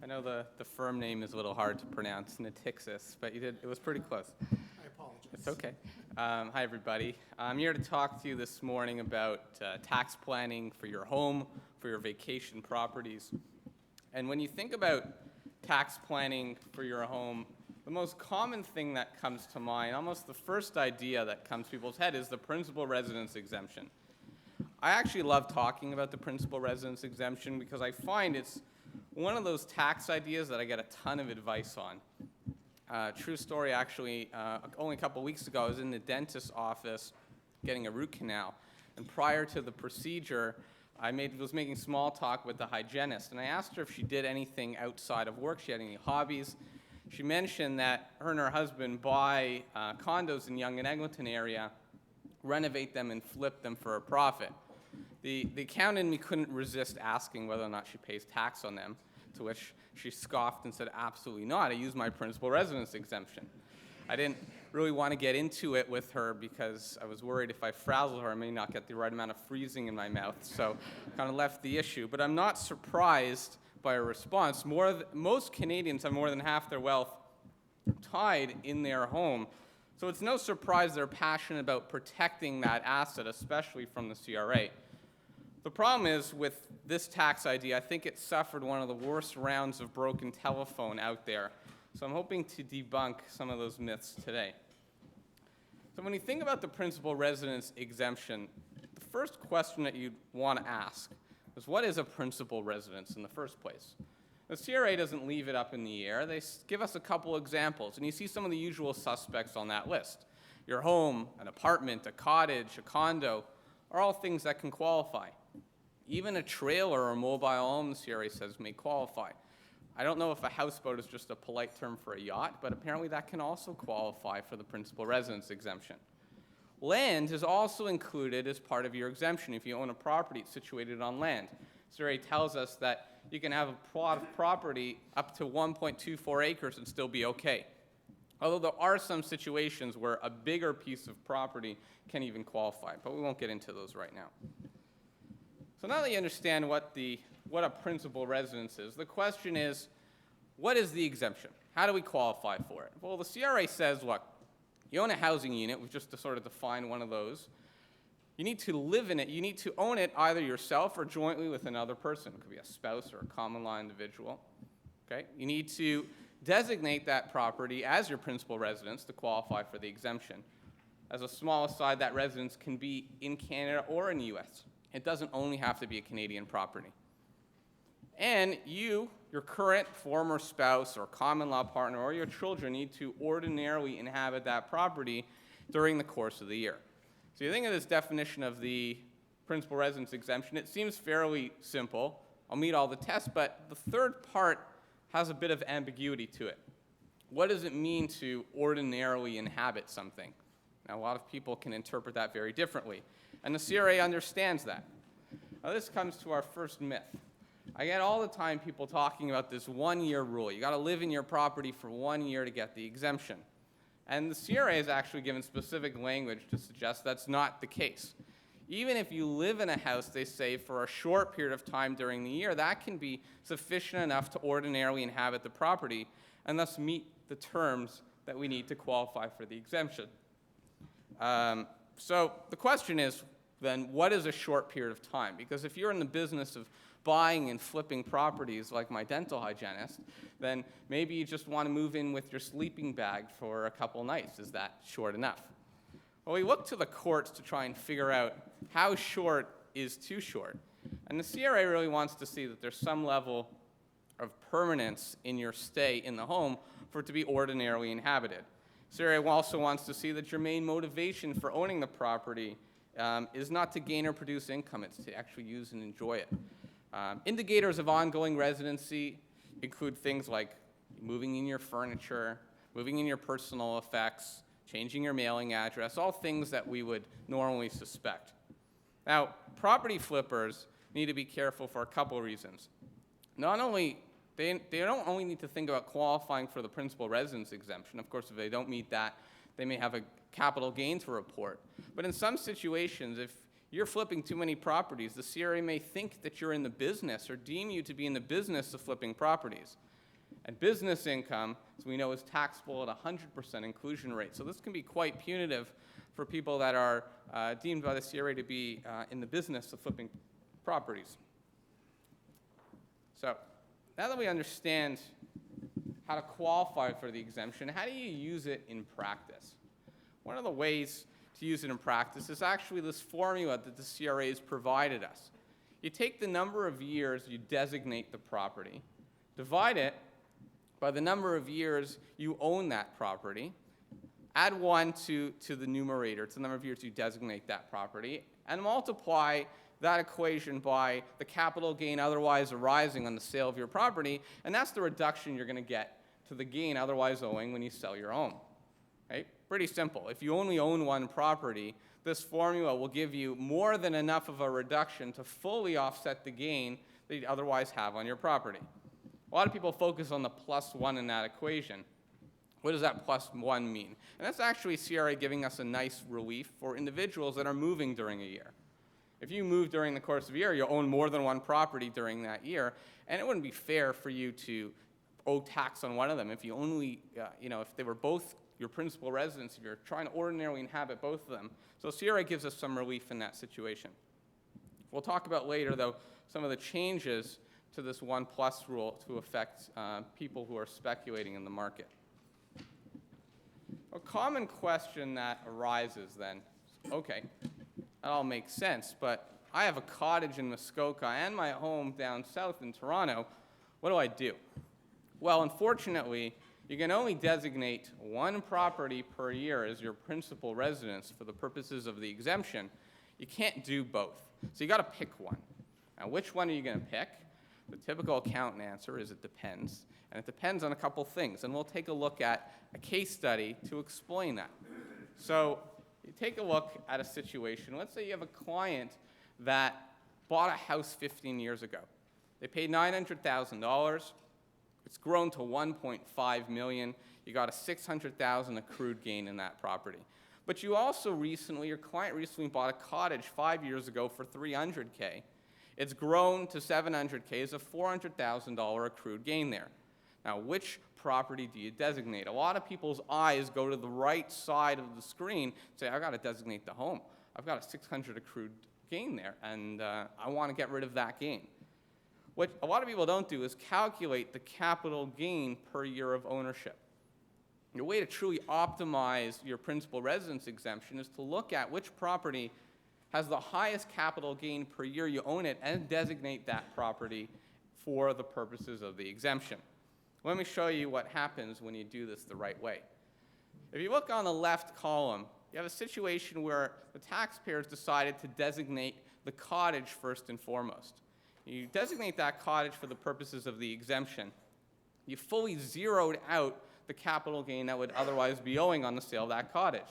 I know the firm name is a little hard to pronounce, Natixis, but you did. It was pretty close. I apologize. It's okay. Hi, everybody. I'm here to talk to you this morning about tax planning for your home, for your vacation properties. And when you think about tax planning for your home, the most common thing that comes to mind, almost the first idea that comes to people's head, is the principal residence exemption. I actually love talking about the principal residence exemption because I find it's one of those tax ideas that I get a ton of advice on. True story, actually, only a couple weeks ago, I was in the dentist's office getting a root canal. And prior to the procedure, I was making small talk with the hygienist, and I asked her if she did anything outside of work, she had any hobbies. She mentioned that her and her husband buy condos in Yonge and Eglinton area, renovate them, and flip them for a profit. The accountant in me couldn't resist asking whether or not she pays tax on them, to which she scoffed and said, absolutely not, I use my principal residence exemption. I didn't really want to get into it with her because I was worried if I frazzled her, I may not get the right amount of freezing in my mouth, so kind of left the issue. But I'm not surprised by her response. Most Canadians have more than half their wealth tied in their home, so it's no surprise they're passionate about protecting that asset, especially from the CRA. The problem is with this tax idea, I think it suffered one of the worst rounds of broken telephone out there. So I'm hoping to debunk some of those myths today. So when you think about the principal residence exemption, the first question that you'd want to ask is, what is a principal residence in the first place? The CRA doesn't leave it up in the air. They give us a couple examples, and you see some of the usual suspects on that list. Your home, an apartment, a cottage, a condo, are all things that can qualify. Even a trailer or mobile home, the CRA says, may qualify. I don't know if a houseboat is just a polite term for a yacht, but apparently that can also qualify for the principal residence exemption. Land is also included as part of your exemption if you own a property situated on land. CRA tells us that you can have a plot of property up to 1.24 acres and still be okay. Although there are some situations where a bigger piece of property can even qualify, but we won't get into those right now. So now that you understand what a principal residence is, the question is, what is the exemption? How do we qualify for it? Well, the CRA says, look, you own a housing unit, we've just to sort of define one of those. You need to live in it. You need to own it either yourself or jointly with another person. It could be a spouse or a common law individual. Okay? You need to designate that property as your principal residence to qualify for the exemption. As a small aside, that residence can be in Canada or in the US. It doesn't only have to be a Canadian property. And you, your current former spouse or common law partner or your children need to ordinarily inhabit that property during the course of the year. So you think of this definition of the principal residence exemption, it seems fairly simple. I'll meet all the tests, but the third part has a bit of ambiguity to it. What does it mean to ordinarily inhabit something? Now, a lot of people can interpret that very differently, and the CRA understands that. Now, this comes to our first myth. I get all the time people talking about this one-year rule. You got to live in your property for 1 year to get the exemption. And the CRA has actually given specific language to suggest that's not the case. Even if you live in a house, they say, for a short period of time during the year, that can be sufficient enough to ordinarily inhabit the property and thus meet the terms that we need to qualify for the exemption. So the question is, then, what is a short period of time? Because if you're in the business of buying and flipping properties like my dental hygienist, then maybe you just want to move in with your sleeping bag for a couple nights. Is that short enough? Well, we look to the courts to try and figure out how short is too short. And the CRA really wants to see that there's some level of permanence in your stay in the home for it to be ordinarily inhabited. CRA also wants to see that your main motivation for owning the property is not to gain or produce income, it's to actually use and enjoy it. Indicators of ongoing residency include things like moving in your furniture, moving in your personal effects, changing your mailing address, all things that we would normally suspect. Now, property flippers need to be careful for a couple of reasons. Not only, they don't only need to think about qualifying for the principal residence exemption. Of course, if they don't meet that, they may have a capital gain to report. But in some situations, if you're flipping too many properties, the CRA may think that you're in the business or deem you to be in the business of flipping properties. And business income, as we know, is taxable at 100% inclusion rate. So this can be quite punitive for people that are deemed by the CRA to be in the business of flipping properties. So now that we understand how to qualify for the exemption, how do you use it in practice? One of the ways to use it in practice is actually this formula that the CRA has provided us. You take the number of years you designate the property, divide it by the number of years you own that property, add 1 to the numerator, it's the number of years you designate that property, and multiply that equation by the capital gain otherwise arising on the sale of your property, and that's the reduction you're going to get to the gain otherwise owing when you sell your home. Right? Pretty simple. If you only own one property, this formula will give you more than enough of a reduction to fully offset the gain that you'd otherwise have on your property. A lot of people focus on the +1 in that equation. What does that +1 mean? And that's actually CRA giving us a nice relief for individuals that are moving during a year. If you move during the course of a year, you own more than one property during that year, and it wouldn't be fair for you to owe tax on one of them if you only, if they were both your principal residence, if you're trying to ordinarily inhabit both of them. So CRA gives us some relief in that situation. We'll talk about later, though, some of the changes to this 1+ rule to affect people who are speculating in the market. A common question that arises then, okay, that all makes sense, but I have a cottage in Muskoka and my home down south in Toronto. What do I do? Well, unfortunately, you can only designate one property per year as your principal residence for the purposes of the exemption. You can't do both. So you got to pick one. Now, which one are you going to pick? The typical accountant answer is it depends. And it depends on a couple things. And we'll take a look at a case study to explain that. So you take a look at a situation. Let's say you have a client that bought a house 15 years ago. They paid $900,000. It's grown to $1.5 million. You got a $600,000 accrued gain in that property. But you also your client recently bought a cottage 5 years ago for $300K. It's grown to $700K. There's a $400,000 accrued gain there. Now, which property do you designate? A lot of people's eyes go to the right side of the screen and say, I've got to designate the home. I've got a $600 accrued gain there, and I want to get rid of that gain. What a lot of people don't do is calculate the capital gain per year of ownership. The way to truly optimize your principal residence exemption is to look at which property has the highest capital gain per year you own it and designate that property for the purposes of the exemption. Let me show you what happens when you do this the right way. If you look on the left column, you have a situation where the taxpayers decided to designate the cottage first and foremost. You designate that cottage for the purposes of the exemption. You fully zeroed out the capital gain that would otherwise be owing on the sale of that cottage.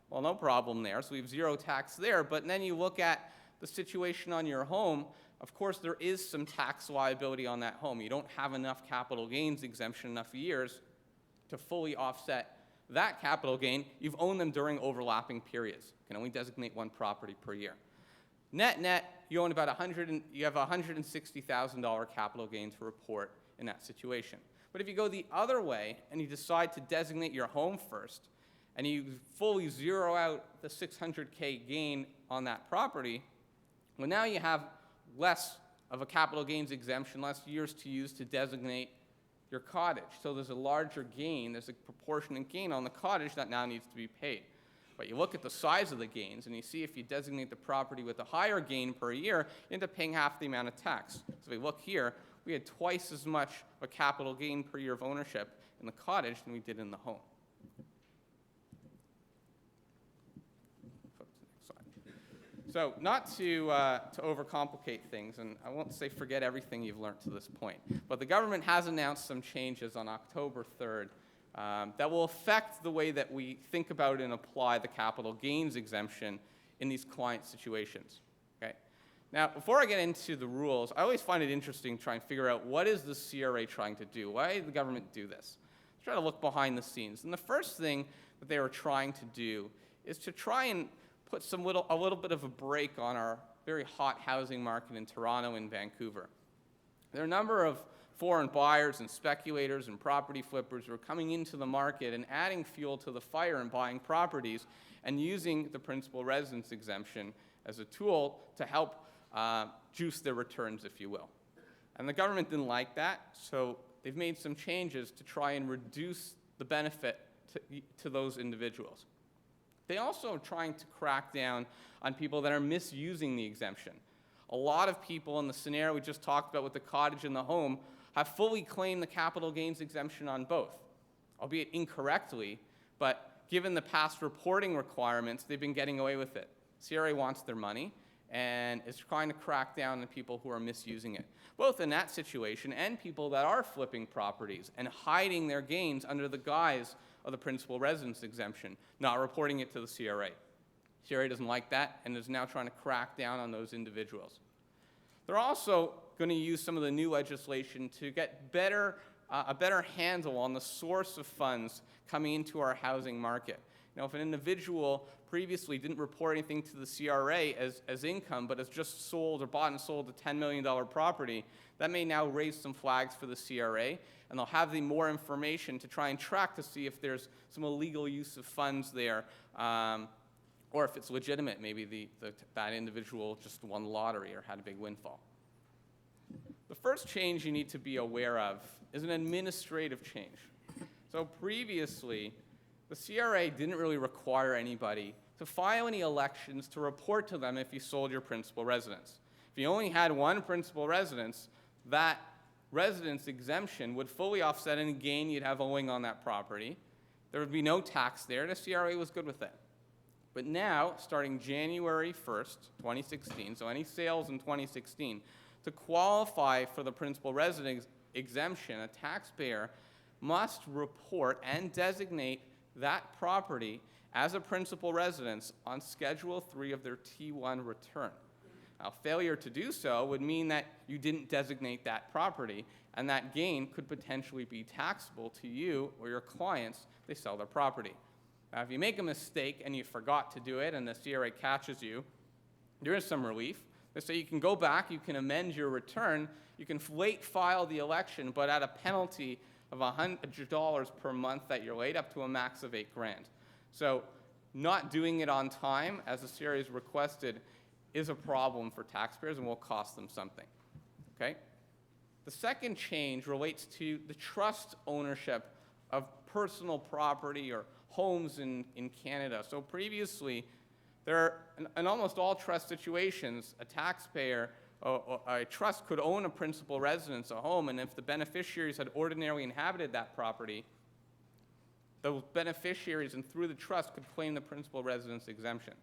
Well, no problem there, so we have zero tax there, but then you look at the situation on your home. Of course, there is some tax liability on that home. You don't have enough capital gains exemption enough years to fully offset that capital gain. You've owned them during overlapping periods. You can only designate one property per year. Net, you own about you have $160,000 capital gain to report in that situation. But if you go the other way and you decide to designate your home first, and you fully zero out the $600K gain on that property, well, now you have less of a capital gains exemption, less years to use to designate your cottage. So there's a larger gain, there's a proportionate gain on the cottage that now needs to be paid. But you look at the size of the gains, and you see if you designate the property with a higher gain per year, you end up paying half the amount of tax. So if we look here, we had twice as much of a capital gain per year of ownership in the cottage than we did in the home. Flip to the next slide. So not to overcomplicate things, and I won't say forget everything you've learned to this point, but the government has announced some changes on October 3rd that will affect the way that we think about and apply the capital gains exemption in these client situations. Okay? Now, before I get into the rules, I always find it interesting to try and figure out what is the CRA trying to do? Why did the government do this? Try to look behind the scenes. And the first thing that they were trying to do is to try and put a little bit of a break on our very hot housing market in Toronto and Vancouver. There are a number of foreign buyers and speculators and property flippers who are coming into the market and adding fuel to the fire and buying properties and using the principal residence exemption as a tool to help juice their returns, if you will. And the government didn't like that, so they've made some changes to try and reduce the benefit to those individuals. They also are trying to crack down on people that are misusing the exemption. A lot of people in the scenario we just talked about with the cottage and the home have fully claimed the capital gains exemption on both, albeit incorrectly, but given the past reporting requirements, they've been getting away with it. CRA wants their money and is trying to crack down on people who are misusing it, both in that situation and people that are flipping properties and hiding their gains under the guise of the principal residence exemption, not reporting it to the CRA. CRA doesn't like that and is now trying to crack down on those individuals. They're also going to use some of the new legislation to get a better handle on the source of funds coming into our housing market. Now, if an individual previously didn't report anything to the CRA as income, but has just sold or bought and sold a $10 million property, that may now raise some flags for the CRA, and they'll have the more information to try and track to see if there's some illegal use of funds there, or if it's legitimate, maybe that individual just won the lottery or had a big windfall. The first change you need to be aware of is an administrative change. So previously, the CRA didn't really require anybody to file any elections to report to them if you sold your principal residence. If you only had one principal residence, that residence exemption would fully offset any gain you'd have owing on that property. There would be no tax there, and the CRA was good with it. But now, starting January 1st, 2016, so any sales in 2016, to qualify for the principal residence exemption, a taxpayer must report and designate that property as a principal residence on Schedule 3 of their T1 return. Now, failure to do so would mean that you didn't designate that property, and that gain could potentially be taxable to you or your clients if they sell their property. Now, if you make a mistake and you forgot to do it and the CRA catches you, there is some relief. They say you can go back, you can amend your return, you can late file the election, but at a penalty of $100 per month that you're late, up to a max of $8,000. So not doing it on time, as the CRA has requested, is a problem for taxpayers and will cost them something. Okay? The second change relates to the trust ownership of personal property or homes in Canada. So previously, in almost all trust situations, a taxpayer or a trust could own a principal residence, a home, and if the beneficiaries had ordinarily inhabited that property, those beneficiaries and through the trust could claim the principal residence exemption.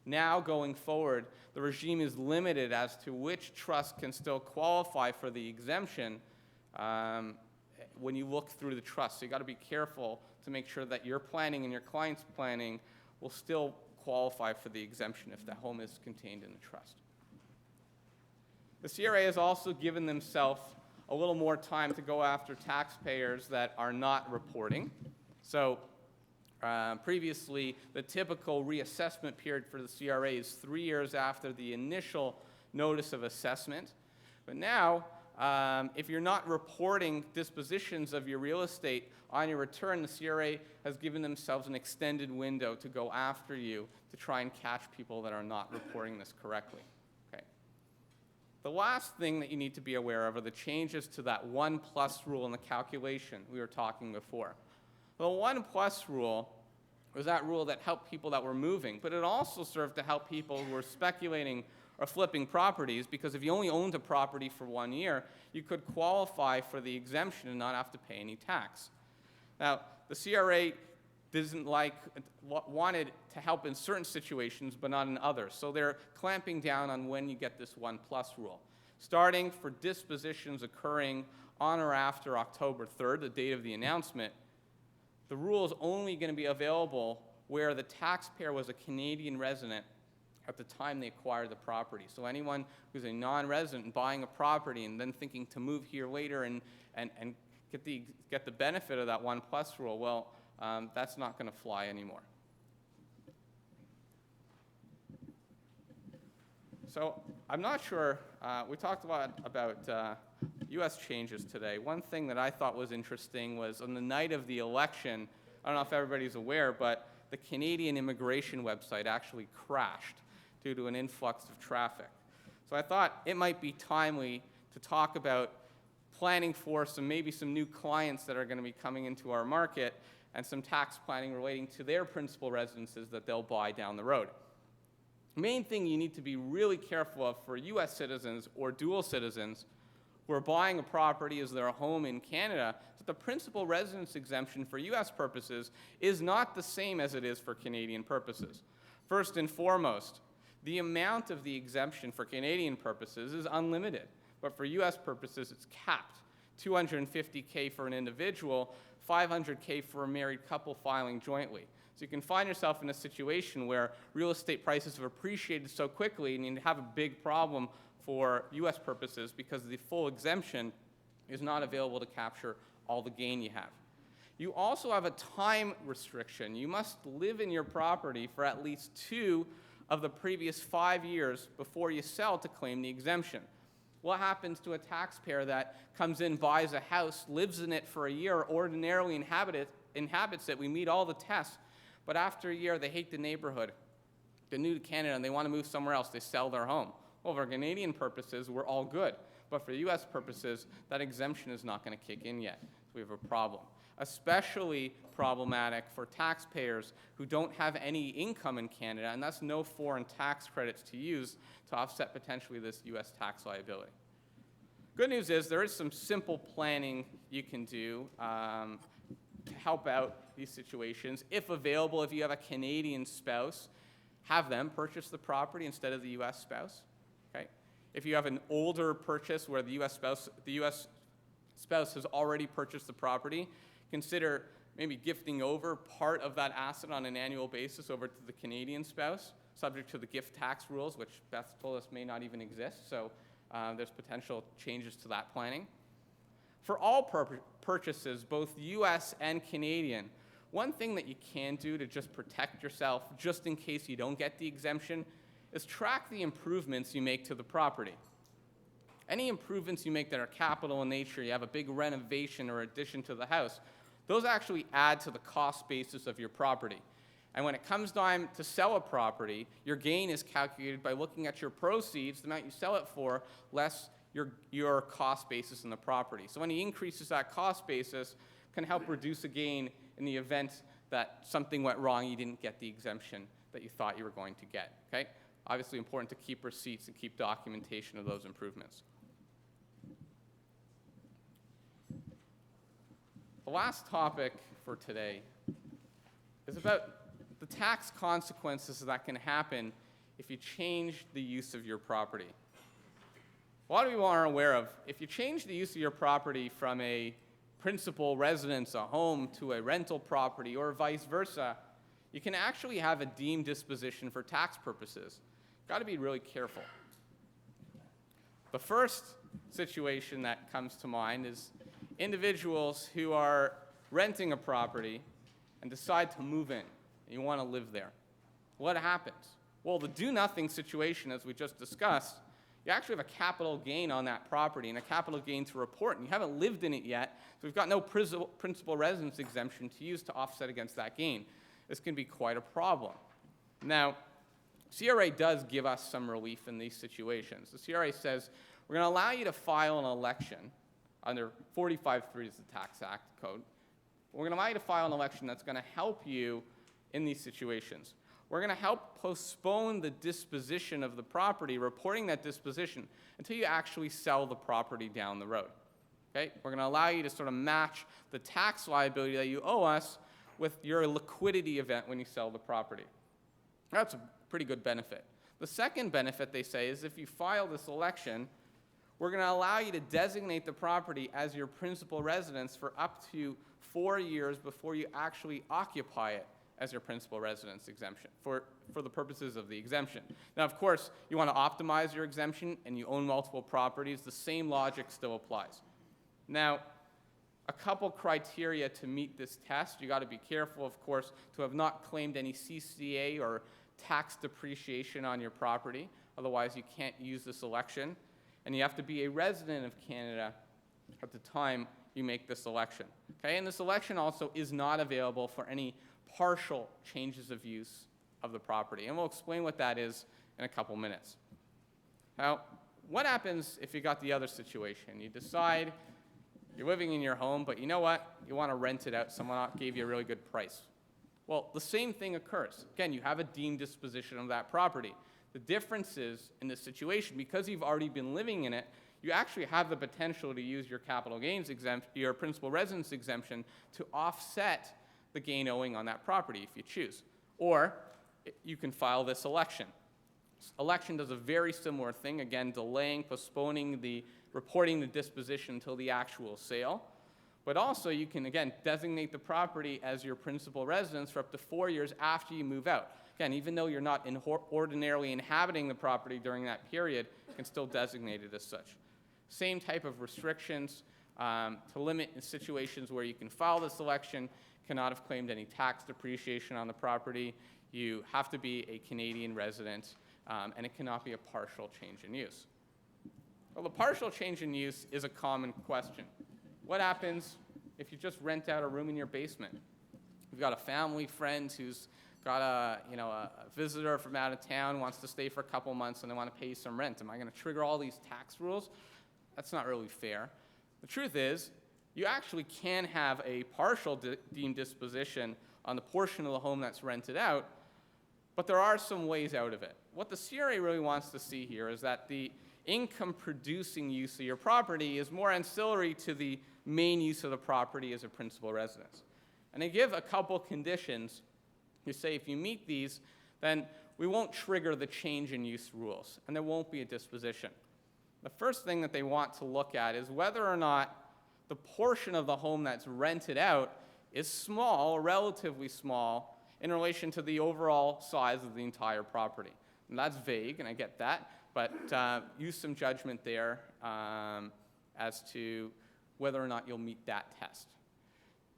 Now, going forward, the regime is limited as to which trust can still qualify for the exemption when you look through the trust. So you've got to be careful to make sure that your planning and your client's planning will still qualify for the exemption if the home is contained in the trust. The CRA has also given themselves a little more time to go after taxpayers that are not reporting. So previously, the typical reassessment period for the CRA is 3 years after the initial notice of assessment. But now, if you're not reporting dispositions of your real estate on your return, the CRA has given themselves an extended window to go after you to try and catch people that are not reporting this correctly. Okay. The last thing that you need to be aware of are the changes to that 1+ rule in the calculation we were talking before. The 1+ rule was that rule that helped people that were moving, but it also served to help people who were speculating or flipping properties, because if you only owned a property for 1 year, you could qualify for the exemption and not have to pay any tax. Now, the CRA wanted to help in certain situations, but not in others. So they're clamping down on when you get this 1+ rule. Starting for dispositions occurring on or after October 3rd, the date of the announcement, the rule is only going to be available where the taxpayer was a Canadian resident at the time they acquired the property. So anyone who's a non-resident buying a property and then thinking to move here later and get the benefit of that 1+ rule, well, that's not going to fly anymore. So I'm not sure, we talked a lot about US changes today. One thing that I thought was interesting was on the night of the election, I don't know if everybody's aware, but the Canadian immigration website actually crashed due to an influx of traffic. So I thought it might be timely to talk about planning for maybe some new clients that are going to be coming into our market and some tax planning relating to their principal residences that they'll buy down the road. The main thing you need to be really careful of for US citizens or dual citizens who are buying a property as their home in Canada is that the principal residence exemption for US purposes is not the same as it is for Canadian purposes. First and foremost, the amount of the exemption for Canadian purposes is unlimited, but for US purposes it's capped. $250K for an individual, $500K for a married couple filing jointly. So you can find yourself in a situation where real estate prices have appreciated so quickly and you have a big problem for US purposes because the full exemption is not available to capture all the gain you have. You also have a time restriction. You must live in your property for at least 2 of the previous 5 years before you sell to claim the exemption. What happens to a taxpayer that comes in, buys a house, lives in it for a year, ordinarily inhabits it, we meet all the tests, but after a year they hate the neighborhood, they're new to Canada and they want to move somewhere else, they sell their home. Well, for Canadian purposes, we're all good, but for US purposes, that exemption is not going to kick in yet, so we have a problem. Especially problematic for taxpayers who don't have any income in Canada, and thus no foreign tax credits to use to offset potentially this US tax liability. Good news is there is some simple planning you can do to help out these situations. If available, if you have a Canadian spouse, have them purchase the property instead of the US spouse. Okay? If you have an older purchase where the US spouse has already purchased the property, consider maybe gifting over part of that asset on an annual basis over to the Canadian spouse, subject to the gift tax rules, which Beth told us may not even exist, so there's potential changes to that planning. For all purchases, both US and Canadian, one thing that you can do to just protect yourself, just in case you don't get the exemption, is track the improvements you make to the property. Any improvements you make that are capital in nature, you have a big renovation or addition to the house, those actually add to the cost basis of your property. And when it comes time to sell a property, your gain is calculated by looking at your proceeds, the amount you sell it for, less your cost basis in the property. So any increases that cost basis can help reduce a gain in the event that something went wrong, you didn't get the exemption that you thought you were going to get. Okay? Obviously important to keep receipts and keep documentation of those improvements. The last topic for today is about the tax consequences that can happen if you change the use of your property. A lot of people aren't aware of, if you change the use of your property from a principal residence, a home, to a rental property, or vice versa, you can actually have a deemed disposition for tax purposes. Got to be really careful. The first situation that comes to mind is individuals who are renting a property and decide to move in, and you want to live there. What happens? Well, the do-nothing situation, as we just discussed, you actually have a capital gain on that property and a capital gain to report, and you haven't lived in it yet, so we've got no principal residence exemption to use to offset against that gain. This can be quite a problem. Now, CRA does give us some relief in these situations. The CRA says, we're going to allow you to file an election under 45.3 is the Tax Act code. We're going to allow you to file an election that's going to help you in these situations. We're going to help postpone the disposition of the property, reporting that disposition, until you actually sell the property down the road. Okay? We're going to allow you to sort of match the tax liability that you owe us with your liquidity event when you sell the property. That's a pretty good benefit. The second benefit, they say, is if you file this election, we're going to allow you to designate the property as your principal residence for up to 4 years before you actually occupy it as your principal residence exemption, for the purposes of the exemption. Now, of course, you want to optimize your exemption and you own multiple properties, the same logic still applies. Now, a couple criteria to meet this test. You got to be careful, of course, to have not claimed any CCA or tax depreciation on your property. Otherwise, you can't use this election. And you have to be a resident of Canada at the time you make this election. Okay? And this election also is not available for any partial changes of use of the property. And we'll explain what that is in a couple minutes. Now, what happens if you got the other situation? You decide you're living in your home, but you know what? You want to rent it out. Someone gave you a really good price. Well, the same thing occurs. Again, you have a deemed disposition of that property. The difference is, in this situation, because you've already been living in it, you actually have the potential to use your capital gains exemption, your principal residence exemption, to offset the gain owing on that property if you choose. Or you can file this election. Election does a very similar thing, again, delaying, postponing the reporting the disposition until the actual sale. But also you can, again, designate the property as your principal residence for up to 4 years after you move out. Again, even though you're not ordinarily inhabiting the property during that period, you can still designate it as such. Same type of restrictions to limit in situations where you can file this election, cannot have claimed any tax depreciation on the property. You have to be a Canadian resident, and it cannot be a partial change in use. Well, the partial change in use is a common question. What happens if you just rent out a room in your basement? You've got a family friend who's got a visitor from out of town, wants to stay for a couple months, and they want to pay you some rent. Am I going to trigger all these tax rules? That's not really fair. The truth is, you actually can have a partial deemed disposition on the portion of the home that's rented out, but there are some ways out of it. What the CRA really wants to see here is that the income-producing use of your property is more ancillary to the main use of the property as a principal residence. And they give a couple conditions. You say if you meet these, then we won't trigger the change in use rules, and there won't be a disposition. The first thing that they want to look at is whether or not the portion of the home that's rented out is small, relatively small, in relation to the overall size of the entire property. And that's vague, and I get that, but use some judgment there as to whether or not you'll meet that test.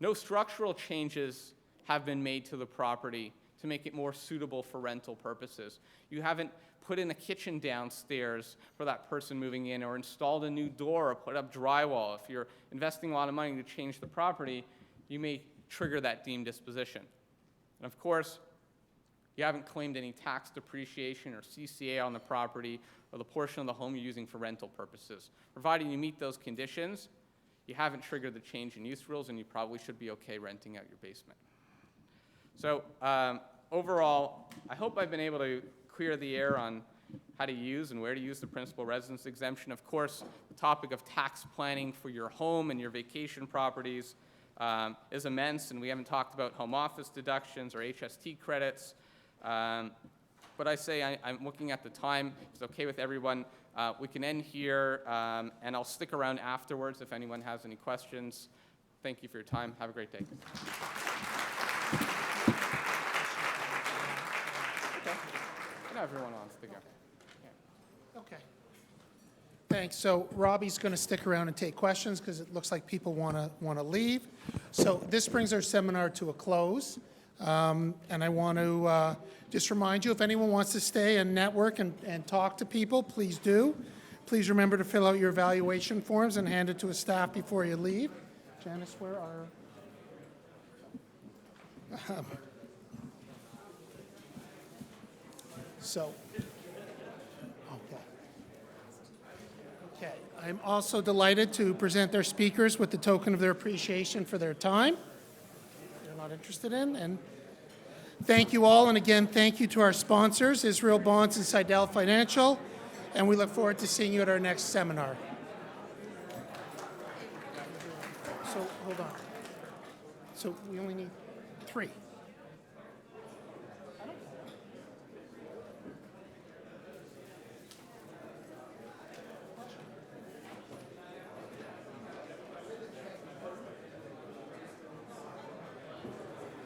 No structural changes have been made to the property to make it more suitable for rental purposes. You haven't put in a kitchen downstairs for that person moving in, or installed a new door, or put up drywall. If you're investing a lot of money to change the property, you may trigger that deemed disposition. And of course, you haven't claimed any tax depreciation or CCA on the property or the portion of the home you're using for rental purposes. Provided you meet those conditions, you haven't triggered the change in use rules, and you probably should be okay renting out your basement. So overall, I hope I've been able to clear the air on how to use and where to use the principal residence exemption. Of course, the topic of tax planning for your home and your vacation properties is immense, and we haven't talked about home office deductions or HST credits. But I say I'm looking at the time. If it's okay with everyone, we can end here, and I'll stick around afterwards if anyone has any questions. Thank you for your time. Have a great day. Okay. Not everyone wants to go. Yeah. Okay. Thanks. So Robbie's going to stick around and take questions because it looks like people want to leave. So this brings our seminar to a close. And I want to just remind you, if anyone wants to stay and network and talk to people, please do. Please remember to fill out your evaluation forms and hand it to a staff before you leave. Janice, where are... Okay. I'm also delighted to present their speakers with the token of their appreciation for their time. They're not interested in. And Thank you all, and again, thank you to our sponsors, Israel Bonds and Seidel Financial, and we look forward to seeing you at our next seminar. So, hold on. So we only need 3.